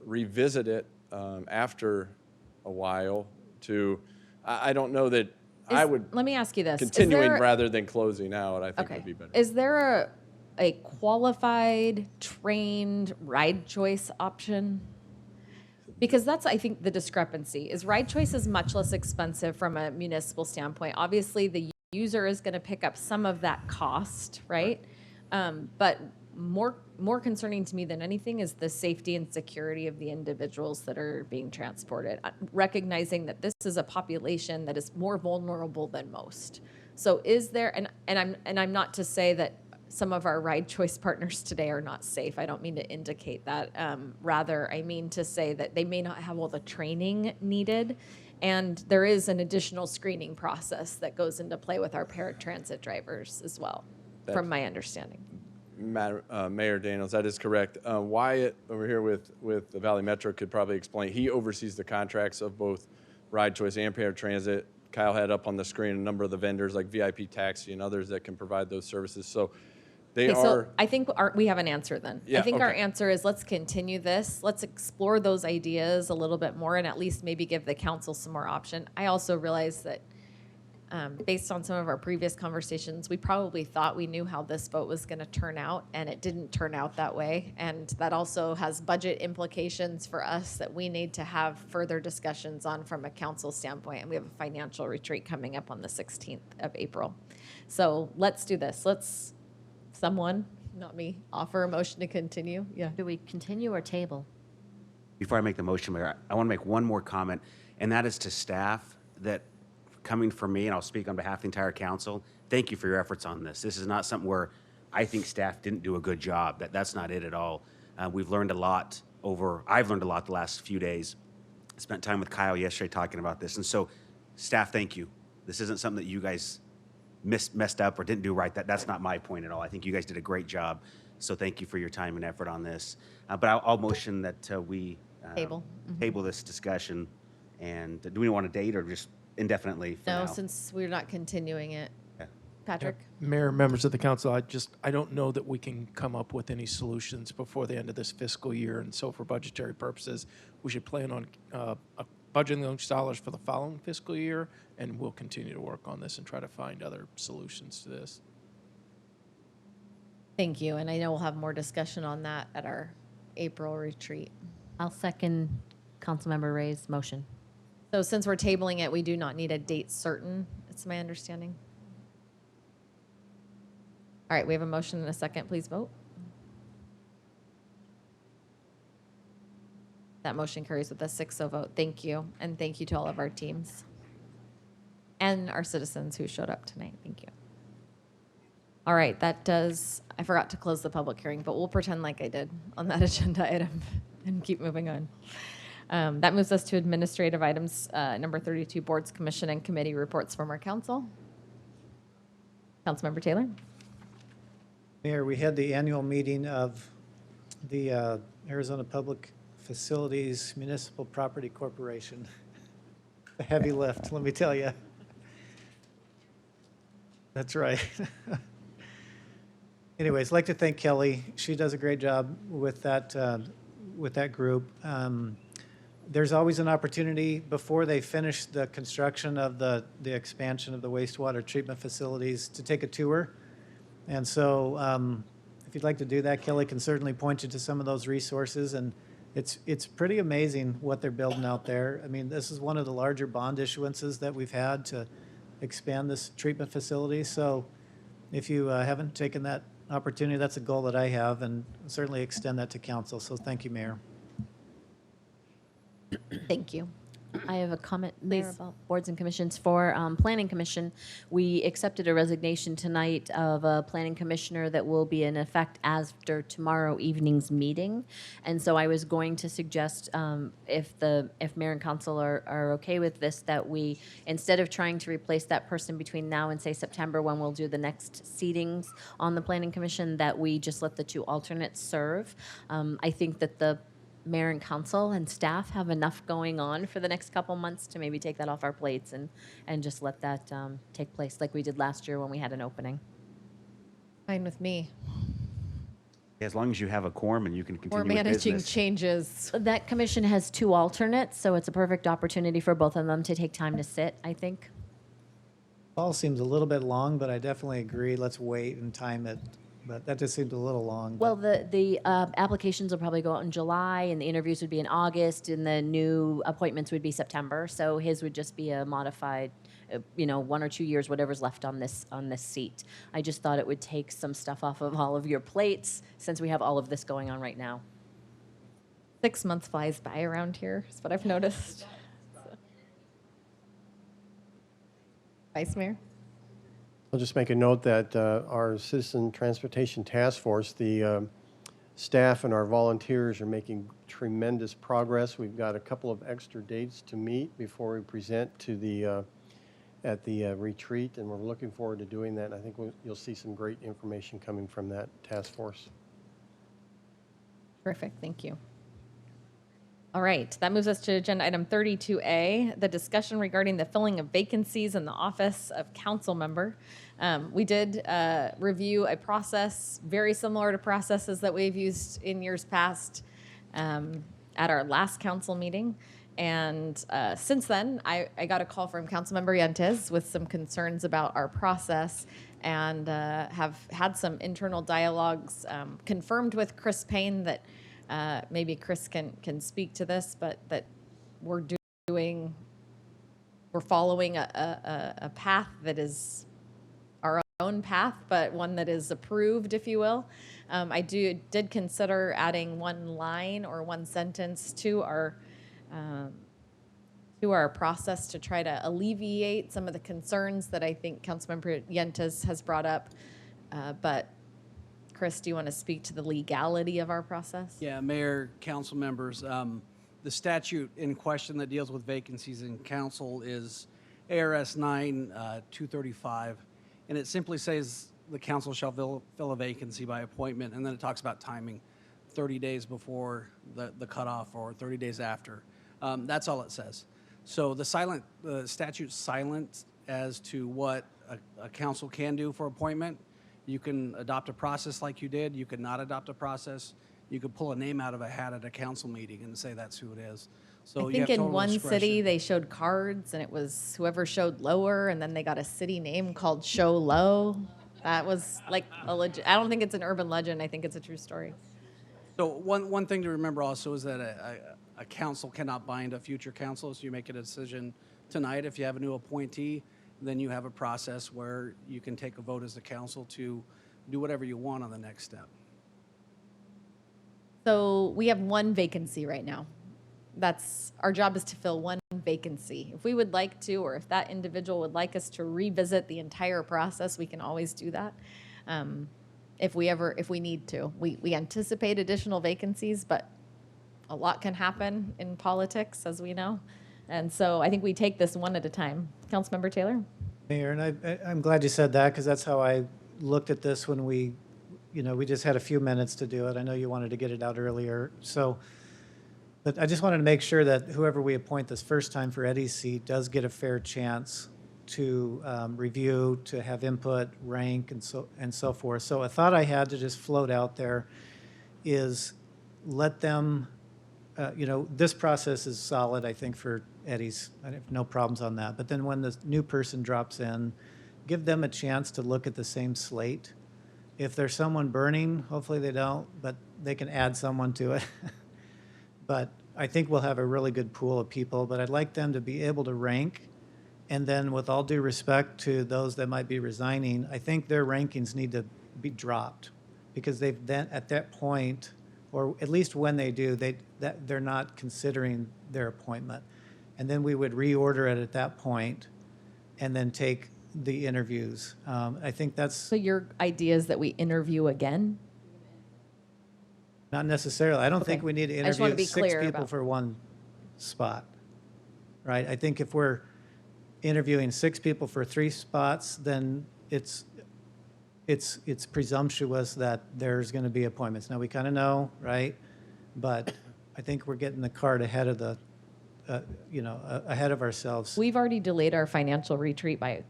revisit it after a while to, I don't know that I would. Let me ask you this. Continuing rather than closing out, I think would be better. Is there a qualified, trained ride choice option? Because that's, I think, the discrepancy, is ride choice is much less expensive from a municipal standpoint. Obviously, the user is going to pick up some of that cost, right? But more concerning to me than anything is the safety and security of the individuals that are being transported, recognizing that this is a population that is more vulnerable than most. So is there, and I'm not to say that some of our ride choice partners today are not safe. I don't mean to indicate that. Rather, I mean to say that they may not have all the training needed. And there is an additional screening process that goes into play with our paratransit drivers as well, from my understanding. Mayor Daniels, that is correct. Wyatt over here with the Valley Metro could probably explain. He oversees the contracts of both ride choice and paratransit. Kyle had up on the screen a number of the vendors like VIP Taxi and others that can provide those services. So they are. So I think we have an answer then. Yeah, I think our okay. answer is let's continue this. Let's explore those ideas a little bit more and at least maybe give the council some more option. I also realize that based on some of our previous conversations, we probably thought we knew how this vote was going to turn out, and it didn't turn out that way. And that also has budget implications for us that we need to have further discussions on from a council standpoint. And we have a financial retreat coming up on the 16th of April. So let's do this. Let's, someone, not me, offer a motion to continue. Yeah. Do we continue or table? Before I make the motion, Mayor, I want to make one more comment, and that is to staff that coming from me, and I'll speak on behalf of the entire council, thank you for your efforts on this. This is not something where I think staff didn't do a good job. That's not it at all. We've learned a lot I've learned a lot the last few days. Spent time with Kyle yesterday talking about this. And so staff, thank you. This isn't something that you guys messed up or didn't do right. That's not my point at all. I think you guys did a great job. So thank you for your time and effort on this. But I'll motion that we Table. table this discussion. And do we want a date or just indefinitely for No, now? since we're not continuing it. Yeah. Patrick? Mayor, members of the council, I don't know that we can come up with any solutions before the end of this fiscal year. And so for budgetary purposes, we should plan on budgeting those dollars for the following fiscal year. And we'll continue to work on this and try to find other solutions to this. Thank you. And I know we'll have more discussion on that at our April retreat. I'll second Councilmember Ray's motion. So since we're tabling it, we do not need a date certain, it's my understanding. All right, we have a motion and a second. Please vote. That motion carries with a 6-0 vote. Thank you. And thank you to all of our teams and our citizens who showed up tonight. Thank you. All right, I forgot to close the public hearing, but we'll pretend like I did on that agenda item and keep moving on. That moves us to administrative items, number 32, boards, commission, and committee reports from our council. Councilmember Taylor. Mayor, we had the annual meeting of the Arizona Public Facilities Municipal Property Corporation. A heavy lift, let me tell you. That's right. Anyways, I'd like to thank Kelly. She does a great job with that group. There's always an opportunity before they finish the construction of the expansion of the wastewater treatment facilities to take a tour. And so if you'd like to do that, Kelly can certainly point you to some of those resources. And it's pretty amazing what they're building out there. I mean, this is one of the larger bond issuances that we've had to expand this treatment facility. So if you haven't taken that opportunity, that's a goal that I have, and certainly extend that to council. So thank you, Mayor. Thank you. I have a comment, Mayor, Please. about boards and commissions. For Planning Commission, we accepted a resignation tonight of a planning commissioner that will be in effect after tomorrow evening's meeting. And so I was going to suggest, if mayor and council are okay with this, that we, instead of trying to replace that person between now and, say, September, when we'll do the next seatings on the Planning Commission, that we just let the two alternates serve. I think that the mayor and council and staff have enough going on for the next couple months to maybe take that off our plates and just let that take place like we did last year when we had an opening. Fine with me. As long as you have a quorum and you can continue We're with managing business. changes. That commission has two alternates, so it's a perfect opportunity for both of them to take time to sit, I think. Fall seems a little bit long, but I definitely agree. Let's wait and time it. But that just seemed a little long. Well, the applications will probably go out in July, and the interviews would be in August, and the new appointments would be September. So his would just be a modified, 1 or 2 years, whatever's left on this seat. I just thought it would take some stuff off of all of your plates since we have all of this going on right now. 6 months flies by around here, is what I've noticed. Vice Mayor? I'll just make a note that our Citizen Transportation Task Force, the staff and our volunteers are making tremendous progress. We've got a couple of extra dates to meet before we present to at the retreat, and we're looking forward to doing that. And I think you'll see some great information coming from that task force. Terrific, thank you. All right, that moves us to agenda item 32A, the discussion regarding the filling of vacancies in the office of council member. We did review a process very similar to processes that we've used in years past at our last council meeting. And since then, I got a call from Councilmember Yentes with some concerns about our process, and have had some internal dialogues confirmed with Chris Payne that maybe Chris can speak to this, but that we're following a path that is our own path, but one that is approved, if you will. I did consider adding one line or one sentence to our process to try to alleviate some of the concerns that I think Councilmember Yentes has brought up. But Chris, do you want to speak to the legality of our process? Yeah, Mayor, council members, the statute in question that deals with vacancies in council is ARS 9, 235, and it simply says the council shall fill a vacancy by appointment, and then it talks about timing, 30 days before the cutoff or 30 days after. That's all it says. So the statute's silent as to what a council can do for appointment. You can adopt a process like you did. You could not adopt a process. You could pull a name out of a hat at a council meeting and say that's who it is. So I you have think in total one discretion. city, they showed cards, and it was whoever showed lower, and then they got a city name called Show Low. That was like I don't think it's an urban legend. I think it's a true story. So one thing to remember also is that a council cannot bind a future council. So you make a decision tonight. If you have a new appointee, then you have a process where you can take a vote as the council to do whatever you want on the next step. So we have one vacancy right now. That's our job, is to fill one vacancy. If we would like to, or if that individual would like us to revisit the entire process, we can always do that. If we need to. We anticipate additional vacancies, but a lot can happen in politics, as we know. And so I think we take this one at a time. Councilmember Taylor? Mayor, and I'm glad you said that, because that's how I looked at this when we just had a few minutes to do it. I know you wanted to get it out earlier. So, but I just wanted to make sure that whoever we appoint this first time for Eddie's seat does get a fair chance to review, to have input, rank, and so forth. So a thought I had to just float out there is let them, this process is solid, I think, for Eddie's. I have no problems on that. But then when the new person drops in, give them a chance to look at the same slate. If there's someone burning, hopefully they don't, but they can add someone to it. But I think we'll have a really good pool of people, but I'd like them to be able to rank. And then with all due respect to those that might be resigning, I think their rankings need to be dropped, because they've then, at that point, or at least when they do, they're not considering their appointment. And then we would reorder it at that point and then take the interviews. I think that's So your idea is that we interview again? not necessarily. I don't think Okay. we need to I just wanna interview be 6 clear people about- for one spot, right? I think if we're interviewing 6 people for 3 spots, then it's presumptuous that there's going to be appointments. Now, we kind of know, right? But I think we're getting the cart ahead of the, ahead of ourselves. We've already delayed our financial retreat by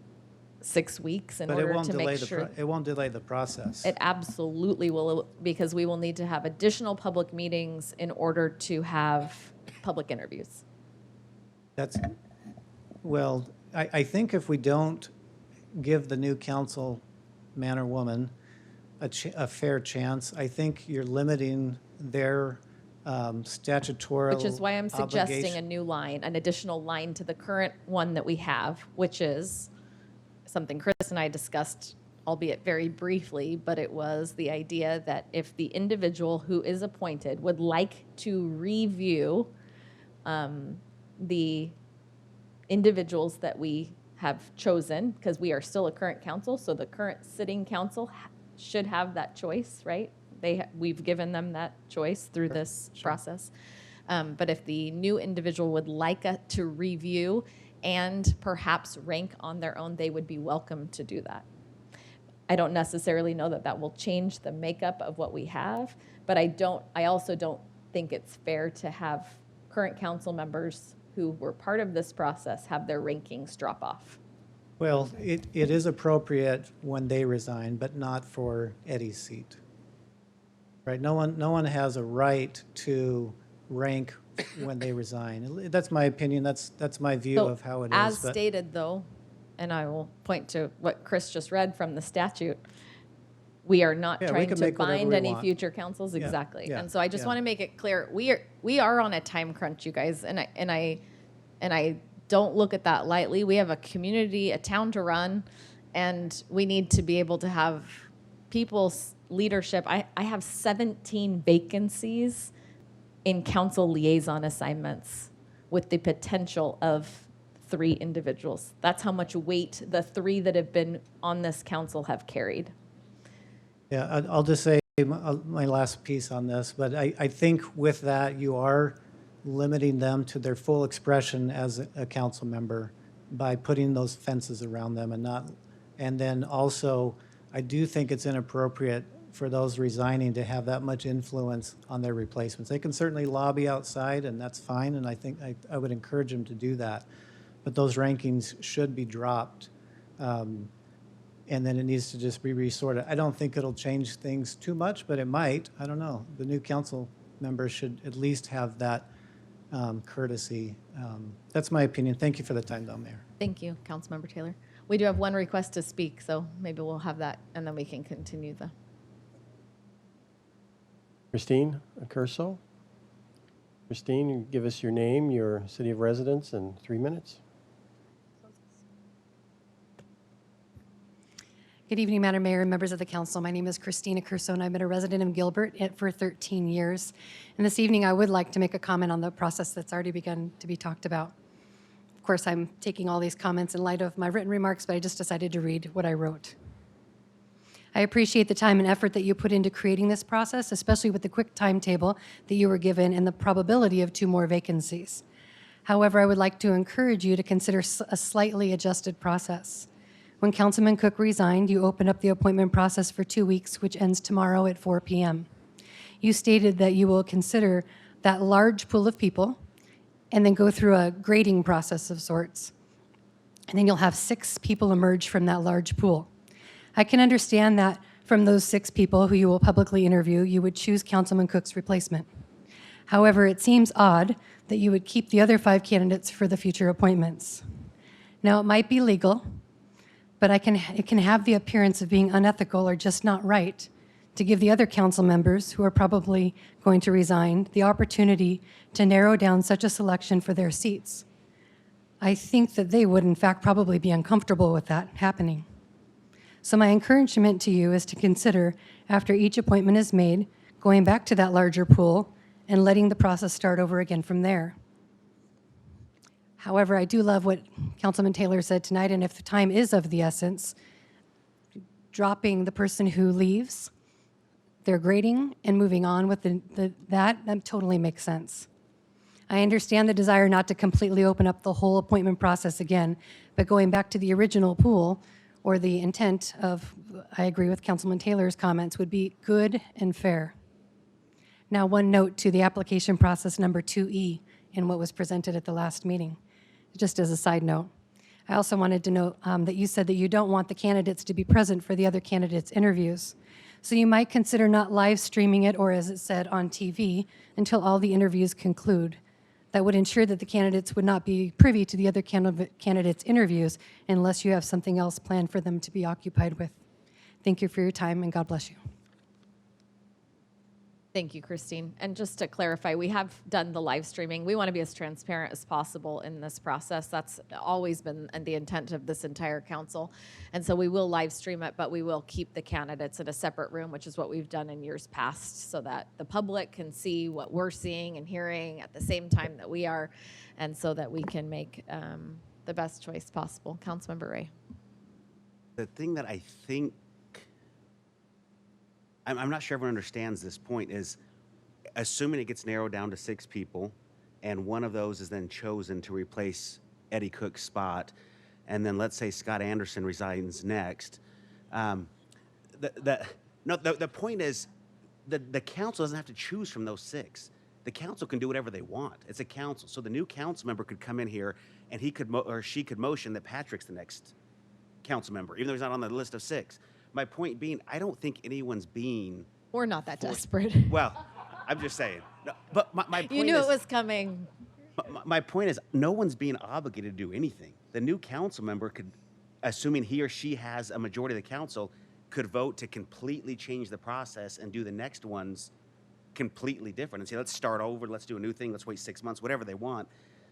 6 weeks in But it order won't to delay make sure. it won't delay the process. It absolutely will, because we will need to have additional public meetings in order to have public interviews. Well, I think if we don't give the new council man or woman a fair chance, I think you're limiting their statutory Which is why I'm suggesting a obligation. new line, an additional line to the current one that we have, which is something Chris and I discussed, albeit very briefly, but it was the idea that if the individual who is appointed would like to review the individuals that we have chosen, because we are still a current council, so the current sitting council should have that choice, right? We've given them that choice through this process. But if the new individual would like to review and perhaps rank on their own, they would be welcome to do that. I don't necessarily know that that will change the makeup of what we have, but I also don't think it's fair to have current council members who were part of this process have their rankings drop off. Well, it is appropriate when they resign, but not for Eddie's seat. Right? No one has a right to rank when they resign. That's my opinion. That's my view So, of how it is. as but- stated, though, and I will point to what Chris just read from the statute, we are not Yeah, we trying can to make whatever bind we any want. future councils. Yeah, Exactly. yeah, And so I just yeah. want to make it clear, we are on a time crunch, you guys, and I don't look at that lightly. We have a community, a town to run, and we need to be able to have people's leadership. I have 17 vacancies in council liaison assignments with the potential of 3 individuals. That's how much weight the 3 that have been on this council have carried. Yeah, I'll just say my last piece on this, but I think with that, you are limiting them to their full expression as a council member, by putting those fences around them and not, and then also, I do think it's inappropriate for those resigning to have that much influence on their replacements. They can certainly lobby outside, and that's fine, and I think I would encourage them to do that. But those rankings should be dropped, and then it needs to just be resorted. I don't think it'll change things too much, but it might. I don't know. The new council members should at least have that courtesy. That's my opinion. Thank you for the time, though, Mayor. Thank you, Councilmember Taylor. We do have one request to speak, so maybe we'll have that, and then we can continue the. Christine Accurso. Christine, you give us your name, your city of residence, and 3 minutes. Good evening, Madam Mayor and members of the council. My name is Christina Accurso, and I've been a resident of Gilbert for 13 years. And this evening, I would like to make a comment on the process that's already begun to be talked about. Of course, I'm taking all these comments in light of my written remarks, but I just decided to read what I wrote. I appreciate the time and effort that you put into creating this process, especially with the quick timetable that you were given and the probability of 2 more vacancies. However, I would like to encourage you to consider a slightly adjusted process. When Councilman Cook resigned, you opened up the appointment process for 2 weeks, which ends tomorrow at 4 p.m. You stated that you will consider that large pool of people and then go through a grading process of sorts. And then you'll have 6 people emerge from that large pool. I can understand that from those 6 people who you will publicly interview, you would choose Councilman Cook's replacement. However, it seems odd that you would keep the other 5 candidates for the future appointments. Now, it might be legal, but it can have the appearance of being unethical or just not right to give the other council members who are probably going to resign the opportunity to narrow down such a selection for their seats. I think that they would, in fact, probably be uncomfortable with that happening. So my encouragement to you is to consider, after each appointment is made, going back to that larger pool and letting the process start over again from there. However, I do love what Councilman Taylor said tonight, and if the time is of the essence, dropping the person who leaves, their grading, and moving on with that totally makes sense. I understand the desire not to completely open up the whole appointment process again, but going back to the original pool, or the intent of, I agree with Councilman Taylor's comments, would be good and fair. Now, one note to the application process number 2E in what was presented at the last meeting, just as a side note. I also wanted to note that you said that you don't want the candidates to be present for the other candidates' interviews. So you might consider not live streaming it, or as it said, on TV, until all the interviews conclude. That would ensure that the candidates would not be privy to the other candidates' interviews unless you have something else planned for them to be occupied with. Thank you for your time, and God bless you. Thank you, Christine. And just to clarify, we have done the live streaming. We want to be as transparent as possible in this process. That's always been the intent of this entire council. And so we will live stream it, but we will keep the candidates in a separate room, which is what we've done in years past, so that the public can see what we're seeing and hearing at the same time that we are, and so that we can make the best choice possible. Councilmember Ray. The thing that I think, I'm not sure everyone understands this point, is assuming it gets narrowed down to 6 people, and one of those is then chosen to replace Eddie Cook's spot, and then let's say Scott Anderson resigns next. The point is the council doesn't have to choose from those 6. The council can do whatever they want. It's a council. So the new council member could come in here and he could or she could motion that Patrick's the next council member, even though he's not on the list of 6. My point being, I don't think anyone's being... We're not that desperate. Well, I'm just saying. No, but my point You knew is, it was coming. my point is, no one's being obligated to do anything. The new council member could, assuming he or she has a majority of the council, could vote to completely change the process and do the next ones completely different and say, let's start over, let's do a new thing, let's wait 6 months, whatever they want.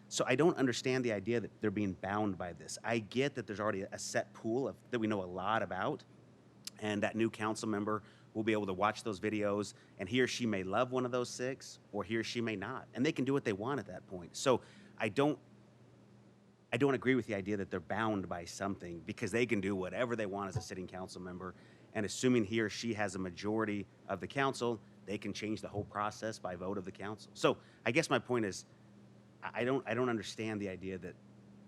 So I don't understand the idea that they're being bound by this. I get that there's already a set pool that we know a lot about, and that new council member will be able to watch those videos, and he or she may love one of those 6, or he or she may not, and they can do what they want at that point. So I don't agree with the idea that they're bound by something, because they can do whatever they want as a sitting council member, and assuming he or she has a majority of the council, they can change the whole process by vote of the council. So I guess my point is, I don't understand the idea that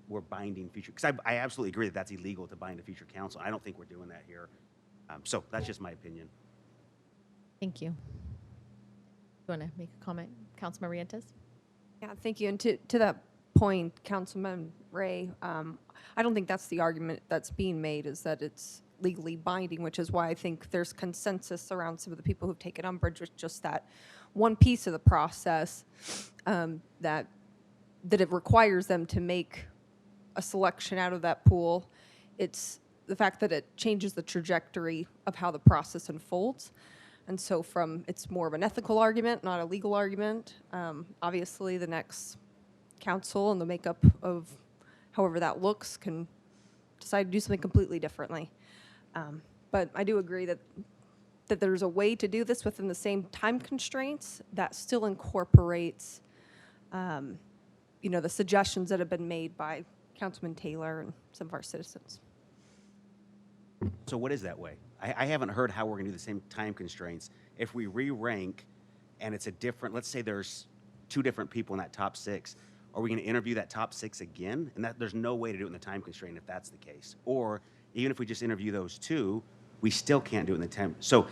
we're binding future, because I absolutely agree that that's illegal to bind a future council. I don't think we're doing that here. So that's just my opinion. Thank you. You want to make a comment, Councilmember Rientes? Yeah, thank you. And to that point, Councilman Ray, I don't think that's the argument that's being made, is that it's legally binding, which is why I think there's consensus around some of the people who've taken umbrage with just that one piece of the process, that it requires them to make a selection out of that pool. It's the fact that it changes the trajectory of how the process unfolds. And so it's more of an ethical argument, not a legal argument. Obviously, the next council and the makeup of however that looks can decide to do something completely differently. But I do agree that there's a way to do this within the same time constraints that still incorporates, the suggestions that have been made by Councilman Taylor and some of our citizens. So what is that way? I haven't heard how we're going to do the same time constraints. If we re-rank and it's a different, let's say there's 2 different people in that top 6, are we going to interview that top 6 again? And there's no way to do it in the time constraint if that's the case. Or even if we just interview those 2, we still can't do it in the time. So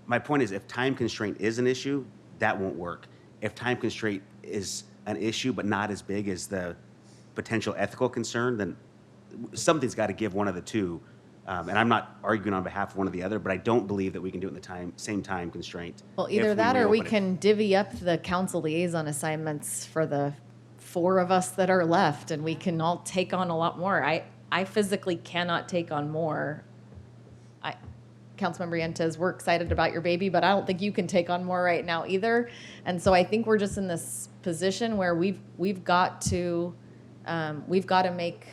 my point is, if time constraint is an issue, that won't work. If time constraint is an issue but not as big as the potential ethical concern, then something's got to give one of the 2. And I'm not arguing on behalf of one or the other, but I don't believe that we can do it in the same time constraint. Well, either that or we reopen it. can divvy up the council liaison assignments for the 4 of us that are left, and we can all take on a lot more. I physically cannot take on more. Councilmember Rientes, we're excited about your baby, but I don't think you can take on more right now either. And so I think we're just in this position where we've got to make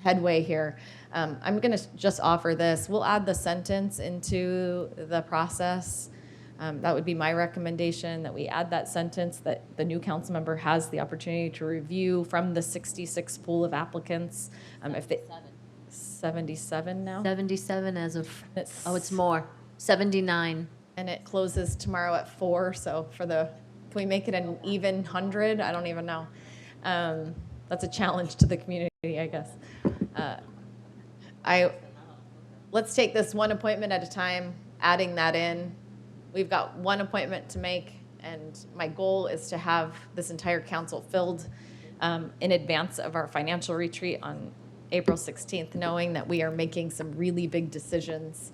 headway here. I'm going to just offer this. We'll add the sentence into the process. That would be my recommendation, that we add that sentence that the new council member has the opportunity to review from the 66 pool of applicants. If they 77 now? 77 as of, it's more, 79. And it closes tomorrow at 4, so can we make it an even 100? I don't even know. That's a challenge to the community, I guess. Let's take this one appointment at a time, adding that in. We've got one appointment to make, and my goal is to have this entire council filled in advance of our financial retreat on April 16th, knowing that we are making some really big decisions,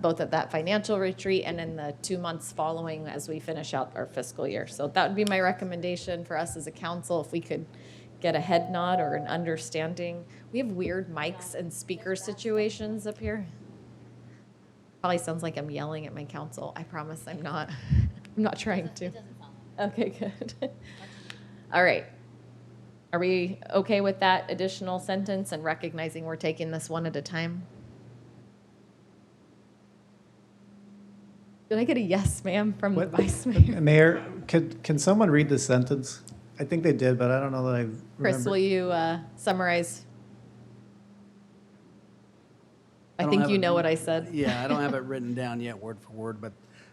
both at that financial retreat and in the 2 months following as we finish out our fiscal year. So that would be my recommendation for us as a council, if we could get a head nod or an understanding. We have weird mics and speaker situations up here. Probably sounds like I'm yelling at my council. I promise I'm not. I'm not trying to. Okay, good. All right. Are we okay with that additional sentence and recognizing we're taking this one at a time? Did I get a yes, ma'am, from the vice mayor? Mayor, can someone read the sentence? I think they did, but I don't know that I remember. Chris, will you summarize? I don't think have you it know what written- I said. Yeah, I don't have it written down yet word for word,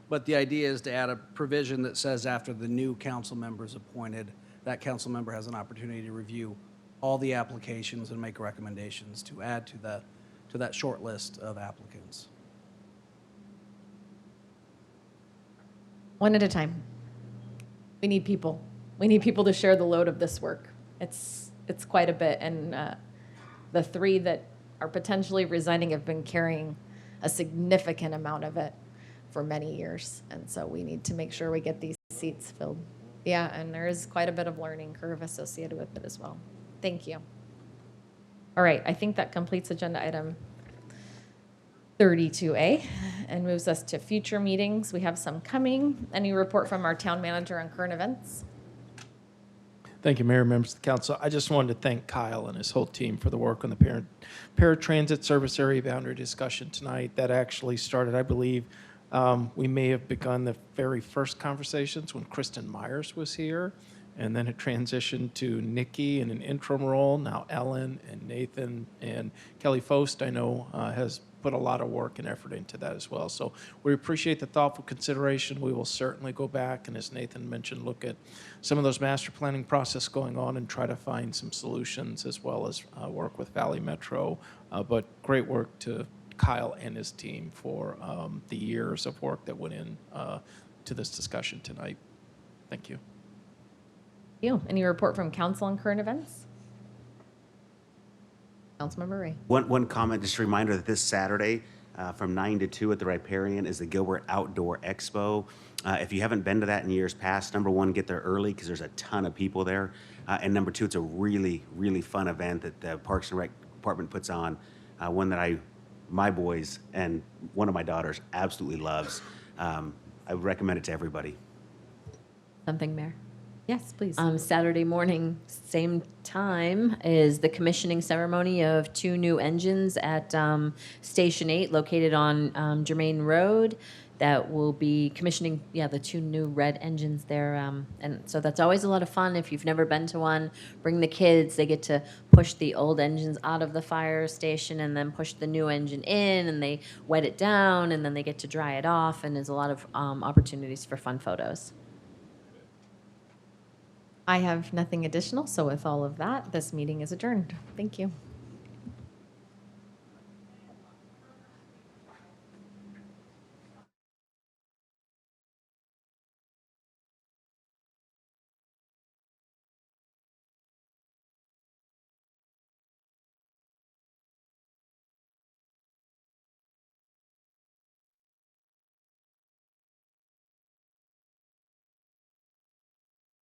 but the idea is to add a provision that says after the new council member is appointed, that council member has an opportunity to review all the applications and make recommendations to add to that short list of applicants. One at a time. We need people. We need people to share the load of this work. It's quite a bit, and the 3 that are potentially resigning have been carrying a significant amount of it for many years, and so we need to make sure we get these seats filled. Yeah, and there is quite a bit of learning curve associated with it as well. Thank you. All right, I think that completes agenda item 32A and moves us to future meetings. We have some coming. Any report from our town manager on current events? Thank you, Mayor, members of the council. I just wanted to thank Kyle and his whole team for the work on the paratransit service area boundary discussion tonight. That actually started, I believe, we may have begun the very first conversations when Kristen Myers was here, and then it transitioned to Nikki in an interim role. Now Ellen and Nathan and Kelly Fost, I know, has put a lot of work and effort into that as well. So we appreciate the thoughtful consideration. We will certainly go back and, as Nathan mentioned, look at some of those master planning process going on and try to find some solutions, as well as work with Valley Metro. But great work to Kyle and his team for the years of work that went in to this discussion tonight. Thank you. Any report from council on current events? Councilmember Ray. One comment, just a reminder that this Saturday from 9 to 2 at the Riparian is the Gilbert Outdoor Expo. If you haven't been to that in years past, number one, get there early because there's a ton of people there. And number two, it's a really, really fun event that the Parks and Rec Department puts on, one that my boys and one of my daughters absolutely loves. I would recommend it to everybody. Something, Mayor? Yes, please. Saturday morning, same time, is the commissioning ceremony of 2 new engines at Station 8 located on Germain Road. That will be commissioning, the 2 new red engines there. And so that's always a lot of fun. If you've never been to one, bring the kids. They get to push the old engines out of the fire station and then push the new engine in, and they wet it down, and then they get to dry it off. And there's a lot of opportunities for fun photos. I have nothing additional, so with all of that, this meeting is adjourned. Thank you.